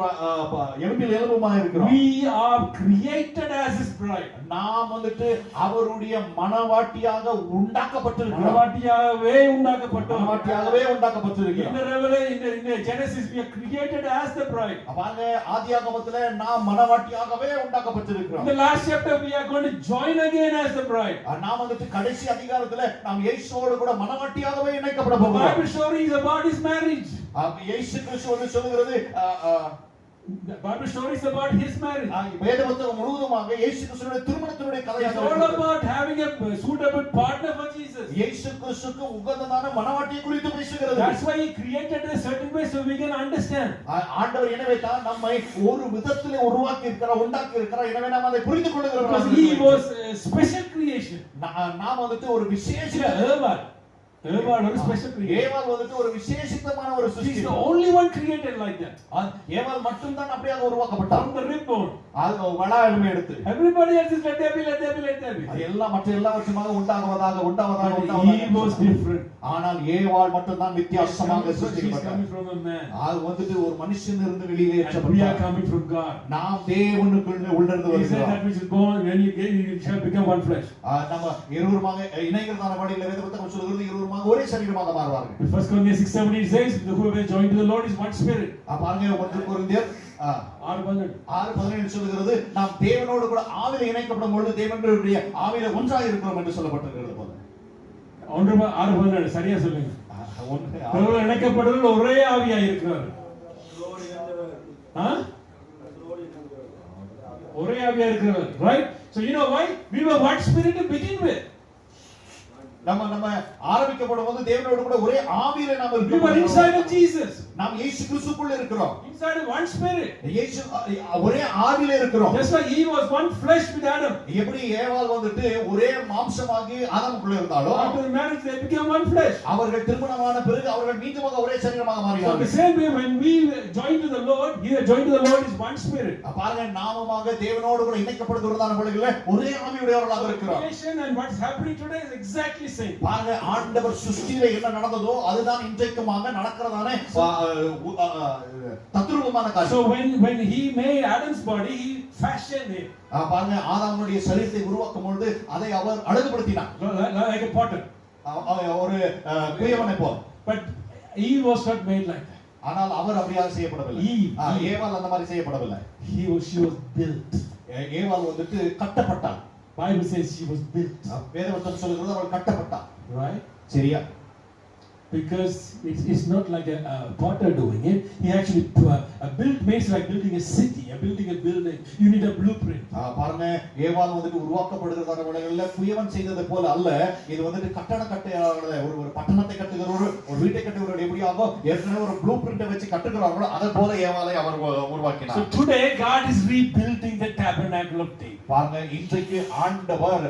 எலும்பில் எலும்புமாக இருக்கிறோம். We are created as his bride. நாம் வந்துட்டு அவருடைய மணவாட்டியாக உண்டாக்கப்பட்டிருக்கிறோம். மணவாட்டியாகவே உண்டாக்கப்பட்டோம். மணவாட்டியாகவே உண்டாக்கப்பட்டிருக்கிறோம். In the Revelation, in the Genesis, we are created as the bride. பாருங்க, ஆதியாகமத்திலே நாம் மணவாட்டியாகவே In உண்டாக்கப்பட்டிருக்கிறோம். the last chapter, we are going to join again as the bride. நாம் வந்துட்டு கடைசி அதிகாரத்திலே நாம் இயேசுவோடு கூட மணவாட்டியாகவே இணைக்கப்பட The போகிறோம். Bible story is about his marriage. இயேசு கிறிஸ்து வந்து சொல்லுகிறது, The Bible story is about his marriage. வேத புத்தகம் முழுவதுமாக இயேசு கிறிஸ்துவினுடைய திருமணத்தினுடைய It's கதையாக all இருக்கிறது. about having a suitable partner for Jesus. இயேசு கிறிஸ்துவுக்கு உகந்ததான மணவாட்டியை குறித்து பேசுகிறது. That's why he created a certain way so we can understand. ஆண்டவர் எனவே தான் நம்மை ஒரு விதத்திலே உருவாக்கி இருக்கிறார், உண்டாக்கி இருக்கிறார். எனவே நாம் அதை புரிந்து கொள்கிறோம். Because he was a special creation. நாம் வந்துட்டு ஒரு விசேஷ Eva was a special creation. ஏவாள் வந்துட்டு ஒரு விசேஷித்தமான ஒரு She's சிருஷ்டி. the only one created like that. ஏவாள் மட்டும் தான் அப்படியாக உருவாக்கப்பட்டார். From the rib bone. அது வளா எலும்பை எடுத்து. Everybody else is let there be. அது எல்லாம் மற்ற எல்லாவற்றுமாக உண்டாவதாக. He was different. ஆனால் ஏவாள் மட்டும் தான் வித்தியாசமாக She's சிருஷ்டிக்கப்பட்டார். coming from a man. அது வந்துட்டு ஒரு மனுஷனிலிருந்து வெளியே And we are ஏற்றப்பட்டார். coming from God. நாம் தேவனுக்குள்ள உள்ளிருந்து He said வருகிறோம். that which is born when you shall become one flesh. நம்ம இருவருமாக இணைகிறதான வழியில் வேத புத்தகம் சொல்கிறது, இருவருமாக ஒரே சரீரமாக மாறுவார்கள். In 1 Corinthians 6:17 says, whoever is joined to the Lord is one spirit. பாருங்க, 1 கொரிந்தியர் 6:17 சொல்கிறது, நாம் தேவனோடு கூட ஆவியிலே இணைக்கப்படும் பொழுது தேவனுடைய ஆவியிலே ஒன்றாக இருக்கிறோம் என்று சொல்லப்பட்டிருக்கிறது போல. 6:17 சரியா சொல்லுங்க. தேவனோடு இணைக்கப்படுதல் ஒரே ஆவியாய் இருக்கிறார். ஒரே ஆவியாய் இருக்கிறார். Right? So you know why? We were one spirit to begin with. நம்ம ஆரம்பிக்கப்படும் போது தேவனோடு கூட ஒரே ஆவியிலே நாம் We were inside of Jesus. நாம் இயேசு கிறிஸ்துக்குள்ள இருக்கிறோம். Inside of one spirit. இயேசு ஒரே ஆவியில இருக்கிறோம். Just like Eve was one flesh with Adam. எப்படி ஏவாள் வந்துட்டு ஒரே மாம்சமாகி ஆதாமுக்குள்ள இருந்தாலோ After the marriage they became one flesh. அவர்கள் திருமணமான பிறகு அவர்கள் மீண்டுமாக ஒரே சரீரமாக So the மாறினார்கள். same way when we join to the Lord, here join to the Lord is one spirit. பாருங்க நாமமாக தேவனோடு கூட இணைக்கப்படுகிறதான பொழுதுல ஒரே ஆவியுடையவர்களாக இருக்கிறோம். Creation and what's happening today is exactly same. பாருங்க ஆண்டவர் சிருஷ்டியில என்ன நடந்ததோ அதுதான் இன்றைக்குமாக நடக்கிறதான தத்ரூபமான காரியம். So when he made Adam's body, he fashioned it பாருங்க ஆதாமுடைய சரீரத்தை உருவாக்கும் பொழுது அதை அவர் அழகுபடுத்தினார். like a potter. ஒரு குயவனை போல. But Eve was not made like that. ஆனால் அவர் அப்படியாக செய்யப்படவில்லை. ஏவாள் அந்த மாதிரி செய்யப்படவில்லை. She was built. ஏவாள் வந்துட்டு கட்டப்பட்டாள். Bible says she was built. வேதவசனம் சொல்லுகிறது அவள் கட்டப்பட்டாள். Right? சரியா? Because it's not like a potter doing it. He actually built means like building a city, building a building. You need a blueprint. பாருங்க ஏவாள் வந்துட்டு உருவாக்கப்படுகிறதான வேளைகளில் குயவன் செய்தது போல அல்ல. இது வந்துட்டு ஒரு பட்டணத்தை கட்டுகிறவர் ஒரு வீட்டை கட்டுகிறவர் எப்படியாகோ ஏற்கனவே ஒரு ப்ளூ பிரிண்டை வச்சு கட்டுகிறார்களோ அதை போல ஏவாளை அவர் உருவாக்கினார். So today God is rebuilding the tabernacle of David. பாருங்க இன்றைக்கு ஆண்டவர்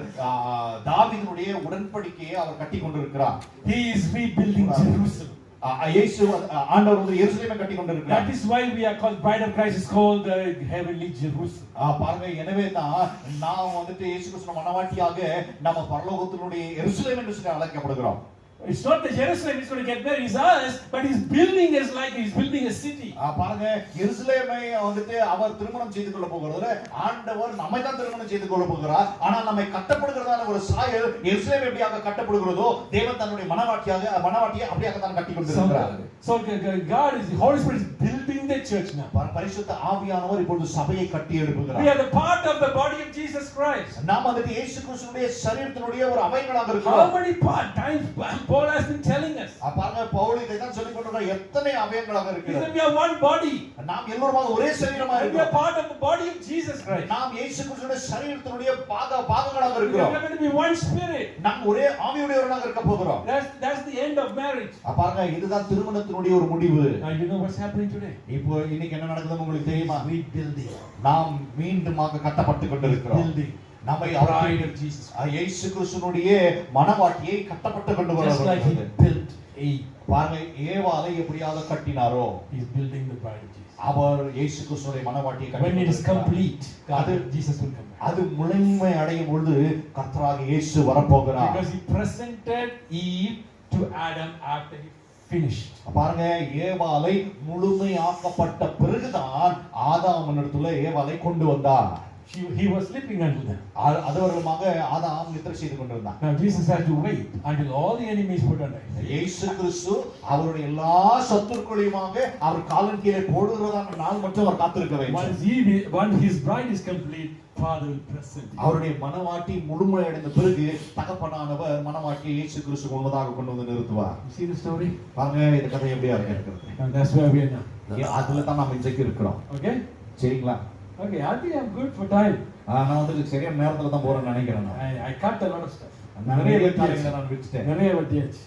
தாவீதுடைய உடன்படிக்கையை அவர் கட்டி கொண்டிருக்கிறார். He is rebuilding Jerusalem. இயேசு ஆண்டவர் வந்து எருசலேமை கட்டி கொண்டிருக்கிறார். That is why we are called bride of Christ is called the heavenly Jerusalem. பாருங்க எனவே தான் நாம் வந்துட்டு இயேசு கிறிஸ்து மனவாட்டியாக நம்ம பரலோகத்தினுடைய எருசலேம் என்று சொல்லி அழைக்கப்படுகிறோம். It's not the Jerusalem is going to get there, it's us, but he's building is like he's building a city. பாருங்க எருசலேமை வந்துட்டு அவர் திருமணம் செய்து கொள்ள போகிறார். ஆண்டவர் நம்மை தான் திருமணம் செய்து கொள்ள போகிறார். ஆனால் நம்மை கட்டப்படுகிறதான ஒரு சாயல் எருசலேம் எப்படியாக கட்டப்படுகிறதோ தேவன் தன்னுடைய மனவாட்டியை அப்படியாக தான் கட்டி கொண்டிருக்கிறார். So God is the Holy Spirit is building the church now. பரிசுத்த ஆவியானவர் இப்பொழுது சபையை கட்டி எழுப்புகிறார். We are the part of the body of Jesus Christ. நாம் வந்துட்டு இயேசு கிறிஸ்துவினுடைய சரீரத்தினுடைய ஒரு அவயங்களாக இருக்கிறோம். How many times Paul has been telling us? பாருங்க பவுல் இதை தான் சொல்லிக் கொண்டிருக்கிறார். எத்தனை அவயங்களாக இருக்கிறது. We are one body. நாம் எல்லோரும் ஒரே சரீரமாக We are இருக்கிறோம். part of the body of Jesus Christ. நாம் இயேசு கிறிஸ்துவினுடைய சரீரத்தினுடைய பாகங்களாக We இருக்கிறோம். are going to be one spirit. நாம் ஒரே ஆவியுடையவர்களாக இருக்க போகிறோம். That's the end of marriage. பாருங்க இதுதான் திருமணத்தினுடைய ஒரு முடிவு. Now you know what's happening today? இப்போ இன்னைக்கு என்ன நடக்குதுன்னு உங்களுக்கு தெரியுமா? Rebuilding. நாம் மீண்டுமாக கட்டப்பட்டு கொண்டிருக்கிறோம். Building. நம்மை Bride of Jesus. இயேசு கிறிஸ்துவினுடைய மனவாட்டியை கட்டப்பட்டு கொண்டு Just like he வருகிறார். built Eve. பாருங்க ஏவாளை எப்படியாக கட்டினாரோ He's building the bride of Jesus. அவர் இயேசு கிறிஸ்துவினுடைய மனவாட்டியை When it is complete, God, Jesus will come back. அது முழுமை அடையும் பொழுது கர்த்தராகிய இயேசு வரப்போகிறார். Because he presented Eve to Adam after he finished. பாருங்க ஏவாளை முழுமையாக்கப்பட்ட பிறகுதான் ஆதாமினிடத்துல ஏவாளை கொண்டு வந்தார். He was sleeping until then. அதுவரையிலுமாக ஆதாம் நித்திரை செய்து கொண்டிருந்தார். Now Jesus had to wait until all the enemies put under him. இயேசு கிறிஸ்து அவருடைய எல்லா சத்துருக்களையுமாக அவர் காலின் கீழே போடுகிறதான நாள் மட்டும் அவர் காத்திருக்க வேண்டும். Once his bride is complete, Father will present him. அவருடைய மனவாட்டி முழுமையடைந்த பிறகு தகப்பனானவர் மனவாட்டியை இயேசு கிறிஸ்து முழுவதாக கொண்டு வந்து நிறுத்துவார். You see the story? பாருங்க இந்த கதை எப்படியா இருக்கிறது. And that's where we are now. அதுல தான் நாம் இன்றைக்கு இருக்கிறோம். Okay? சரிங்களா? Okay, I think I'm good for time. நான் வந்து சரியான நேரத்துல தான் போறேன்னு நினைக்கிறேன். I cut a lot of stuff. நிறைய காரியங்களை நான் விட்டுட்டேன். நிறைய வட்டியாச்சு.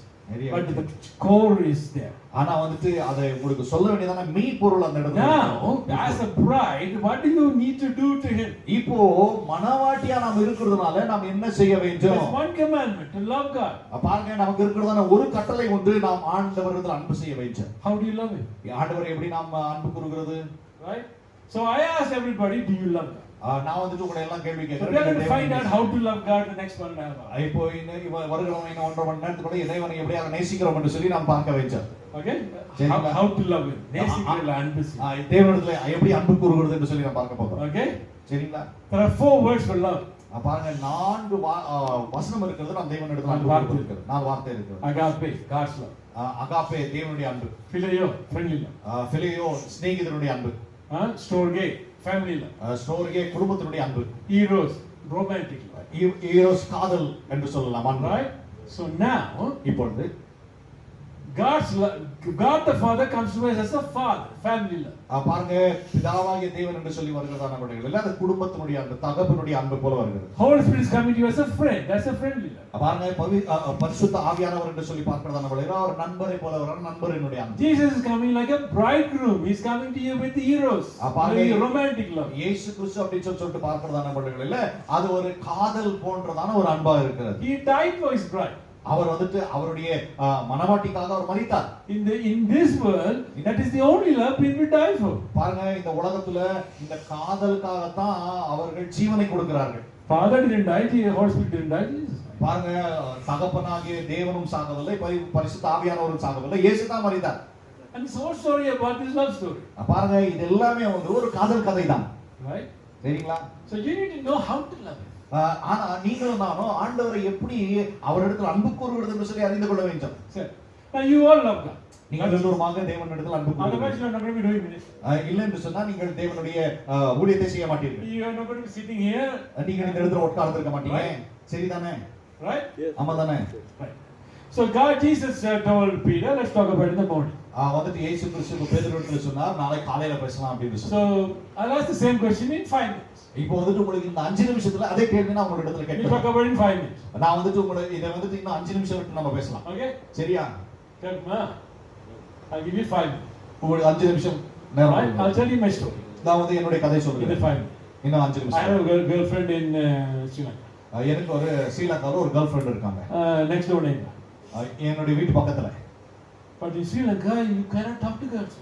But the core is there. ஆனா வந்துட்டு அதை உங்களுக்கு சொல்ல வேண்டியதான மெயின் பொருள் அந்த இடத்துல. Now, as a bride, what do you need to do to him? இப்போ மனவாட்டியா நாம் இருக்கிறதுனால நாம் என்ன செய்ய வேண்டும்? There's one commandment, to love God. பாருங்க நமக்கு இருக்கிறதான ஒரு கட்டளை ஒன்று, நாம் ஆண்டவரிடத்தில் அன்பு செய்ய வேண்டும். How do you love him? ஆண்டவரை எப்படி நாம் அன்பு கூறுகிறது? Right? So I ask everybody, do you love God? நான் வந்துட்டு உங்களை எல்லாம் கேள்வி So we are going to find out how to love God the next 1 hour. இப்போ வருகிறவங்க இன்னும் 1.5 மணி நேரத்துக்குள்ள இறைவனை எப்படியாக நேசிக்கிறோம் என்று சொல்லி நாம் பார்க்க வைச்சோம். Okay? How to love him? நேசிக்கிறதுல அன்பு. தேவனிடத்துல எப்படி அன்பு கூறுகிறது என்று சொல்லி நாம் பார்க்க போறோம். Okay? சரிங்களா? There are 4 words for love. பாருங்க 4 வசனம் இருக்கிறது. நாம் தேவனிடத்துல அன்பு இருக்கிறது. 4 வார்த்தை இருக்கிறது. Agape, God's love. அகாபே தேவனுடைய அன்பு. Phileo, friendly love. பிலியோ சிநேகிதனுடைய அன்பு. Storge, family love. ஸ்டோர்கே குடும்பத்தினுடைய அன்பு. Eros, romantic love. ஈரோஸ் காதல் என்று சொல்லலாம். Right? So now, இப்பொழுது God the Father comes to us as a father, family love. பாருங்க பிதாவாகிய தேவன் என்று சொல்லி வருகிறதான விடைகள் இல்ல அது குடும்பத்தினுடைய அந்த தகப்பனுடைய அன்பு போல வருகிறது. Holy Spirit is coming to you as a friend. That's a friendly love. பாருங்க பரிசுத்த ஆவியானவர் என்று சொல்லி பார்க்கிறதான விடைகள் அவர் நண்பரை போல வர நண்பரினுடைய அன்பு. Jesus is coming like a bridegroom. He's coming to you with the eros. Very romantic love. இயேசு கிறிஸ்து அப்படி சொல்லிட்டு பார்க்கிறதான விடைகள் இல்ல அது ஒரு காதல் போன்றதான ஒரு அன்பா இருக்கிறது. He died for his bride. அவர் வந்துட்டு அவருடைய மனவாட்டிக்காக அவர் மரித்தார். In this world, that is the only love people die for. பாருங்க இந்த உலகத்துல இந்த காதலுக்காக தான் அவர்கள் ஜீவனை கொடுக்கிறார்கள். Father didn't die, the Holy Spirit didn't die. பாருங்க தகப்பனாகிய தேவனும் சாகவில்லை, பரிசுத்த ஆவியானவரும் சாகவில்லை, இயேசு தான் மரித்தார். And this whole story about this love story. பாருங்க இது எல்லாமே ஒரு காதல் கதை தான். Right? சரிங்களா? So you need to know how to love him. ஆனா நீங்களும் நானும் ஆண்டவரை எப்படி அவரிடத்தில் அன்பு கூறுவது என்று சொல்லி அறிந்து கொள்ள வேண்டும். சரி. Now you all love God. நீங்கள் எல்லோருமாக தேவனிடத்தில் அன்பு கூறுவீர்கள். Otherwise you are not going to be doing this. இல்லை என்று சொன்னா நீங்கள் தேவனுடைய ஊழியத்தை செய்ய மாட்டீர்கள். You are not going to be sitting here. நீங்கள் இந்த இடத்துல உட்கார்ந்து இருக்க மாட்டீங்க. சரிதானே? Right? ஆமா தானே? Right. So God Jesus told Peter, let's talk about it in the morning. வந்துட்டு இயேசு கிறிஸ்து பேதுருவிடம் சொன்னார் நாளை காலையில பேசலாம் அப்படினு So I'll ask the same question in 5 minutes. இப்போ வந்துட்டு உங்களுக்கு இந்த 5 நிமிஷத்துல அதே கேள்வி நான் உங்க இடத்துல We கேட்கிறேன். talk about it in 5 minutes. நான் வந்துட்டு உங்களுக்கு இத வந்துட்டு இன்னும் 5 நிமிஷம் விட்டு நம்ம பேசலாம். Okay? சரியா? I'll give you 5 minutes. உங்களுக்கு 5 நிமிஷம் நேரம். Right? I'll tell you my story. நான் வந்து என்னுடைய கதை In சொல்றேன். the 5 minutes. இன்னும் 5 I நிமிஷம். have a girlfriend in Sri Lanka. எனக்கு ஒரு ஸ்ரீலங்கால ஒரு கேர்ள் ஃப்ரெண்ட் இருக்காங்க. Next door neighbor. என்னுடைய வீட்டு பக்கத்துல. But in Sri Lanka you cannot talk to girls.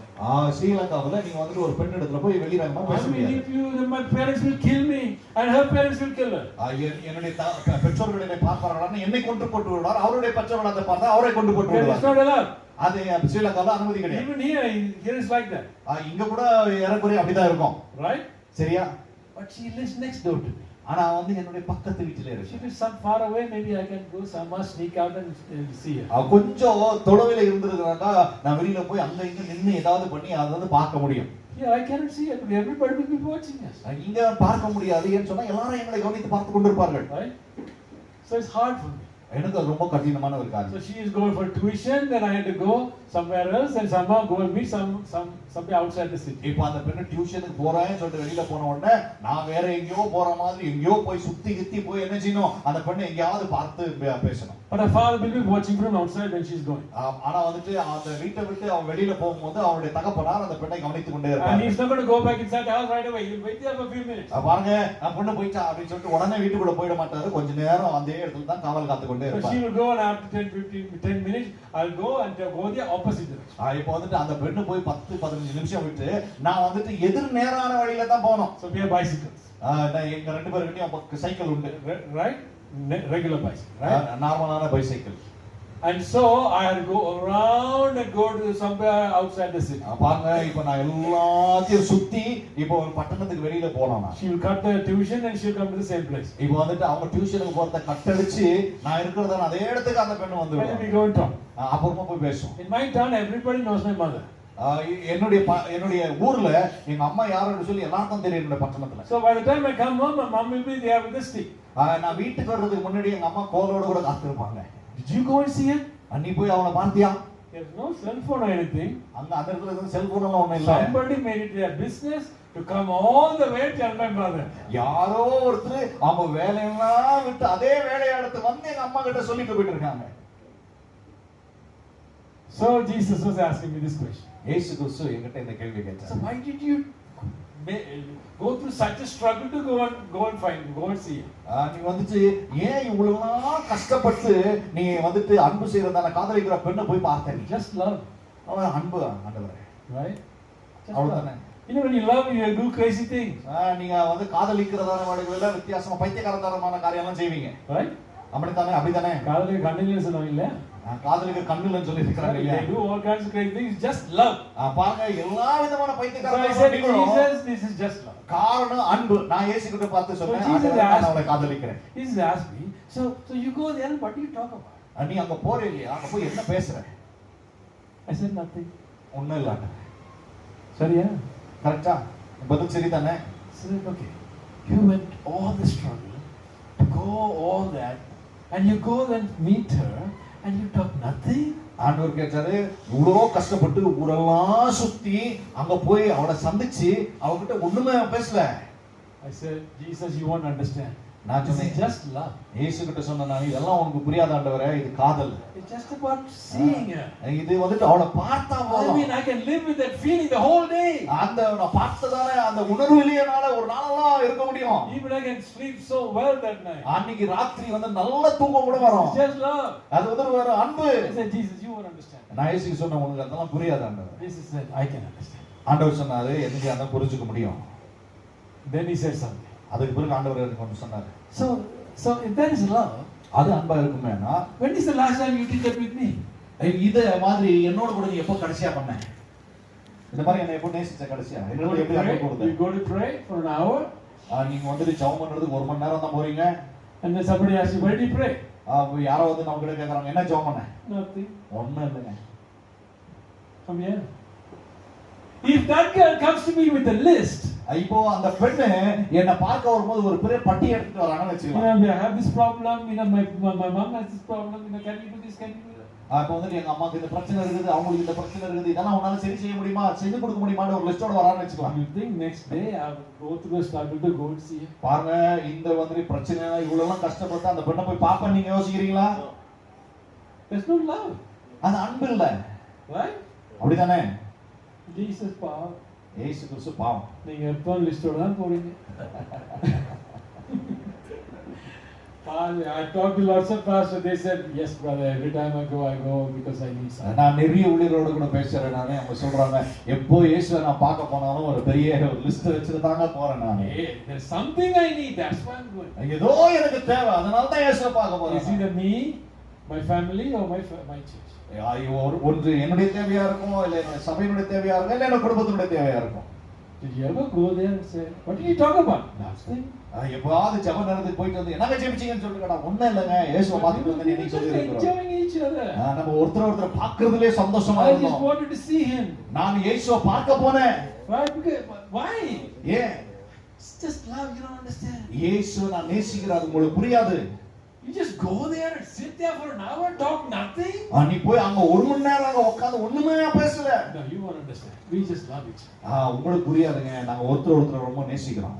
ஸ்ரீலங்காவுல நீங்க வந்துட்டு ஒரு பெண் இடத்துல போய் வெளிரங்கமா பேச I mean, முடியாது. if you, my parents will kill me and her parents will kill her. என்னுடைய பெற்றோர்கள் என்னை பார்ப்பார்களான்னு என்னை கொண்டு போட்டு விடுவார். அவருடைய பெற்றோர்கள் அதை பார்த்தா அவரை கொண்டு போட்டு It's விடுவார். not allowed. அது ஸ்ரீலங்காவுல அனுமதி கிடையாது. Even here is like that. இங்க கூட ஏறக்குறைய அப்படிதான் இருக்கும். Right? சரியா? But she lives next door to me. ஆனா வந்து என்னுடைய பக்கத்து வீட்டிலே She இருக்கு. lives some far away, maybe I can go somewhere, sneak out and see her. கொஞ்சம் தொலைவில இருந்திருந்தா நான் வெளியில போய் அங்க இங்க நின்னு ஏதாவது பண்ணி அதை வந்து பார்க்க முடியும். Yeah, I cannot see her, but everybody will be watching us. இங்க பார்க்க முடியாது ஏன்னு சொன்னா எல்லாரும் எங்களை கவனித்து பார்த்து கொண்டிருப்பார்கள். Right? So it's hard for me. எனக்கு அது ரொம்ப கடினமான ஒரு காரியம். So she is going for tuition, then I had to go somewhere else and somehow go and meet somebody outside the city. இப்போ அந்த பெண்ணு டியூஷனுக்கு போறேன்னு சொல்லிட்டு வெளியில போன உடனே நான் வேற எங்கேயோ போற மாதிரி எங்கேயோ போய் சுத்தி போய் என்ன செய்யணும் அந்த பெண்ணை எங்கேயாவது பார்த்து பேசணும். But her father will be watching from outside when she is going. ஆனா வந்துட்டு அந்த வீட்டை விட்டு அவன் வெளியில போகும்போது அவனுடைய தகப்பனார் அந்த பெண்ணை கவனித்துக் கொண்டே இருப்பார். And he is not going to go back inside the house right away. He will wait there for a few minutes. பாருங்க நான் பொண்ணு போயிட்டா அப்படின்னு சொல்லிட்டு உடனே வீட்டுக்குள்ள போயிட மாட்டாரு. கொஞ்ச நேரம் அந்த இடத்துல தான் காவல் காத்து கொண்டே So இருப்பார். she will go and after 10 minutes I'll go and go the opposite direction. இப்போ வந்துட்டு அந்த பெண்ணு போய் 10-15 நிமிஷம் விட்டு நான் வந்துட்டு எதிர் நேரான வழியில தான் போகணும். So we have bicycles. எங்க ரெண்டு பேருக்கிட்டையும் சைக்கிள் உண்டு. Right? Regular bicycle. Right? நார்மலான bicycle. And so I had to go around and go to somewhere outside the city. பாருங்க இப்போ நான் எல்லாத்தையும் சுத்தி இப்போ ஒரு பட்டணத்துக்கு வெளியில போனோம்னா She will cut the tuition and she will come to the same place. இப்போ வந்துட்டு அவங்க டியூஷனுக்கு போறத கட்டடிச்சு நான் இருக்கிறத அதே இடத்துக்கு அந்த பெண்ணு வந்து And we go and talk. அப்புறமா போய் பேசுவோம். In my town everybody knows my mother. என்னுடைய ஊர்ல எங்க அம்மா யாருன்னு சொல்லி எல்லாருக்கும் தெரியும் என்னோட பட்டணத்துல. So by the time I come home my mom will be there with the stick. நான் வீட்டுக்கு வர்றதுக்கு முன்னாடி எங்க அம்மா கோலோட கூட காத்திருப்பாங்க. Did you go and see her? நீ போய் அவளை பார்த்தியா? There's no cell phone or anything. அந்த இடத்துல செல்போன் எல்லாம் ஒண்ணும் இல்ல. Somebody made it their business to come all the way to tell my mother. யாரோ ஒருத்தர் அவங்க வேலையெல்லாம் விட்டு அதே வேலையை எடுத்து வந்து எங்க அம்மா கிட்ட சொல்லிட்டு போயிட்டு இருக்காங்க. So Jesus was asking me this question. இயேசு கிறிஸ்து என்கிட்ட இந்த கேள்வி கேட்டார். So why did you go through such a struggle to go and see her? நீ வந்துட்டு ஏன் இவ்வளவு கஷ்டப்பட்டு நீ வந்துட்டு அன்பு செய்யறதான காதலிக்கிற பெண்ணை போய் பார்த்த நீ? Just love. அவன் அன்பு ஆண்டவரே. Right? அவ்வளவுதானே. You know when you love you do crazy things. நீங்க வந்து காதலிக்கிறதான வழிகள வித்தியாசமா பைத்தியக்காரத்தனமான காரியம்லாம் செய்வீங்க. Right? அப்படிதானே? காதலிக்க கண்ணில்னு சொல்லுவாங்க இல்ல? காதலிக்க கண்ணுலன்னு சொல்லி இருக்காங்க இல்லையா? They do all kinds of crazy things. Just love. பாருங்க எல்லா விதமான பைத்தியக்காரத்தனம். This is just love. காரணம் அன்பு. நான் இயேசு கிட்ட பார்த்து சொன்னேன் நான் அவளை காதலிக்கிறேன். Jesus asked me, so you go there and what do you talk about? நீ அங்க போறே இல்லையா? அங்க போய் என்ன பேசுற? I said nothing. ஒண்ணும் இல்ல. சரியா? கரெக்ட்டா? பதில் சரிதானே? So okay. You went all the struggle to go all that and you go and meet her and you talk nothing? ஆண்டவர் கேட்டாரு, இவ்வளோ கஷ்டப்பட்டு ஊரெல்லாம் சுத்தி அங்க போய் அவனை சந்திச்சு அவகிட்ட ஒண்ணுமே பேசல. I said, Jesus, you won't understand. நான் This சொன்னேன், is just love. இயேசு கிட்ட சொன்னேன், நான் இதெல்லாம் உனக்கு புரியாத ஆண்டவரே, இது காதல். It's just about seeing her. இது வந்துட்டு அவளை பார்த்தா I போதும். mean, I can live with that feeling the whole day. அந்த நான் பார்த்ததால அந்த உணர்விலேயே என்னால ஒரு நாளெல்லாம் இருக்க முடியும். Even I can sleep so well that night. அன்னைக்கு ராத்திரி வந்து நல்ல தூக்கம் கூட வரும். It's just love. அது வந்து ஒரு அன்பு. I said, Jesus, you won't understand. நான் இயேசுக்கு சொன்னேன், உனக்கு அதெல்லாம் புரியாது ஆண்டவர். Jesus said, I can understand. ஆண்டவர் சொன்னாரு, எனக்கு அதான் புரிஞ்சுக்க முடியும். Then he said something. அதுக்கு பிறகு ஆண்டவர் எனக்கு ஒன்று சொன்னாரு. So if that is love, அது அன்பா இருக்குமேனா, when is the last time you did that with me? இத மாதிரி என்னோட கூட நீ எப்போ கடைசியா பண்ண? இந்த மாதிரி என்ன எப்போ நேசிச்ச கடைசியா? என்னோட எப்படி அன்பு கொடுத்த? You go to pray for an hour, நீங்க வந்துட்டு ஜெபம் பண்றதுக்கு 1 மணி நேரம் தான் போறீங்க. and then somebody asks you, where do you pray? யாரோ வந்து நம்ம கிட்ட கேக்குறாங்க, என்ன ஜெபம் பண்ண? Nothing. ஒண்ணும் இல்லைங்க. Come here. If that girl comes to me with a list, இப்போ அந்த பெண்ணு என்ன பார்க்க வரும்போது ஒரு பெரிய பட்டி எடுத்துட்டு வராங்கன்னு you வெச்சுக்கலாம். know, I have this problem, you know, my mom has this problem, you know, can you do this, can you do that? இப்போ வந்துட்டு எங்க அம்மாக்கு இந்த பிரச்சனை இருக்குது, அவங்களுக்கு இந்த பிரச்சனை இருக்குது, இதெல்லாம் உன்னால சரி செய்ய முடியுமா, செஞ்சு கொடுக்க முடியுமான்னு ஒரு லிஸ்டோட வரான்னு வெச்சுக்கலாம். You think next day I will go through the struggle to go and see her? பாருங்க, இந்த வந்து பிரச்சனை இவ்வளவு கஷ்டப்பட்டு அந்த பெண்ணை போய் பாப்ப நீங்க யோசிக்கிறீங்களா? There's no love. அது அன்பு இல்ல. Right? அப்படிதானே? Jesus power. இயேசு கிறிஸ்து பாவம். நீங்க எப்போ லிஸ்டோட தான் போறீங்க. I talked to lots of pastors. They said, yes, brother. Every time I go because I need something. நான் நிறைய ஊழியரோட கூட பேசுறேன். நானே அவங்க சொல்றாங்க, எப்போ இயேசுவை நான் பார்க்க போனாலும் ஒரு பெரிய லிஸ்ட் வச்சுட்டு தாங்க போறேன் நான். Hey, there's something I need. That's why I'm going. ஏதோ எனக்கு தேவை, அதனால தான் இயேசுவை பார்க்க போறேன். Is either me, my family, or my church. ஒன்று என்னுடைய தேவையா இருக்கும், இல்ல என்னுடைய சபையினுடைய தேவையா இருக்கும், இல்ல என்னோட குடும்பத்தினுடைய தேவையா இருக்கும். Did you ever go there and say, what did you talk about? Nothing. எப்பவாவது ஜெப நேரத்துக்கு போயிட்டு வந்து என்னங்க ஜெபிச்சீங்கன்னு சொல்லிட்டு, ஒண்ணும் இல்லைங்க, இயேசுவை பார்த்துட்டு வந்து நீங்க சொல்லி இருக்கீங்க. Enjoying each other. நம்ம ஒருத்தர் பார்க்கிறதுலயே சந்தோஷமா I just இருந்தோம். wanted to see him. நான் இயேசுவை பார்க்க போனேன். Why? ஏன்? It's just love. You don't understand. இயேசுவை நான் நேசிக்கிறேன், அது உங்களுக்கு புரியாது. You just go there and sit there for an hour and talk nothing? நீ போய் அங்க 1 மணி நேரம் அங்க உட்கார்ந்து ஒண்ணுமே பேசல. No, you won't understand. We just love each other. உங்களுக்கு புரியாதுங்க, நாங்க ஒருத்தர் ரொம்ப நேசிக்கிறோம்.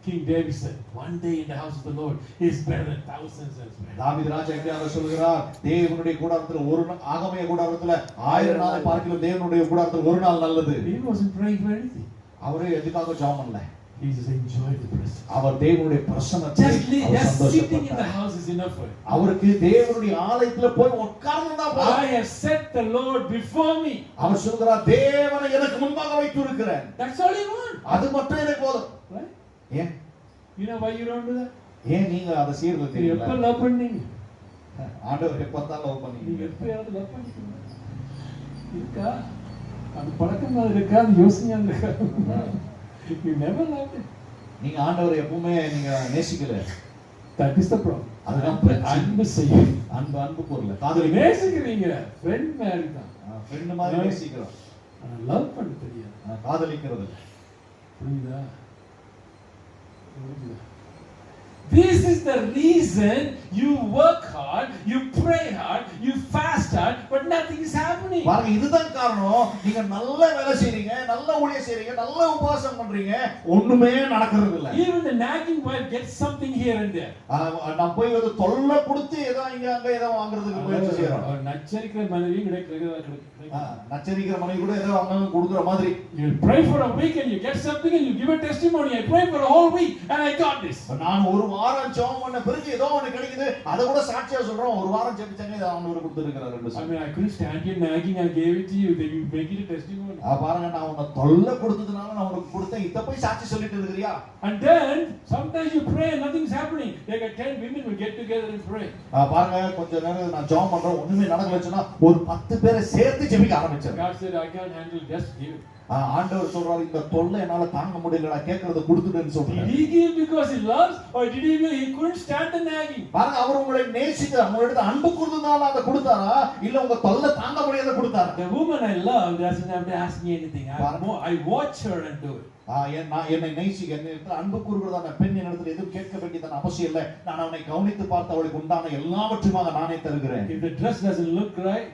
King David said, one day in the house of the Lord is better than thousands elsewhere. தாவீது ராஜா எப்படியாக சொல்கிறார், தேவனுடைய கூடாரத்துல ஒரு ஆகமய கூடாரத்துல 1000 நாளை பார்க்கிலும் தேவனுடைய கூடாரத்துல ஒரு நாள் நல்லது. He wasn't praying for anything. அவரே எதுக்காக ஜெபம் பண்ணல. He just enjoyed the presence. அவர் தேவனுடைய பிரசன்னத்தை Just sitting in the house is enough for him. அவருக்கு தேவனுடைய ஆலயத்துல போய் உட்கார்ந்தா போதும். I have set the Lord before me. அவர் சொல்கிறார், தேவனை எனக்கு முன்பாக வைத்து இருக்கிறேன். That's all he wants. அது மட்டும் எனக்கு போதும். Right? ஏன்? You know why you don't do that? ஏன் நீங்க அதை You சீர்திருத்தீங்களா? எப்ப love பண்ணீங்க? ஆண்டவர் எப்பதான் லவ் நீங்க பண்ணீங்க? எப்பயாவது love பண்ணிருக்கீங்க? இருக்கா? அது பழக்கமா இருக்கா? அது யோசனையா இருக்கா? You never loved it. நீங்க ஆண்டவரை எப்பவுமே நீங்க நேசிக்கல. That is the problem. அதுதான் பிரச்சனை. அன்பு செய்யும். அன்பு பொருள். காதலி நேசிக்கிறீங்க. friend மாதிரி தான். ஃப்ரெண்ட் மாதிரி நேசிக்கிறோம். லவ் பண்ண தெரியாது. காதலிக்கிறது. புரியுதா? This is the reason you work hard, you pray hard, you fast hard, but nothing is happening. பாருங்க, இதுதான் காரணம். நீங்க நல்ல வேலை செய்றீங்க, நல்ல ஊழியம் செய்றீங்க, நல்ல உபவாசம் பண்றீங்க, ஒண்ணுமே நடக்கிறது இல்ல. Even the nagging wife gets something here and there. நான் போய் வந்து தொல்லை கொடுத்து ஏதோ இங்க அங்க ஏதோ வாங்குறதுக்கு முயற்சி செய்றோம். நச்சரிக்கிற மனைவி கிடைக்கிறது. நச்சரிக்கிற மனைவி கூட ஏதோ அங்க கொடுக்குற மாதிரி. You pray for a week and you get something and you give a testimony. I prayed for a whole week and I got this. நான் ஒரு வாரம் ஜெபம் பண்ண பிறகு ஏதோ ஒன்னு கிடைக்குது, அத கூட சாட்சியா சொல்றோம். ஒரு வாரம் ஜெபிச்சாங்க, இத ஆண்டவர் கொடுத்திருக்காரு. I mean, I couldn't stand your nagging. I gave it to you. Then you make it a testimony. பாருங்க, நான் உன்னை தொல்லை கொடுத்ததுனால நான் உனக்கு கொடுத்தேன், இத போய் சாட்சி சொல்லிட்டு இருக்கறியா? And then sometimes you pray and nothing's happening. Like 10 women will get together and pray. பாருங்க, கொஞ்ச நேரம் நான் ஜெபம் பண்றேன், ஒண்ணுமே நடக்கலன்னா ஒரு 10 பேரை சேர்த்து ஜெபிக்க ஆரம்பிச்சேன். God said, I can't handle, just give. ஆண்டவர் சொல்றாரு, இந்த தொல்லை என்னால தாங்க முடியல, நான் கேக்குறத கொடுத்துட்டேன்னு சொல்றாரு. Did he give because he loves, or did he give he couldn't stand the nagging? பாருங்க, அவர் உங்களை நேசித்தார், உங்களிடத்துல அன்பு கொடுத்ததால அத கொடுத்தாரா, இல்ல உங்க தொல்லை தாங்க முடியாத கொடுத்தாரா? The woman I love doesn't have to ask me anything. I watch her and do it. என்னை நேசிக்க என்னிடத்தில் அன்பு கூறுகிறதான பெண் என்னிடத்தில் எதுவும் கேட்க வேண்டியதான அவசியம் இல்லை. நான் அவனை கவனித்து பார்த்து அவளுக்கு உண்டான எல்லாவற்றையுமாக நானே தருகிறேன். If the dress doesn't look right,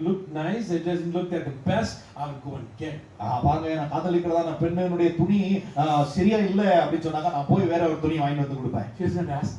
look nice, it doesn't look at the best, I'll go and get. பாருங்க, நான் காதலிக்கிறதான பெண்ணுடைய துணி சரியா இல்ல அப்படின்னு சொன்னாங்க, நான் போய் வேற ஒரு துணி வாங்கி வந்து கொடுப்பேன். She's not ask.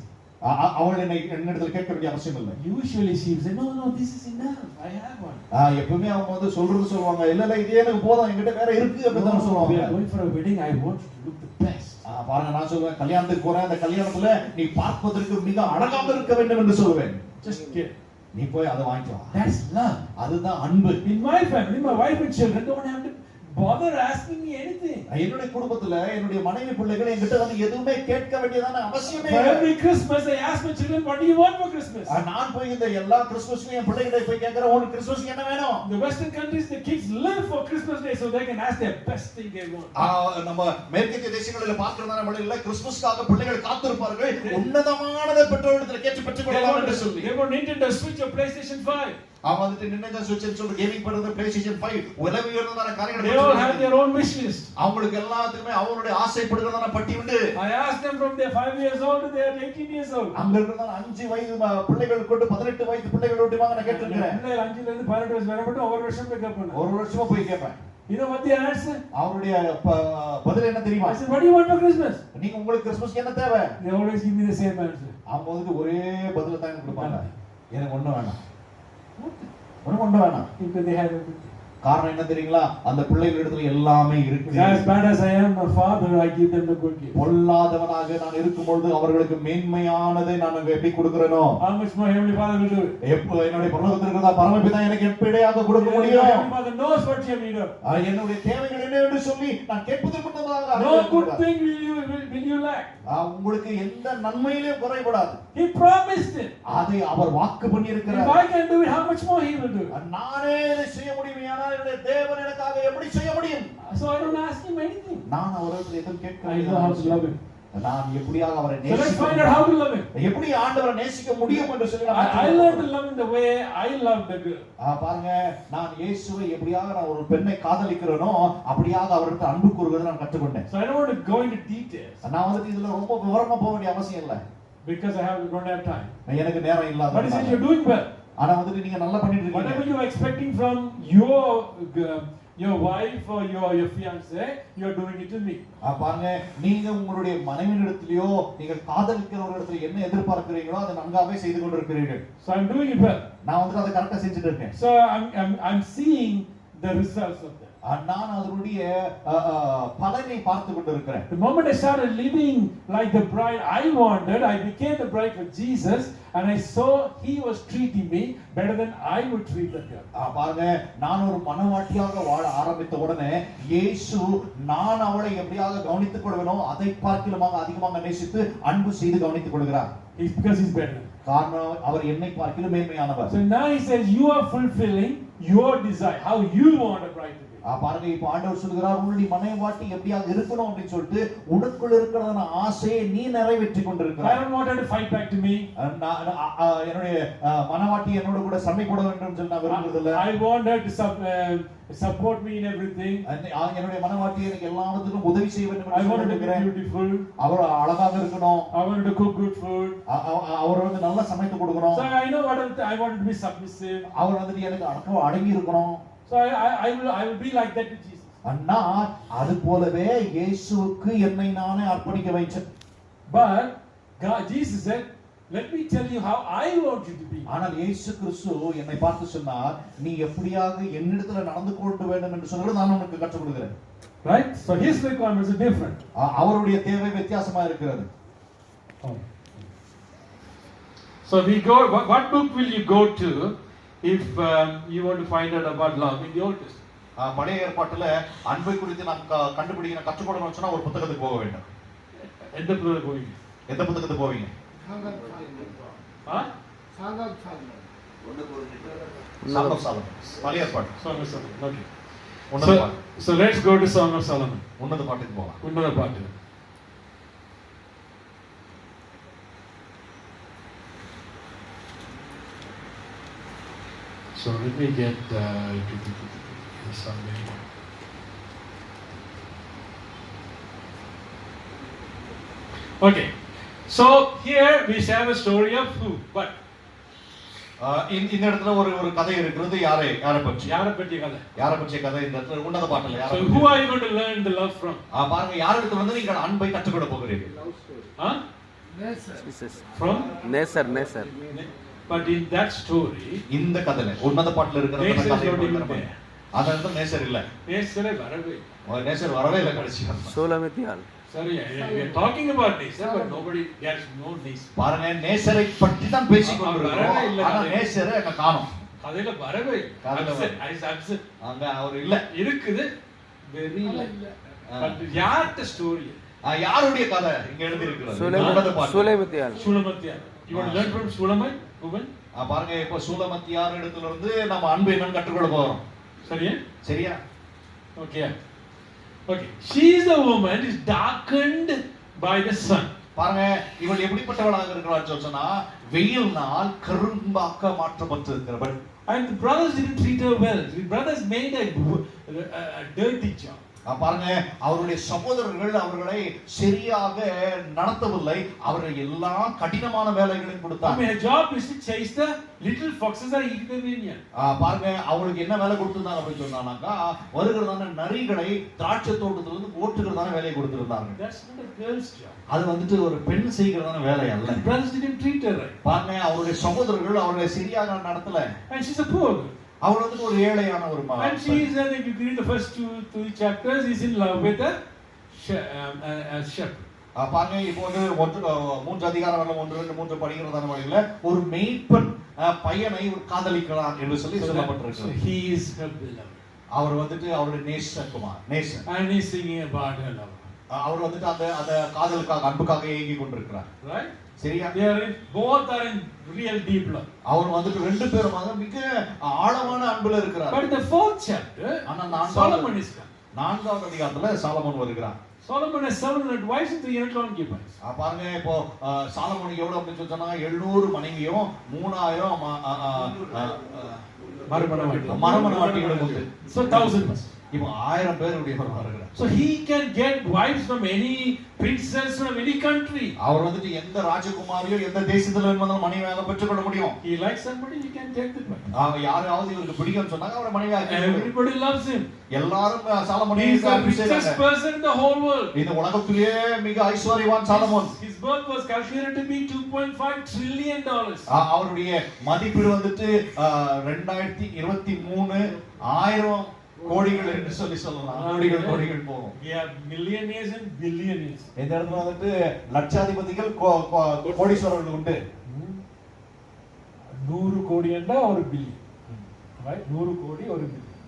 அவள் என்னிடத்தில் கேட்க வேண்டிய அவசியம் இல்லை. Usually she will say, no, this is enough, I have one. எப்பவுமே அவங்க வந்து சொல்லுவாங்க, இல்ல இதே எனக்கு போதும், என்கிட்ட வேற இருக்கு அப்படின்னு சொல்லுவாங்க. We are going for a wedding, I want you to look the best. பாருங்க, நான் சொல்லுவேன், கல்யாணத்துக்கு போறேன், அந்த கல்யாணத்துல நீ பார்ப்பதற்கு மிக அழகாக இருக்க வேண்டும் என்று சொல்லுவேன். Just get. நீ போய் அதை வாங்கிட்டு வா. That's love. அதுதான் அன்பு. In my family, my wife and children don't have to bother asking me anything. என்னுடைய குடும்பத்துல என்னுடைய மனைவி பிள்ளைகள் என்கிட்ட வந்து எதுவுமே கேட்க வேண்டியதான அவசியமே For இல்லை. every Christmas I ask my children, what do you want for Christmas? நான் போய் இந்த எல்லா கிறிஸ்துமஸ்லயும் என் பிள்ளைகளை போய் கேட்கிறேன், உனக்கு கிறிஸ்துமஸ்க்கு என்ன வேணும்? In the Western countries, the kids live for Christmas Day so they can ask their best thing they want. நம்ம மேற்கத்திய தேசங்களில் பார்க்கிறதான பிள்ளைகளை கிறிஸ்துமஸ்க்காக பிள்ளைகள் காத்திருப்பார்கள், உன்னதமானதை பெற்றோரிடத்தில் கேட்டு பெற்றுக்கொள்ளலாம் என்று சொல்லி. They want Nintendo Switch or PlayStation 5. அவன் வந்துட்டு Nintendo Switch ன்னு சொல்லி கேமிங் பண்றது, PlayStation 5 உலக உயர்ந்ததான காரியங்களை They all have their own wish list. அவங்களுக்கு எல்லாத்துக்குமே அவங்களுடைய ஆசைப்படுகிறதான பட்டி உண்டு. I asked them from their 5 years old to their 18 years old. அங்க இருக்கிறதான 5 வயது பிள்ளைகள் கொண்டு 18 வயது பிள்ளைகள் ஓட்டுவாங்க. நான் கேட்டிருக்கிறேன். பிள்ளைகள் 5ல இருந்து 18 வயசு வரை மட்டும் ஒவ்வொரு வருஷம் பிக்கப் பண்ணு. ஒரு வருஷமா போய் கேட்பேன். You know what they answer? அவருடைய பதில் என்ன தெரியுமா? I said, what do you want for Christmas? நீங்க உங்களுக்கு கிறிஸ்துமஸ்க்கு என்ன தேவை? They always give me the same answer. அவங்க வந்து ஒரே பதில தான் எனக்கு கொடுப்பாங்க, எனக்கு ஒண்ணும் வேணாம், ஒண்ணும் வேணாம். Because they have everything. காரணம் என்ன தெரியுங்களா? அந்த பிள்ளைகளிடத்துல எல்லாமே இருக்கு. As bad as I am a father, I give them the good gift. பொல்லாதவனாக நான் இருக்கும்போது அவர்களுக்கு மேன்மையானதை நான் எப்படி கொடுக்கிறேனோ, How much more Heavenly Father will do it? எப்ப என்னுடைய பரலோகத்தில் இருக்கிற பரமபிதா எனக்கு எப்படியாக கொடுக்க முடியும்? Heavenly Father knows what you need. என்னுடைய தேவைகள் என்ன என்று சொல்லி நான் கேட்பதற்கு முன்னதாக No good thing will you lack. உங்களுக்கு எந்த நன்மையிலே குறைபடாது. He promised it. அதை அவர் வாக்கு பண்ணி If இருக்கிறார். I can do it, how much more He will do it? நானே இதை செய்ய முடியுமானால் என்னுடைய தேவன் எனக்காக எப்படி செய்ய முடியும்? So I don't ask Him anything. நான் அவரிடத்தில் எதுவும் கேட்க I know how to love Him. நான் எப்படியாக அவரை So let's find out நேசிக்க, how to love Him. எப்படி ஆண்டவரை நேசிக்க முடியும் என்று சொல்லி I learned to love Him the way I love the girl. பாருங்க, நான் இயேசுவை எப்படியாக நான் ஒரு பெண்ணை காதலிக்கிறேனோ அப்படியாக அவருக்கு அன்பு கூறுவதை நான் கற்றுக்கொண்டேன். So I don't want to go into details நான் வந்து இதுல ரொம்ப விவரமா போக வேண்டிய அவசியம் இல்லை, because don't have time. எனக்கு நேரம் இல்லாத. But He said you're doing well. ஆனா வந்துட்டு நீங்க நல்லா பண்ணிட்டு இருக்கீங்க. Whatever you are expecting from your wife or your fiance, you are doing it to me. பாருங்க, நீங்க உங்களுடைய மனைவியிடத்திலயோ நீங்க காதலிக்கிறவரிடத்துல என்ன எதிர்பார்க்கிறீங்களோ அதை நன்றாவே செய்து கொண்டிருக்கிறீர்கள். So I'm doing it well. நான் வந்து அதை கரெக்டா செஞ்சுட்டு இருக்கேன். So I'm seeing the results of that. நான் அதனுடைய பலனை பார்த்து கொண்டிருக்கிறேன். The moment I started living like the bride I wanted, I became the bride for Jesus, and I saw He was treating me better than I would treat the girl. பாருங்க, நான் ஒரு மனவாட்டியாக வாழ ஆரம்பித்த உடனே இயேசு நான் அவளை எப்படியாக கவனித்துக் கொள்வேனோ அதை பார்க்கிலுமாக அதிகமாக நேசித்து அன்பு செய்து கவனித்துக் கொள்கிறார். Because He's better. காரணம் அவர் என்னை பார்க்கிலும் மேன்மையானவர். So now He says you are fulfilling your desire, how you want a bride to be. பாருங்க, இப்ப ஆண்டவர் சொல்கிறார், உன்னுடைய மனைவாட்டி எப்படியாக இருக்கணும் அப்படின்னு சொல்லிட்டு உனக்குள்ள இருக்கிறதான ஆசையை நீ நிறைவேற்றி கொண்டிருக்கிறாய். I don't want her to fight back to me. என்னுடைய மனைவாட்டி என்னோட கூட சண்டை போட வேண்டும் சொல்லி நான் விரும்புறதில்லை. I want her to support me in everything. என்னுடைய மனைவாட்டி எனக்கு எல்லாத்துக்கும் உதவி செய்ய வேண்டும் I என்று want her to be நினைக்கிறேன். beautiful. அவர் அழகாக இருக்கணும். I want her to cook good food. அவர் வந்து நல்லா சமைத்து கொடுக்கணும். So I know I want her to be submissive. அவர் வந்துட்டு எனக்கு அடங்கி இருக்கணும். So I will be like that to Jesus. அண்ணா அது போலவே இயேசுவுக்கு என்னை நானே அர்ப்பணிக்க வைச்சேன். But Jesus said, let me tell you how I want you to be. ஆனால் இயேசு கிறிஸ்து என்னை பார்த்து சொன்னார், நீ எப்படியாக என்னிடத்தில் நடந்து கொள்ள வேண்டும் என்று சொல்றது நான் உனக்கு கற்றுக் கொடுக்கிறேன். Right? So his requirements are different. அவருடைய தேவை வித்தியாசமா இருக்கிறது. So what book will you go to if you want to find out about love in the Old Testament? பழைய ஏற்பாட்டுல அன்பை குறித்து நாம் கண்டுபிடிக்க கற்றுக்கொள்ளணும்னு சொன்னா ஒரு புத்தகத்துக்கு போக வேண்டும். எந்த புத்தகத்துக்கு போவீங்க? எந்த புத்தகத்துக்கு போவீங்க? Song of Solomon. பழைய ஏற்பாடு. Song of Solomon. Okay. So let's go to Song of Solomon. உன்னத பாட்டுக்கு போலாம். உன்னத பாட்டு. So let me get something. Okay. So here we have a story of who? What? இந்த இடத்துல ஒரு கதை இருக்கிறது. யாரை பற்றி கதை? யாரை பற்றிய கதை இந்த இடத்துல உன்னத பாட்டுல So who are you going to learn the love from? பாருங்க, யாரிடத்துல வந்து நீங்கள் அன்பை கற்றுக்கொள்ள போகிறீர்கள்? From நேசர். But in that story, இந்த கதையில உன்னத பாட்டுல இருக்கிற அந்த கதை அந்த இடத்துல நேசர் இல்ல. நேசர் வரவே இல்லை கடைசியா. சூலமித்தியால். Sorry, we are talking about Neser, but nobody, there is no Neser. பாருங்க, நேசரை பற்றி தான் பேசிக் கொண்டிருக்கிறோம். ஆனா நேசரை அங்க காணோம். கதையில வரவே இல்லை. அங்க அவர் இல்ல. இருக்குது, very இல்லை. But யார்ட்ட ஸ்டோரி? யாருடைய கதை இங்க எழுதி இருக்கிறது? சூலமித்தியால். You want to learn from Shulamite woman? பாருங்க, இப்ப சூலமத்தியார் இடத்துல இருந்து நம்ம அன்பு என்னன்னு கற்றுக்கொள்ள போறோம். சரியா? Okay. She is the woman is darkened by the sun. பாருங்க, இவள் எப்படிப்பட்டவளாக இருக்கிறாள் சொன்னா வெயில்னால் கரும்பாக்க மாற்றப்பட்டிருக்கிறவள். And the brothers didn't treat her well. The brothers made a dirty job. பாருங்க, அவருடைய சகோதரர்கள் அவர்களை சரியாக நடத்தவில்லை. அவர்கள் எல்லா கடினமான வேலைகளையும் கொடுத்தாங்க. Her job is to chase the little foxes that eat the vineyard. பாருங்க, அவங்களுக்கு என்ன வேலை கொடுத்திருந்தாங்க அப்படின்னு சொன்னாக்கா வருகிறதான நரிகளை திராட்சை தோட்டத்திலிருந்து ஓட்டுகிறதான வேலையை கொடுத்திருந்தாங்க. That's not a girl's job. அது வந்துட்டு ஒரு பெண் செய்கிறதான வேலை அல்ல. The brothers didn't treat her right. பாருங்க, அவருடைய சகோதரர்கள் அவர்களை சரியாக நடத்தல. And she's a poor girl. அவள் வந்து ஒரு ஏழையான ஒரு மகள். And she is, if you read the first two chapters, is in love with a shepherd. பாருங்க, இப்போ வந்து 3 அதிகாரம் 1 2 3 படிக்கிறதான வழியில ஒரு மேய்ப்பன் பையனை ஒரு காதலிக்கிறான் என்று சொல்லப்பட்டிருக்கு. He is her beloved. அவர் வந்துட்டு அவருடைய நேசன். And he is singing about her love. அவர் வந்துட்டு அந்த காதலுக்காக அன்புக்காக ஏங்கி கொண்டிருக்கிறார். Right? சரியா? Both are in real deep love. அவர் வந்துட்டு ரெண்டு பேரும் மிக ஆழமான அன்புல இருக்கிறார். But in the 4th chapter, Solomon is come. 4வது அதிகாரத்துல சாலமோன் வருகிறார். Solomon has 700 wives and 300 concubines. பாருங்க, இப்போ சாலமோனுக்கு எவ்வளவு அப்படின்னு சொன்னா 700 மனைவியும் 3000 மறுமணவாட்டிகளும் உண்டு. So 1000. இப்போ 1000 பேருடைய வருகிறார். So he can get wives from any princess from any country. அவர் வந்துட்டு எந்த ராஜகுமாரியோ எந்த தேசத்துல இருந்தாலும் மனைவியாக பெற்றுக்கொள்ள முடியும். He likes somebody, he can take the wife. யாராவது இவருக்கு பிடிக்கும்னு சொன்னாங்க அவரை மனைவியாக. Everybody loves him. எல்லாரும் சாலமோனை He is the richest person in the whole world. இந்த உலகத்திலே மிக ஐஸ்வர்யவான் Solomon. His birth was calculated to be $2.5 trillion. அவருடைய மதிப்பீடு வந்துட்டு 2023 1000 கோடிகள் என்று சொல்லலாம். கோடிகள் போகும். We have millionaires and billionaires. இந்த இடத்துல வந்துட்டு லட்சாதிபதிகள் கோடீஸ்வரர்கள் உண்டு. 100 கோடி என்றா ஒரு பில்லியன். right? 100 கோடி ஒரு பில்லியன்.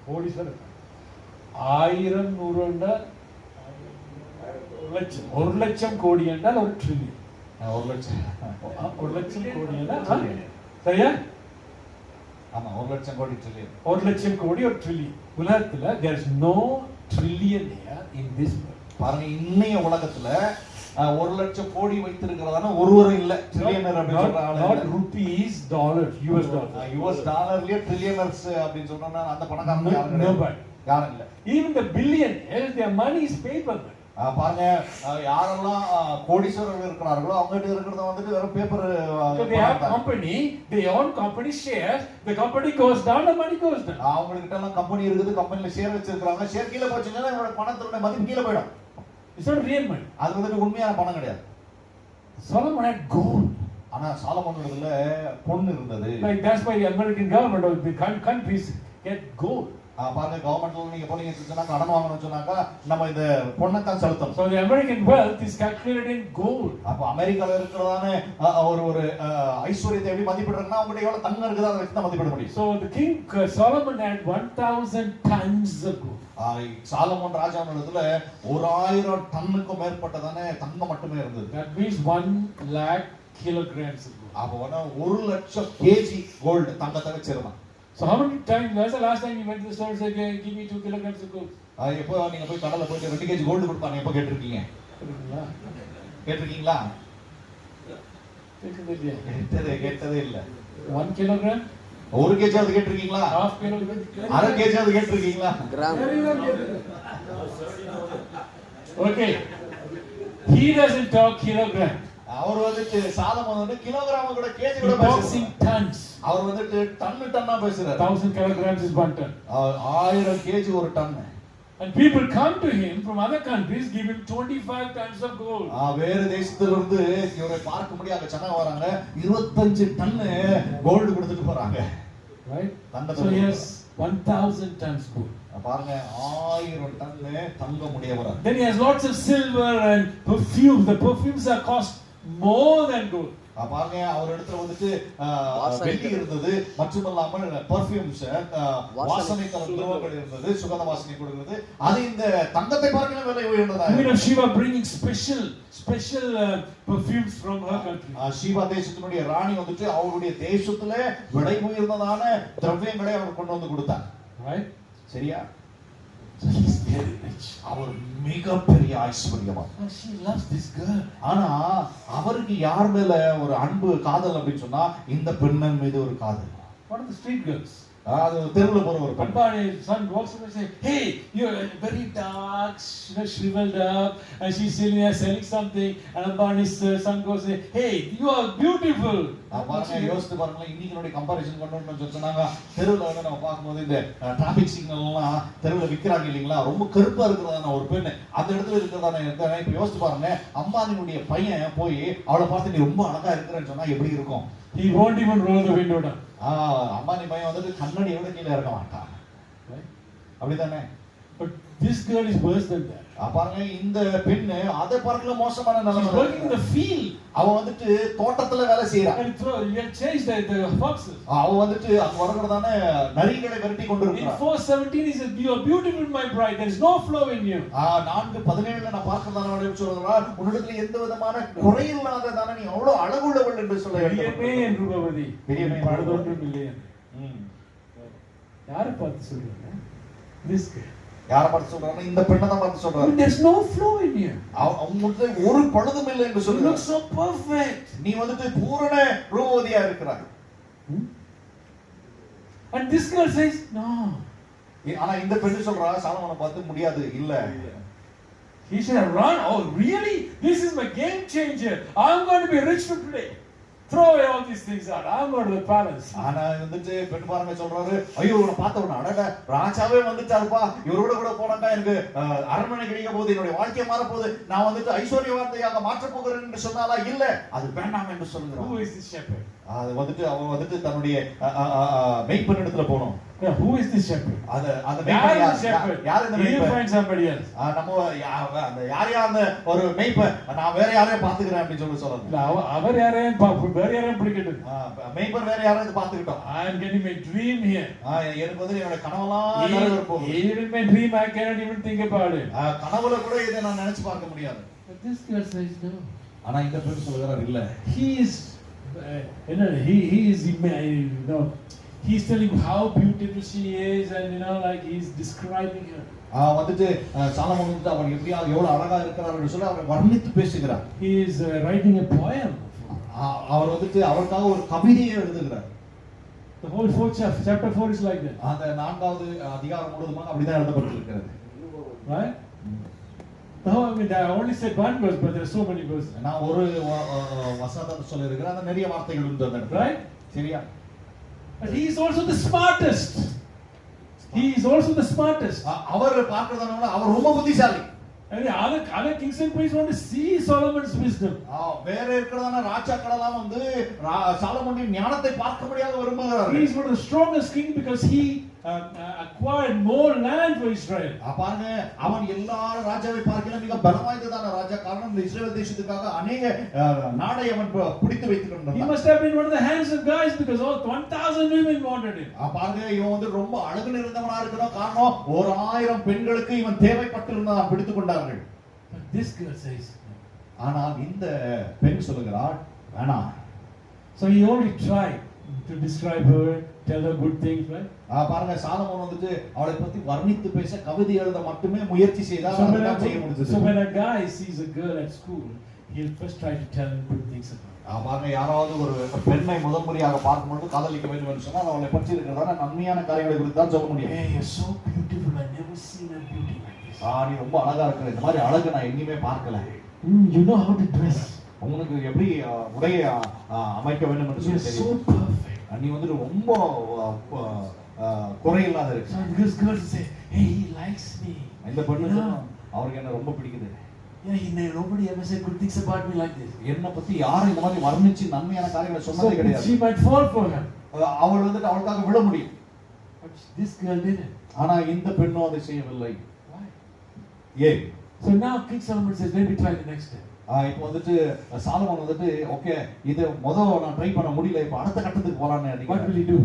கோடீஸ்வரர் 1000 100 என்றால் 1 லட்சம் கோடி என்றால் ஒரு ட்ரில்லியன். 1 லட்சம் கோடி என்றால் சரியா? ஆமா, 1 லட்சம் கோடி ட்ரில்லியன். 1 லட்சம் கோடி ஒரு ட்ரில்லியன். உலகத்துல there is no trillionaire in this world. பாருங்க, இன்னைய உலகத்துல 1 லட்சம் கோடி வைத்திருக்கிறதான ஒருவரும் இல்ல. ட்ரில்லியனர் அப்படி சொல்றாங்க. Not rupees, dollars, US dollars. US டாலர்லயே ட்ரில்லியனர்ஸ் அப்படி சொன்னா அந்த பணக்காரங்க யாரும் இல்ல. Even the billionaires, their money is paper money. பாருங்க, யாரெல்லாம் கோடீஸ்வரர்கள் இருக்கிறார்களோ அவங்க கிட்ட இருக்கிறது வந்துட்டு வெறும் paper. They have company, they own company shares, the company goes down, the money goes down. அவங்க கிட்ட எல்லாம் கம்பெனி இருக்குது, கம்பெனில ஷேர் வச்சிருக்காங்க. ஷேர் கீழ போச்சுன்னா இவங்க பணத்தோட மதிப்பு கீழ போய்டும். It's not real money. அது வந்துட்டு உண்மையான பணம் கிடையாது. Solomon had gold. ஆனா சாலமோன்ல பொன் இருந்தது. Like that's why the American government or the countries get gold. பாருங்க, கவர்மெண்ட்ல நீங்க போனீங்க சொன்னா கடன் வாங்கணும்னு சொன்னாக்கா நம்ம இந்த பொன்னை தான் செலுத்தணும். So the American wealth is calculated in gold. அப்ப அமெரிக்கால இருக்கிறதானே ஒரு ஐஸ்வரியத்தை எப்படி மதிப்பிடுறாங்கன்னா அவங்க எவ்வளவு தங்கம் இருக்குது அதை வச்சு தான் மதிப்பிட முடியும். So the king Solomon had 1000 tons of gold. Solomon ராஜாவினிடத்துல 1000 டன்னுக்கும் மேற்பட்டதானே தங்கம் மட்டுமே இருந்தது. That means 1 lakh kilograms of gold. அப்ப 1 லட்சம் கேஜி கோல்ட் தங்கத்தை வச்சிருந்தான். So how many times was the last time you went to the store and said, give me 2 kilograms of gold? எப்போ நீங்க போய் கடல்ல போயிட்டு 2 கேஜி கோல்ட் கொடுப்பாங்க, எப்போ கேட்டிருக்கீங்க? கேட்டிருக்கீங்களா? கேட்டதே இல்ல. 1 kilogram? 1 கேஜி அது கேட்டிருக்கீங்களா? Half kilogram? அரை கேஜி அது கேட்டிருக்கீங்களா? Gram. Okay. He doesn't talk kilogram. அவர் வந்துட்டு சாலமோன் வந்து கிலோகிராம் கூட கேஜி He கூட talks பேசுறாரு. in tons. அவர் வந்துட்டு டன்னா பேசுறாரு. 1,000 kilograms is 1 ton. 1000 கேஜி ஒரு ton. And people come to him from other countries, give him 25 tons of gold. வேற தேசத்துல இருந்து இவரை பார்க்க முடியாத ஜனங்க வராங்க, 25 டன் கோல்ட் கொடுத்துட்டு போறாங்க. Right? So he has 1,000 tons gold. பாருங்க 1000 டன் தங்கம் உடையவரா. Then he has lots of silver and perfume. The perfumes are cost more than gold. பாருங்க அவர் இடத்துல வந்துட்டு வெள்ளி இருந்தது, மட்டுமல்லாமல் பெர்ஃப்யூம்ஸ் வாசனை திரவியங்கள் இருந்தது, சுகந்த வாசனை கொடுக்கிறது. அது இந்த தங்கத்தை பார்க்கலாம் விலை உயர்ந்ததா. Queen of Sheba bringing special perfumes from her country. Sheeba தேசத்தினுடைய ராணி வந்துட்டு அவருடைய தேசத்துல விலை உயர்ந்ததான திரவியங்களை அவர் கொண்டு வந்து கொடுத்தார். Right? சரியா? So he's very rich. அவர் மிகப்பெரிய ஐஸ்வர்யவான். She loves this girl. ஆனா அவருக்கு யார் மேல ஒரு அன்பு காதல் அப்படின்னு சொன்னா இந்த பெண்ணன் மீது ஒரு காதல். One of the street girls. அது தெருவுல போற ஒரு பெண். Ambani's son walks up and says, "Hey, you're very dark, shriveled up," and she's selling something. And Ambani's son goes, "Hey, you are beautiful." பாருங்க யோசித்து பாருங்க, இன்னைக்கு கம்பேரிசன் பண்ணணும்னு சொன்னாங்க. தெருவுல வந்து நம்ம பார்க்கும்போது இந்த டிராபிக் சிக்னல் எல்லாம் தெருவுல விற்கிறாங்க இல்லைங்களா, ரொம்ப கருப்பா இருக்கிறதான ஒரு பெண் அந்த இடத்துல இருக்கிறதான. இப்ப யோசித்து பாருங்க, அம்பானியுடைய பையன் போய் அவளை பார்த்து நீ ரொம்ப அழகா இருக்கிறேன்னு சொன்னா எப்படி இருக்கும்? He won't even roll the window down. Ambani பையன் வந்துட்டு கண்ணாடி எவ்வளவு கீழே இருக்க மாட்டான். அப்படிதானே? But this girl is worse than that. பாருங்க இந்த பெண்ணு அதை பார்க்கல மோசமான நிலைமை. Working in the field. அவ வந்துட்டு தோட்டத்துல வேலை செய்யறா. And you chase the foxes. அவ வந்துட்டு அங்க வரகிறதான நரிகளை விரட்டி கொண்டு இருக்கா. In 4:17 he says, "You are beautiful, my bride. There is no flaw in you." 4:17 நான் பார்க்கிறதான அவளை சொல்றார், உன்னிடத்துல எந்த விதமான குறை இல்லாததான நீ அவ்வளவு அழகுள்ளவள் என்று சொல்ல. பெரியமே ரூபவதி. பெரியமே படுதொன்றும் இல்லை. யாரை பார்த்து சொல்றீங்க? This girl. யாரை பார்த்து சொல்றாங்க? இந்த பெண்ணை தான் பார்த்து சொல்றாரு. There's no flaw in you. அவங்களுக்கு ஒரு பழுதும் இல்லை என்று You சொல்றாரு. look so perfect. நீ வந்துட்டு பூரண ரூபவதியா இருக்கிறாய். And this girl says, "No." ஆனா இந்த பெண்ணு சொல்றா, சாலமோனை பார்த்து முடியாது, இல்ல. He should have run. Oh, really? This is my game changer. I'm going to be rich from today. Throw away all these things out. I'm going to the palace. ஆனா வந்துட்டு பெண் பாருங்க சொல்றாரு, ஐயோ உன்னை பார்த்த உடனே அடடா ராஜாவே வந்துட்டாருப்பா, இவரோட கூட போனாக்கா எனக்கு அரண்மனை கிடைக்க போகுது, என்னுடைய வாழ்க்கை மாற போகுது, நான் வந்துட்டு ஐஸ்வர்யவார்த்தையாக மாற்ற போகிறேன் என்று சொன்னாலா? இல்ல, அது வேண்டாம் என்று சொல்லுகிறார். Who is this shepherd? அது வந்துட்டு அவன் வந்துட்டு தன்னுடைய மெய்ப்பெண் இடத்துல போனோம். Yeah, who is this shepherd? அந்த யார் இந்த shepherd? யார் இந்த You மெய்ப்பெண்? find somebody else. நம்ம அந்த யாரையா அந்த ஒரு மெய்ப்பெண், நான் வேற யாரையும் பாத்துக்கிறேன் அப்படின்னு சொல்லலாம். இல்ல அவர் யாரையும் வேற யாரையும் பிடிக்கட்டும். மெய்ப்பெண் வேற யாரையும் பாத்துக்கிட்டோம். I am getting my dream here. எனக்கு வந்து என்னோட கனவெல்லாம் நிறைவேற போகுது. Even my dream I cannot even think about it. கனவுல கூட இதை நான் நினைச்சு பார்க்க முடியாது. But this girl says no. ஆனா இந்த பெண் சொல்றாரு இல்ல. He is he's telling how beautiful she is, and like he's describing her. வந்துட்டு சாலமோன் வந்து அவர் எவ்வளவு அழகா இருக்கிறார்னு சொல்லி அவர் வர்ணித்து பேசுகிறார். He is writing a poem. அவர் வந்துட்டு அவருக்காக ஒரு கவிதையை எழுதுகிறார். The whole chapter 4 is like that. அந்த 4வது அதிகாரம் முழுவதுமாக அப்படிதான் எழுதப்பட்டிருக்கிறது. Right? No, I mean I only said one verse, but there are so many verses. நான் ஒரு வசனத்தை சொல்லி இருக்கிறேன், அந்த நிறைய வார்த்தைகள் உண்டு அந்த இடத்துல. Right? சரியா? But he is also the smartest. He is also the smartest. அவர் பார்க்கிறதான அவர் ரொம்ப புத்திசாலி. And other kings and priests want to see Solomon's wisdom. வேற இருக்கிறதான ராஜாக்கள் எல்லாம் வந்து சாலமோனின் ஞானத்தை பார்க்க முடியாத விரும்புகிறார்கள். He is one of the strongest king because he acquired more land for Israel. பாருங்க, அவன் எல்லா ராஜாவை பார்க்கலாம் மிக பலவாய்ந்ததான ராஜா. காரணம் இந்த இஸ்ரவேல் தேசத்துக்காக अनेक நாடை அவன் பிடித்து வைத்துக்கொண்டான். He must have been one of the handsome guys because all 1,000 women wanted him. பாருங்க, இவன் வந்து ரொம்ப அழகு நிறைந்தவனா இருக்கணும். காரணம் 1000 பெண்களுக்கு இவன் தேவைப்பட்டிருந்தான், பிடித்துக் கொண்டார்கள். But this girl says, ஆனால் இந்த பெண் சொல்லுகிறாள் வேணாம். So he only tried to describe her, tell her good things, right? பாருங்க, சாலமோன் வந்துட்டு அவளை பத்தி வர்ணித்து பேச கவிதை எழுத மட்டுமே முயற்சி செய்தார். அதெல்லாம் செய்ய முடிஞ்சது. So when a guy sees a girl at school, he'll first try to tell her good things about her. பாருங்க, யாராவது ஒரு பெண்ணை முதல் முறையாக பார்க்கும்போது காதலிக்க வேண்டும் என்று சொன்னால் அவளை பற்றி இருக்கிறதான நன்மையான காரியங்களை குறித்து தான் சொல்ல முடியும். Hey, you're so beautiful. I've never seen a beauty like this. நீ ரொம்ப அழகா இருக்கிற, இந்த மாதிரி அழகு நான் எங்கேயுமே பார்க்கல. You know how to dress. உங்களுக்கு எப்படி உடைய அமைக்க வேண்டும் என்று You're சொல்லி so தெரியும். perfect. நீ வந்து ரொம்ப குறையில்லாத இருக்கு. So this girl say, hey, he likes me. இந்த பொண்ணு Yeah. சொல்லும், அவருக்கு என்ன ரொம்ப பிடிக்குது. Yeah, nobody ever said good things about me like this. என்ன பத்தி யாரும் இந்த மாதிரி வர்ணிச்சு நன்மையான காரியங்களை So சொன்னதே கிடையாது. she might fall for him. அவள் வந்துட்டு அவளுக்காக விட முடியும். But this girl didn't. ஆனா இந்த பெண்ணும் அதை செய்யவில்லை. Why? ஏன்? So now King Solomon says, let me try the next step. இப்போ வந்துட்டு சாலமோன் வந்துட்டு ஓகே இது நான் ட்ரை பண்ண முடியல, இப்போ அடுத்த கட்டத்துக்கு போலான்னு What நினைக்கிறேன். will he do?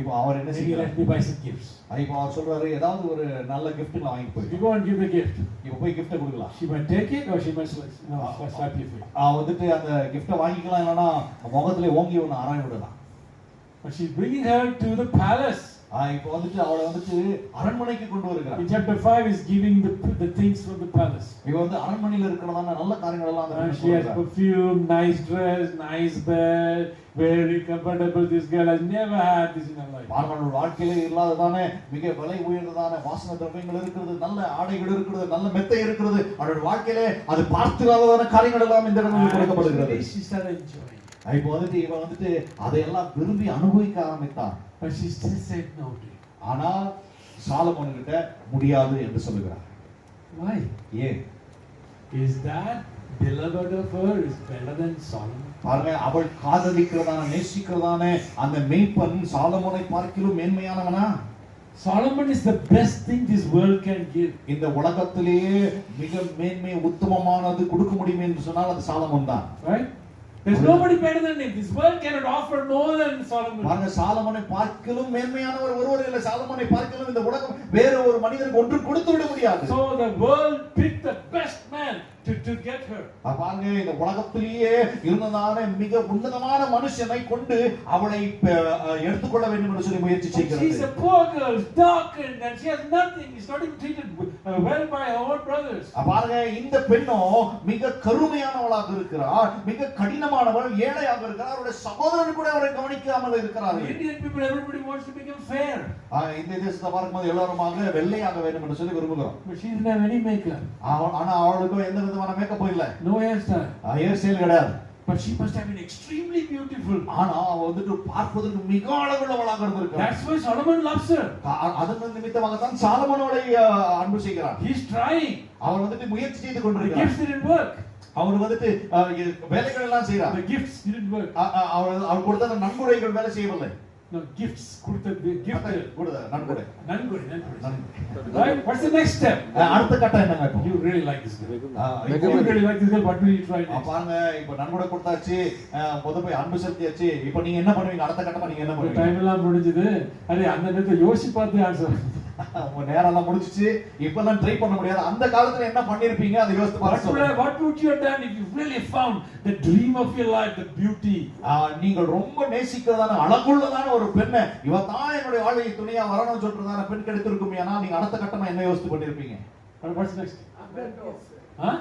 இப்போ அவர் என்ன Maybe செய்யறாரு? let me buy some gifts. இப்போ அவர் சொல்றாரு ஏதாவது ஒரு நல்ல கிஃப்ட் வாங்கி போய் You go and give the gift. இப்போ போய் கிஃப்ட் கொடுக்கலாம். She might take it or she might slap your face. வந்துட்டு அந்த கிஃப்ட்டை வாங்கிக்கலாம், இல்லைன்னா முகத்துல ஓங்கி ஒன்று அறாய் விடலாம். But she's bringing her to the palace. இப்போ வந்துட்டு அவளை வந்துட்டு அரண்மனைக்கு கொண்டு வருகிறார். In chapter 5 is giving the things from the palace. இப்போ வந்து அரண்மனையில இருக்கிறதான நல்ல காரியங்கள் எல்லாம் அந்த She has perfume, nice dress, nice bed, very comfortable. This girl has never had this in her life. அவர்கள் வாழ்க்கையிலே இல்லாததானே மிக விலை உயர்ந்ததான வாசனை திரவியங்கள் இருக்கிறது, நல்ல ஆடைகள் இருக்கிறது, நல்ல மெத்தை இருக்கிறது. அவருடைய வாழ்க்கையிலே அது பார்த்திராததான காரியங்கள் எல்லாம் இந்த இடங்களில் கொடுக்கப்படுகிறது. She started enjoying. இப்போ வந்துட்டு இவன் வந்துட்டு அதையெல்லாம் விரும்பி அனுபவிக்க ஆரம்பித்தான். But she still said no to it. ஆனால் சாலமோன் கிட்ட முடியாது என்று சொல்லுகிறார். Why? ஏன்? Is that beloved of her is better than Solomon? பாருங்க, அவள் காதலிக்கிறதான நேசிக்கிறதான அந்த மேய்ப்பன் சாலமோனை பார்க்கிலும் மேன்மையானவனா? Solomon is the best thing this world can give. இந்த உலகத்திலேயே மிக மேன்மை உத்தமமானது கொடுக்க முடியும் என்று சொன்னால் அது சாலமோன் தான். Right? There's nobody better than him. This world cannot offer more than Solomon. பாருங்க, சாலமோனை பார்க்கிலும் மேன்மையானவர் ஒருவர் இல்லை. சாலமோனை பார்க்கிலும் இந்த உலகம் வேற ஒரு மனிதனுக்கு ஒன்று கொடுத்து விட முடியாது. So the world picked the best man to get her. பாருங்க, இந்த உலகத்திலேயே இருந்ததான மிக உன்னதமான மனுஷனை கொண்டு அவளை எடுத்துக்கொள்ள வேண்டும் என்று சொல்லி முயற்சி She's செய்கிறது. a poor girl, darkened, and she has nothing. She's not even treated well by her own brothers. பாருங்க, இந்த பெண்ணோ மிக கருமையானவளாக இருக்கிறார், மிக கடினமானவள், ஏழையாக இருக்கிறார். அவருடைய சகோதரன் கூட அவரை கவனிக்காமல் இருக்கிறார்கள். Indian people, everybody wants to become fair. இந்த தேசத்தை பார்க்கும்போது எல்லாருமாக வெள்ளையாக வேண்டும் என்று சொல்லி விரும்புகிறோம். But she didn't have any makeup. ஆனா அவளுக்கும் எந்த விதமான மேக்கப்பும் இல்ல, No hairstyle. ஹேர் ஸ்டைல் கிடையாது. But she must have been extremely beautiful. ஆனா அவ வந்துட்டு பார்ப்பதற்கு மிக அழகுள்ளவளாக இருந்திருக்கிறார். That's why Solomon loves her. அதன் நிமித்தமாக தான் சாலமோனை அன்பு செய்கிறார். He's trying. அவர் வந்துட்டு முயற்சி செய்து The கொண்டிருக்கிறார். gifts didn't work. அவர் வந்துட்டு வேலைகள் எல்லாம் செய்கிறார். The gifts didn't work. அவர் கொடுத்த நன்கொடைகள் வேலை செய்யவில்லை. No, gifts. கொடுத்த gift. கொடுத்த நன்கொடை. நன்கொடை. Right? What's the next step? அடுத்த கட்டம் என்னங்க இப்போ? You really like this girl. இப்போ You really like this girl. What will you try next? பாருங்க, இப்போ நன்கொடை கொடுத்தாச்சு, போய் அன்பு செலுத்தியாச்சு. இப்போ நீங்க என்ன பண்ணுவீங்க? அடுத்த கட்டமா நீங்க என்ன பண்ணுவீங்க? டைம் எல்லாம் முடிஞ்சது. அரே அந்த நேரத்தை யோசிச்சு பார்த்து ஆன்சர். உங்க நேரம் எல்லாம் முடிஞ்சிச்சு. இப்பெல்லாம் ட்ரை பண்ண முடியாது. அந்த காலத்துல என்ன பண்ணிருப்பீங்க அதை யோசித்து பாருங்க. What would you have done if you really found the dream of your life, the beauty? நீங்கள் ரொம்ப நேசிக்கிறதான அழகுள்ளதான ஒரு பெண்ணை, இவ தான் என்னுடைய வாழ்க்கை துணையா வரணும்னு சொல்றதான பெண் கிடைத்திருக்கும். ஏன்னா நீங்க அடுத்த கட்டமா என்ன யோசித்து பண்ணிருப்பீங்க? What's next? Huh?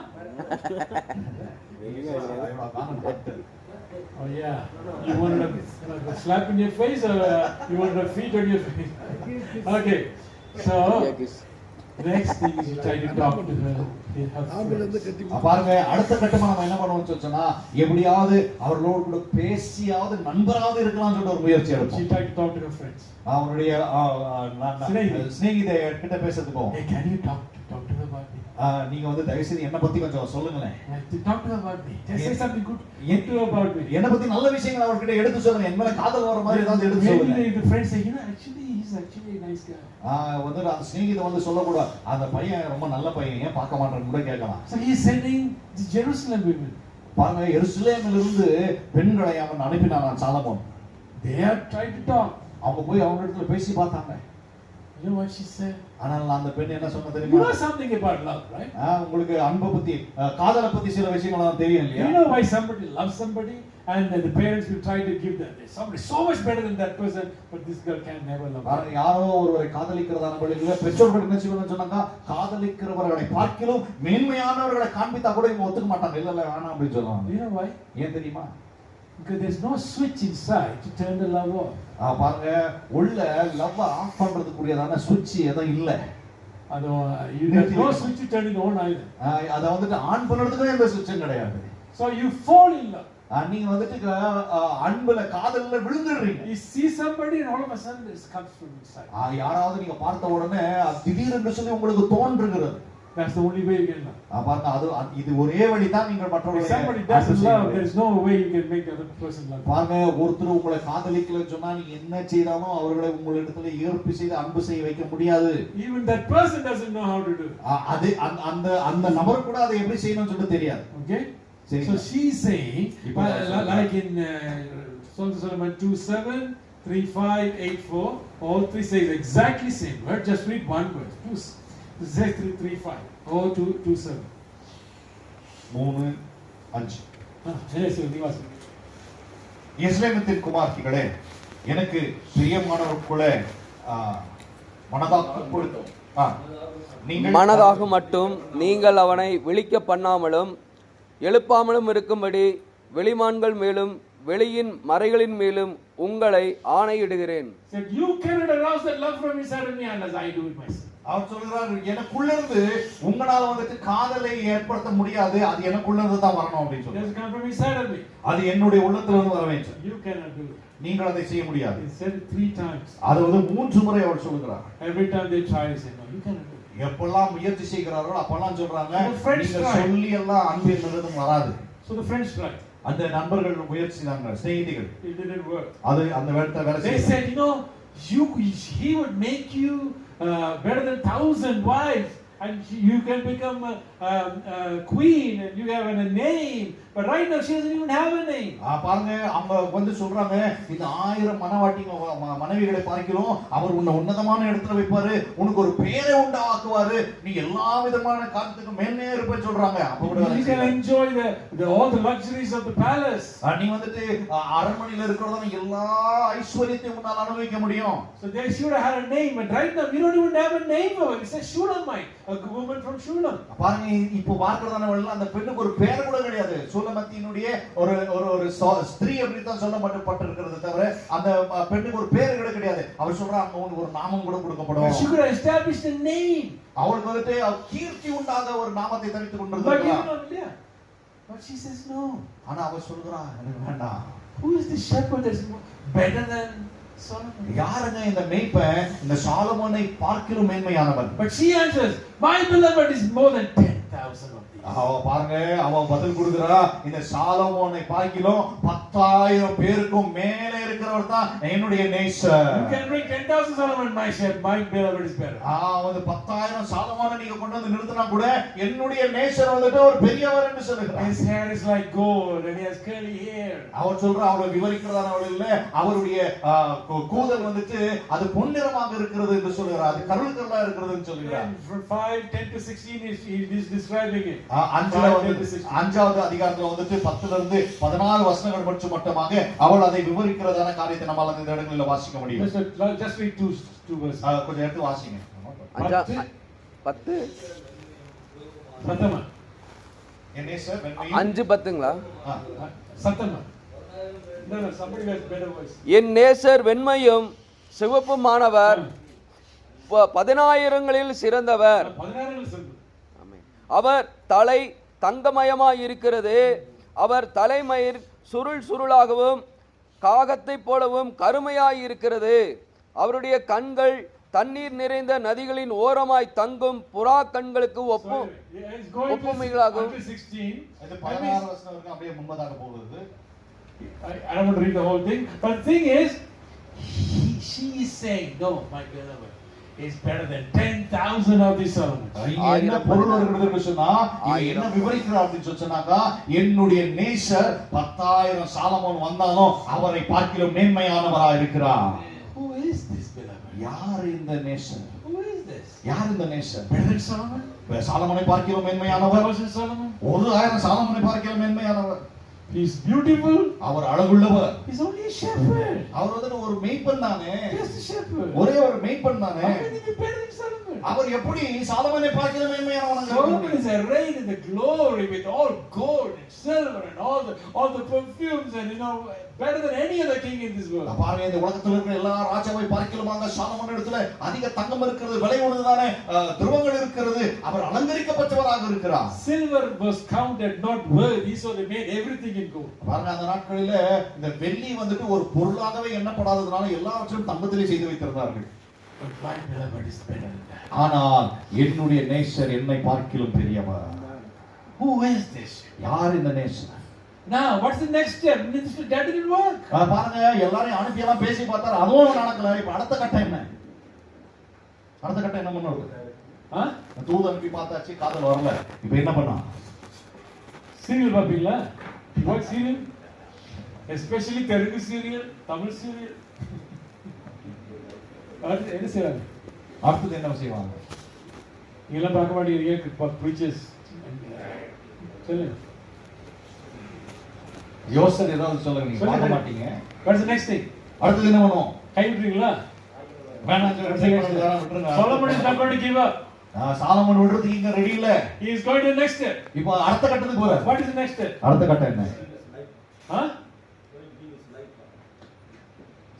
Oh yeah. You wanted a slap in your face or you wanted a feet on your face? Okay. So next thing is you try to talk to her. பாருங்க, அடுத்த கட்டமா நம்ம என்ன பண்ணுவோம்னு சொன்னா, எப்படியாவது அவர்களோடு கூட பேசியாவது நண்பராவது இருக்கலாம்னு சொல்லிட்டு ஒரு முயற்சி எடுப்போம். She tried to talk to her friends. அவருடைய சிநேகிதை கிட்ட பேசுறதுக்கு போவோம். Hey, can you talk to her about me? நீங்க வந்து தயவு செய்து என்ன பத்தி கொஞ்சம் சொல்லுங்களேன். Talk to her about me. Just say something good to her about me. என்ன பத்தி நல்ல விஷயங்களை அவர்கிட்ட எடுத்து சொல்லுங்க. என் மேல காதல் வர மாதிரி ஏதாவது எடுத்து சொல்லுங்க. Maybe the friends say, actually he's actually a nice guy. வந்து அந்த சிநேகிதை வந்து சொல்லக்கூடாது, அந்த பையன் ரொம்ப நல்ல பையன், ஏன் பார்க்க மாட்டேன்னு கூட கேட்கலாம். So he is sending the Jerusalem women. பாருங்க, எருசலேமில் இருந்து பெண்களை அவன் அனுப்பினான் Solomon. They are trying to talk. அவங்க போய் அவங்க இடத்துல பேசி பார்த்தாங்க. You know what she said? ஆனால் அந்த பெண் என்ன சொன்ன You தெரியுமா? know something about love, right? உங்களுக்கு அன்பை பத்தி, காதலை பத்தி சில விஷயங்கள் தெரியும் இல்லையா? You know why somebody loves somebody and the parents will try to give them somebody so much better than that person, but this girl can never love her. யாரோ ஒருவரை காதலிக்கிறதான வழியில பெற்றோர்கள் என்ன செய்வாங்கன்னு சொன்னாங்க, காதலிக்கிறவர்களை பார்க்கிலும் மேன்மையானவர்களை காண்பித்தா கூட இவங்க ஒத்துக்க மாட்டாங்க. இல்ல வேணாம் அப்படின்னு சொல்லுவாங்க. You know why? ஏன் தெரியுமா? Because there's no switch inside to turn the love off. பாருங்க, உள்ள லவ் ஆஃப் பண்றதுக்குரியதான சுவிட்ச் எதுவும் இல்ல. You have no switch to turn it on either. அத வந்துட்டு ஆன் பண்றதுக்கு எந்த சுவிட்சும் கிடையாது. So you fall in love. நீங்க வந்துட்டு அன்புல காதல்ல விழுந்துடுறீங்க. You see somebody and all of a sudden this comes from inside. யாராவது நீங்க பார்த்த உடனே திடீரென்று சொல்லி உங்களுக்கு தோன்றுகிறது. That's the only way you can love. பாருங்க அது இது ஒரே வழி தான் நீங்கள் மற்றவர்களை If somebody doesn't love, there is no way you can make the other person love. பாருங்க ஒருத்தர் உங்களை காதலிக்கலன்னு சொன்னா நீங்க என்ன செய்தாலும் அவர்களை உங்களிடத்துல ஈர்ப்பு செய்து அன்பு செய்ய வைக்க முடியாது. Even that person doesn't know how to do it. அது அந்த நபர் கூட அதை எப்படி செய்யணும்னு சொல்லிட்டு தெரியாது. Okay? So she's saying, like in Song of Solomon 2:7, 3:5, 8:4, all three says exactly same word. Just read one word. 3:5. Oh, 2:7. 3:5. Yes, Nivas. எஸ்லேமின் குமார்த்திகளே, எனக்கு பிரியமானவர்களே, மனதாக மட்டும் நீங்கள் அவனை விழிக்க பண்ணாமலும் எழுப்பாமலும் இருக்கும்படி வெளிமான்கள் மேலும் வெளியின் மறைகளின் மேலும் உங்களை ஆணையிடுகிறேன். You cannot arouse that love from inside of me unless I do it myself. அவர் சொல்றார் எனக்குள்ள இருந்து உங்களால வந்துட்டு காதலை ஏற்படுத்த முடியாது, அது எனக்குள்ள இருந்து தான் வரணும் அப்படி சொல்றாரு. It come from inside of me. அது என்னுடைய உள்ளத்துல இருந்து வர வேண்டும். You cannot do it. நீங்கள் அதை செய்ய முடியாது. He said it 3 times. அது வந்து 3 முறை அவர் சொல்றார். Every time they try to say no, you cannot do it. எப்பெல்லாம் முயற்சி செய்கிறார்களோ அப்பெல்லாம் சொல்றாங்க நீங்க try. சொல்லி எல்லாம் அன்பு என்னது வராது. So the friends tried. அந்த நண்பர்கள் முயற்சி செய்தாங்க, சிநேகிதிகள். It didn't work. அது அந்த வேலை They said, you know, he would make you better than 1,000 wives, and you can become a queen, and you have a name. But right now she doesn't even have a name. பாருங்க அவங்க வந்து சொல்றாங்க இந்த 1000 மனைவிகளை பார்க்கிறோம், அவர் உன்னை உன்னதமான இடத்துல வைப்பாரு, உனக்கு ஒரு பேரை உண்டாக்குவாரு, நீ எல்லா விதமான காரியத்துக்கு மேலே இருப்ப சொல்றாங்க. அப்ப கூட you can enjoy all the luxuries of the palace. நீ வந்துட்டு அரண்மனையில இருக்கிறதான எல்லா ஐஸ்வரியத்தையும் உன்னால அனுபவிக்க முடியும். So they should have had a name, but right now we don't even have a name for her. It says Shulamite, a woman from Shulam. பாருங்க இப்போ பார்க்கிறதான அந்த பெண்ணுக்கு ஒரு பேர் கூட கிடையாது. சூலமத்தினுடைய ஒரு ஒரு ஸ்திரீ அப்படி தான் சொல்லப்பட்டிருக்கிறது தவிர அந்த பெண்ணுக்கு ஒரு பேர் கூட கிடையாது. அவர் சொல்றாங்க அவனுக்கு ஒரு நாமம் கூட கொடுக்கப்படும். She could have established a name. அவளுக்கு வந்துட்டு கீர்த்தி உண்டாக ஒரு நாமத்தை தரித்துக் கொண்டிருந்தார். But she says no. ஆனா அவர் சொல்றான் எனக்கு வேண்டாம். Who is the shepherd that's better than Solomon? யாருங்க இந்த மேய்ப்பன் இந்த சாலமோனை பார்க்கிலும் மேன்மையானவன்? But she answers, my beloved is more than 10,000 of these. பாருங்க அவ பதில் கொடுக்கிறா, இந்த சாலமோனை பார்க்கிலும் 10,000 பேருக்கும் மேலே இருக்கிறவர் தான் என்னுடைய நேசர். You can bring 10,000 Solomon, my shepherd, my beloved is better. வந்து 10,000 சாலமோனை நீங்க கொண்டு வந்து நிறுத்தினா கூட என்னுடைய நேசர் வந்துட்டு ஒரு பெரியவர் என்று சொல்லுகிறார். His hair is like gold and he has curly hair. அவர் சொல்ற அவரை விவரிக்கிறதான அவள் இல்ல, அவருடைய கூதல் வந்துட்டு அது பொன்னிறமாக இருக்கிறது என்று சொல்கிறார், அது கருள் கருளா இருக்கிறதுன்னு சொல்கிறார். From 5:10 to 16 he is describing it. அஞ்சாவது அதிகாரத்துல வந்துட்டு 10ல இருந்து 16 வசனங்கள் மட்டுமாக அவள் அதை விவரிக்கிறதான காரியத்தை நம்மால இந்த இடங்களில் வாசிக்க முடியும். Just read two verses. கொஞ்சம் எடுத்து வாசிங்க. 10 சத்தமா என்ன சார் 5:10ங்களா? சத்தமா. No, somebody has better voice. என் நேசர் வெண்மையும் சிவப்புமானவர் 10,000ங்களில் சிறந்தவர். 10,000ங்களில் சிறந்தவர். அவர் தலை தங்கமயமாய் இருக்கிறது, அவர் தலைமயிர் சுருள் சுருளாகவும் காகத்தைப் போலவும் கருமையாய் இருக்கிறது, அவருடைய கண்கள் தண்ணீர் நிறைந்த நதிகளின் ஓரமாய் தங்கும் புறா கண்களுக்கு ஒப்புமைகளாகும். I don't want to read the whole thing, but the thing is, she is saying, no, my beloved is better than 10,000 of these Solomon. என்ன பொருள் வருகிறது சொன்னா என்ன விவரிக்கிறார் அப்படின்னு சொன்னாக்கா என்னுடைய நேசர் 10,000 சாலமோன் வந்தாலும் அவரை பார்க்கிலும் மேன்மையானவராக இருக்கிறார். Who is this beloved? யார் இந்த நேசர்? Who is this? யார் இந்த நேசர்? Better than Solomon? சாலமோனை பார்க்கிலும் மேன்மையானவர். 1,000 Solomon? 1,000 சாலமோனை பார்க்கிலும் மேன்மையானவர். He is beautiful. Our அழகுள்ளவர். He is only a shepherd. அவர் வந்து ஒரு மேய்ப்பன் தானே. Just a shepherd. ஒரே ஒரு மேய்ப்பன் தானே. How can he be better than Solomon? Solomon. அவர் எப்படி சாலமோனை பார்க்கிலும் மேன்மையானவனாக இருக்க Solomon முடியும்? is arrayed in the glory with all gold and silver and all the perfumes and better than any other king in this world. பாருங்க, இந்த உலகத்தில் இருக்கிற எல்லா ராஜாவை பார்க்கிலுமாக சாலமோன் இடத்துல அதிக தங்கம் இருக்கிறது, விலை உயர்ந்ததான துருவங்கள் இருக்கிறது. அவர் அலங்கரிக்கப்பட்டவராக இருக்கிறார். Silver was counted not worthy, so they made everything in gold. பாருங்க, அந்த நாட்களில இந்த வெள்ளி வந்துட்டு ஒரு பொருளாகவே எண்ணப்படாததுனால எல்லாவற்றையும் தங்கத்திலே செய்து வைத்திருந்தார்கள். But my beloved is better than that. ஆனால் என்னுடைய நேசர் என்னை பார்க்கிலும் பெரியவர். Who is this? யார் இந்த நேசர்? Now, what's the next step? That didn't work. பாருங்க, எல்லாரையும் அனுப்பி எல்லாம் பேசி பார்த்தாரு, அதுவும் நடக்கல. இப்ப அடுத்த கட்டம் என்ன? அடுத்த கட்டம் என்ன பண்ணுவது? தூது அனுப்பி பார்த்தாச்சு, காதல் வரல. இப்ப என்ன பண்ணா? Serial பாப்பீங்களா? What serial? Especially Telugu serial, Tamil serial. என்ன செய்வாங்க? அடுத்தது என்ன செய்வாங்க? நீங்களாம் பார்க்க மாட்டீங்க, preachers. சொல்லுங்க. யோசனை ஏதாவது சொல்லுங்க, நீங்க பார்க்க மாட்டீங்க. What's the next thing? அடுத்தது என்ன பண்ணுவோம்? கை விட்டுறீங்களா? வேணாம், விட்டுருங்க. Solomon is not going to give up. Solomon விடுறதுக்கு இங்க ரெடி இல்ல. He is going to the next step. இப்போ அடுத்த கட்டத்துக்கு போறார். What is the next step? அடுத்த கட்டம் என்ன?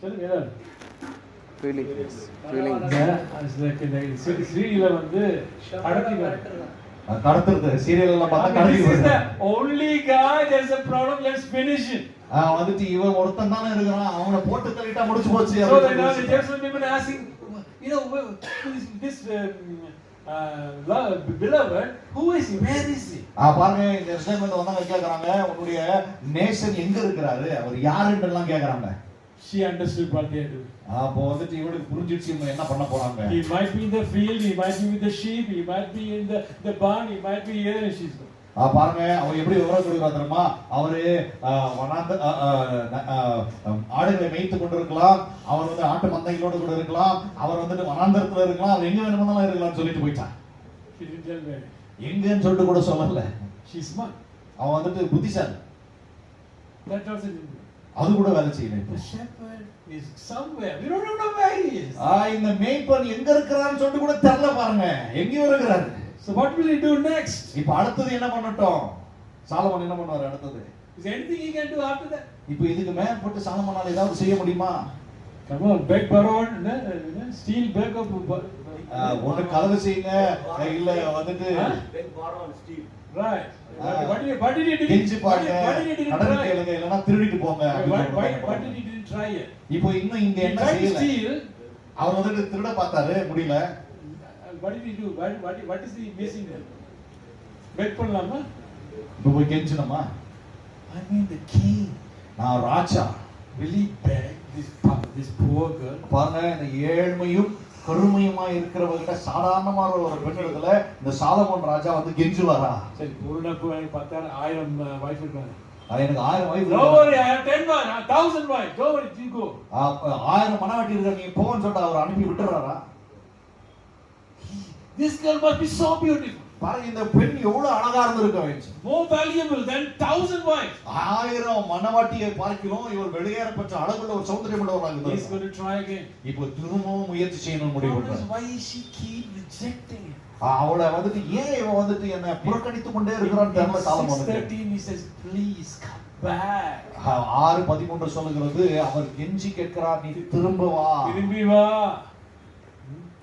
சொல்லுங்க ஏதாவது. ஃபீலிங்ஸ் சீரியல்ல வந்து கடத்துறது, சீரியல் எல்லாம் பார்த்தா கடத்தி This is the only guy, there's a problem, let's finish it. வந்துட்டு இவன் ஒருத்தன் தானே இருக்கிறான், அவனை போட்டு தள்ளிட்டா முடிச்சு போச்சு. So then now the Jerusalem people are asking, this beloved, who is he? Where is he? பாருங்க, இந்த எருசலேம்ல வந்தாங்க கேக்குறாங்க, உன்னுடைய நேசன் எங்க இருக்கிறாரு, அவர் யாருன்னு எல்லாம் கேக்குறாங்க. She understood what they do. அப்போ வந்துட்டு இவனுக்கு புரிஞ்சிடுச்சு இவங்க என்ன பண்ண போறாங்க. He might be in the field, he might be with the sheep, he might be in the barn, he might be here and she's going. பாருங்க, அவர் எப்படி விவரம் கொடுக்குறா தெரியுமா? அவரு ஆடுகளை மேய்த்து கொண்டிருக்கலாம், அவர் வந்து ஆட்டு மந்தைகளோடு கூட இருக்கலாம், அவர் வந்துட்டு வனாந்தரத்துல இருக்கலாம், அவர் எங்க வேணுமானாலும் இருக்கலாம்னு சொல்லிட்டு போயிட்டான். She didn't tell me. எங்கன்னு சொல்லிட்டு கூட சொல்லல. She's smart. அவன் வந்துட்டு புத்திசாலி. That also didn't. அது கூட வேலை செய்யல. The shepherd is somewhere. We don't know where he is. இந்த மேய்ப்பன் எங்க இருக்கிறான்னு சொல்லிட்டு கூட தெரியல. பாருங்க, எங்கேயோ இருக்கிறாரு. So what will he do next? இப்போ அடுத்தது என்ன பண்ணட்டும்? சாலமோன் என்ன பண்ணுவார் அடுத்தது? Is there anything he can do after that? இப்போ இதுக்கு மேற்பட்டு சாலமோனால ஏதாவது செய்ய முடியுமா? Come on, beg, borrow, steal, beg up. ஒண்ணு கலவை செய்யுங்க, இல்ல வந்துட்டு Beg, borrow and steal. Right. What did he do? கெஞ்சி பாருங்க, What did he do? கடன் கேளுங்க, இல்லனா திருடிட்டு போங்க. What did he do? Try it. இப்போ இன்னும் இங்க He என்ன tried to செய்யல? steal. அவர் வந்துட்டு திருட பார்த்தாரு, முடியல. What did he do? What is he missing there? Beg பண்ணலாமா? இப்போ போய் கெஞ்சணுமா? I mean the king. நான் ராஜா. Will he beg this poor girl? பாருங்க, இந்த ஏழ்மையும் கருமையுமா இருக்கிறவங்க சாதாரணமான ஒரு பெண்ணிடத்துல இந்த சாலமோன் ராஜா வந்து கெஞ்சுவாரா? சரி, பூர்ணப்பு எனக்கு 10,000 வைஃப் இருக்காங்க. எனக்கு 1000 wife Don't worry, I have 10,000 wives. Don't worry, you go. 1000 மனைவி இருக்க, நீ போன்னு சொல்லிட்டு அவர் அனுப்பி விட்டுறாரா? This girl must be so beautiful. பாருங்க, இந்த பெண் எவ்வளவு அழகா இருந்திருக்க வேண்டும். More valuable than 1,000 wives. 1000 மனவாட்டியை பார்க்கிறோம், இவர் வெளியேறப்பட்ட அழகுள்ள ஒரு சௌந்தரியம் உள்ளவராக He's இருந்தார். going to try again. இப்போ திரும்பவும் முயற்சி செய்யணும் முடிவு பண்றார். Why is she keep rejecting him? அவளை வந்துட்டு ஏன் இவன் வந்துட்டு என்ன புறக்கணித்து கொண்டே இருக்கிறான்னு தெரியல சாலமோனுக்கு. 6:13 he says, please come back. 6:13 சொல்லுகிறது, அவர் கெஞ்சி கேட்கிறார், நீ திரும்ப வா. திரும்பி வா.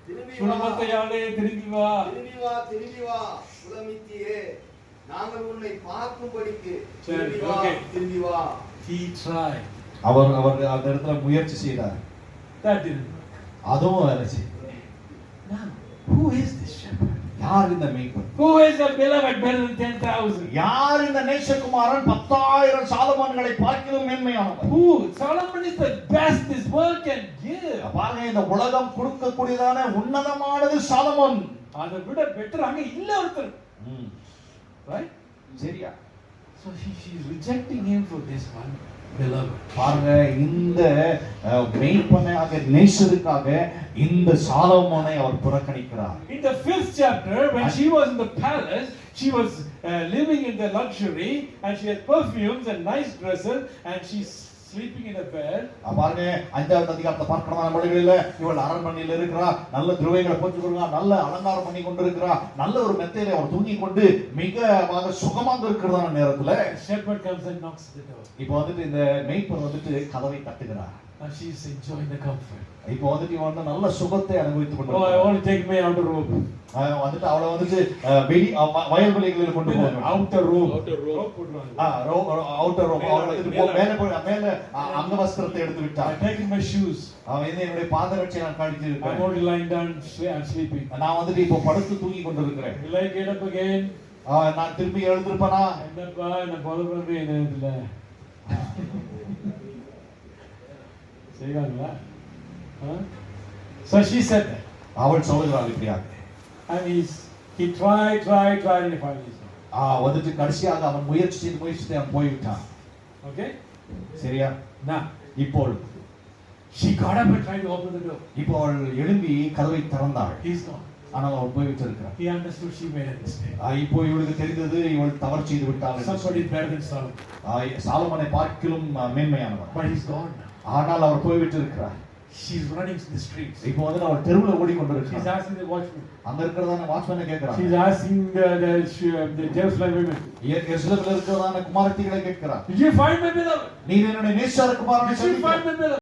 திரும்பி வா, சுலமத்தையாலே திரும்பி வா. திரும்பி வா, திரும்பி வா, சுலமித்தியே, நாங்கள் உன்னை பார்க்கும்படிக்கு சரி, திரும்பி வா, okay. திரும்பி வா. He tried. அவர் அந்த இடத்துல முயற்சி செய்தார். That didn't. அதுவும் வேலை செய்யும். Now, who is this shepherd? யார் இந்த மேய்ப்பன்? Who is the beloved better than 10,000? யார் இந்த நேசகுமாரன் 10,000 சாலமோன்களை பார்க்கிலும் மேன்மையானவர்? Who? Solomon is the best this world can give. பாருங்க, இந்த உலகம் கொடுக்கக்கூடியதான உன்னதமானது சாலமோன். அதை விட பெட்டர் அங்க இல்ல ஒருத்தர். Right? சரியா? So she is rejecting him for this one beloved. பாருங்க, இந்த மேய்ப்பனாக நேசருக்காக இந்த சாலமோனை அவர் புறக்கணிக்கிறார். In the 5th chapter, when she was in the palace, she was living in the luxury and she had perfumes and nice dresses and she sleeping in a bed. பாருங்க 5வது அதிகாரத்தை பார்க்கணுமான மொழிகளில இவள் அரண்மனையில் இருக்கிறா, நல்ல துருவைகளை போட்டு கொள்றா, நல்ல அலங்காரம் பண்ணி கொண்டிருக்கிறா, நல்ல ஒரு மெத்தையில அவர் தூங்கி கொண்டு மிக சுகமாக இருக்கிறதான நேரத்துல The shepherd comes and knocks the door. இப்போ வந்துட்டு இந்த மேய்ப்பர் வந்துட்டு கதவை தட்டுகிறார். Now she's enjoying the comfort. இப்போ வந்துட்டு இவன் வந்து நல்ல சுகத்தை அனுபவித்துக் Oh, I கொண்டிருக்கிறான். want to take my outer robe. வந்துட்டு அவளை வந்துட்டு வெளி வயல்வெளிகளில் கொண்டு போகணும். Outer robe. Robe போடுவாங்க. அவுட்டர் ரோப் மேல அங்கவஸ்திரத்தை எடுத்து I'm விட்டார். taking my shoes. அவன் வந்து என்னுடைய பாதரட்சை நான் கழித்து I'm இருக்கிறேன். only lying down. I'm sleeping. நான் வந்துட்டு இப்போ படுத்து தூங்கி கொண்டிருக்கிறேன். Will I get up again? நான் திரும்பி எழுந்திருப்பேனா? என்னப்பா என்ன போல பண்ணி என்ன இதுல செய்வாங்களா? So she said that. அவள் சொல்லுகிறாள் இப்படியாக. And he tried and he finally said. வந்துட்டு கடைசியாக அவன் முயற்சி அவன் போய்விட்டான். Okay? சரியா? Now, இப்போ she got up and tried to open the door. இப்போ அவள் எழும்பி கதவை திறந்தாள். He's gone. ஆனால் அவள் போய்விட்டு இருக்கிறாள். He understood she made a mistake. இப்போ இவளுக்கு தெரிந்தது இவள் தவறு செய்து விட்டாள் என்று. Somebody better than Solomon. சாலமோனை பார்க்கிலும் மேன்மையானவன். But he's gone now. ஆனால் அவர் போய்விட்டு இருக்கிறார். She's running the streets. இப்போ வந்து அவள் தெருவில் She's ஓடிக்கொண்டிருக்கிறார். asking the watchman. அங்க இருக்கிறதான வாட்ச்மேனை கேட்கிறார். She's asking the Jerusalem women. எருசலேமில் இருக்கிறதான குமாரத்திகளை கேட்கிறார். Did you find my beloved? நீ என்னுடைய நேசர் குமாரனை Did you find my beloved?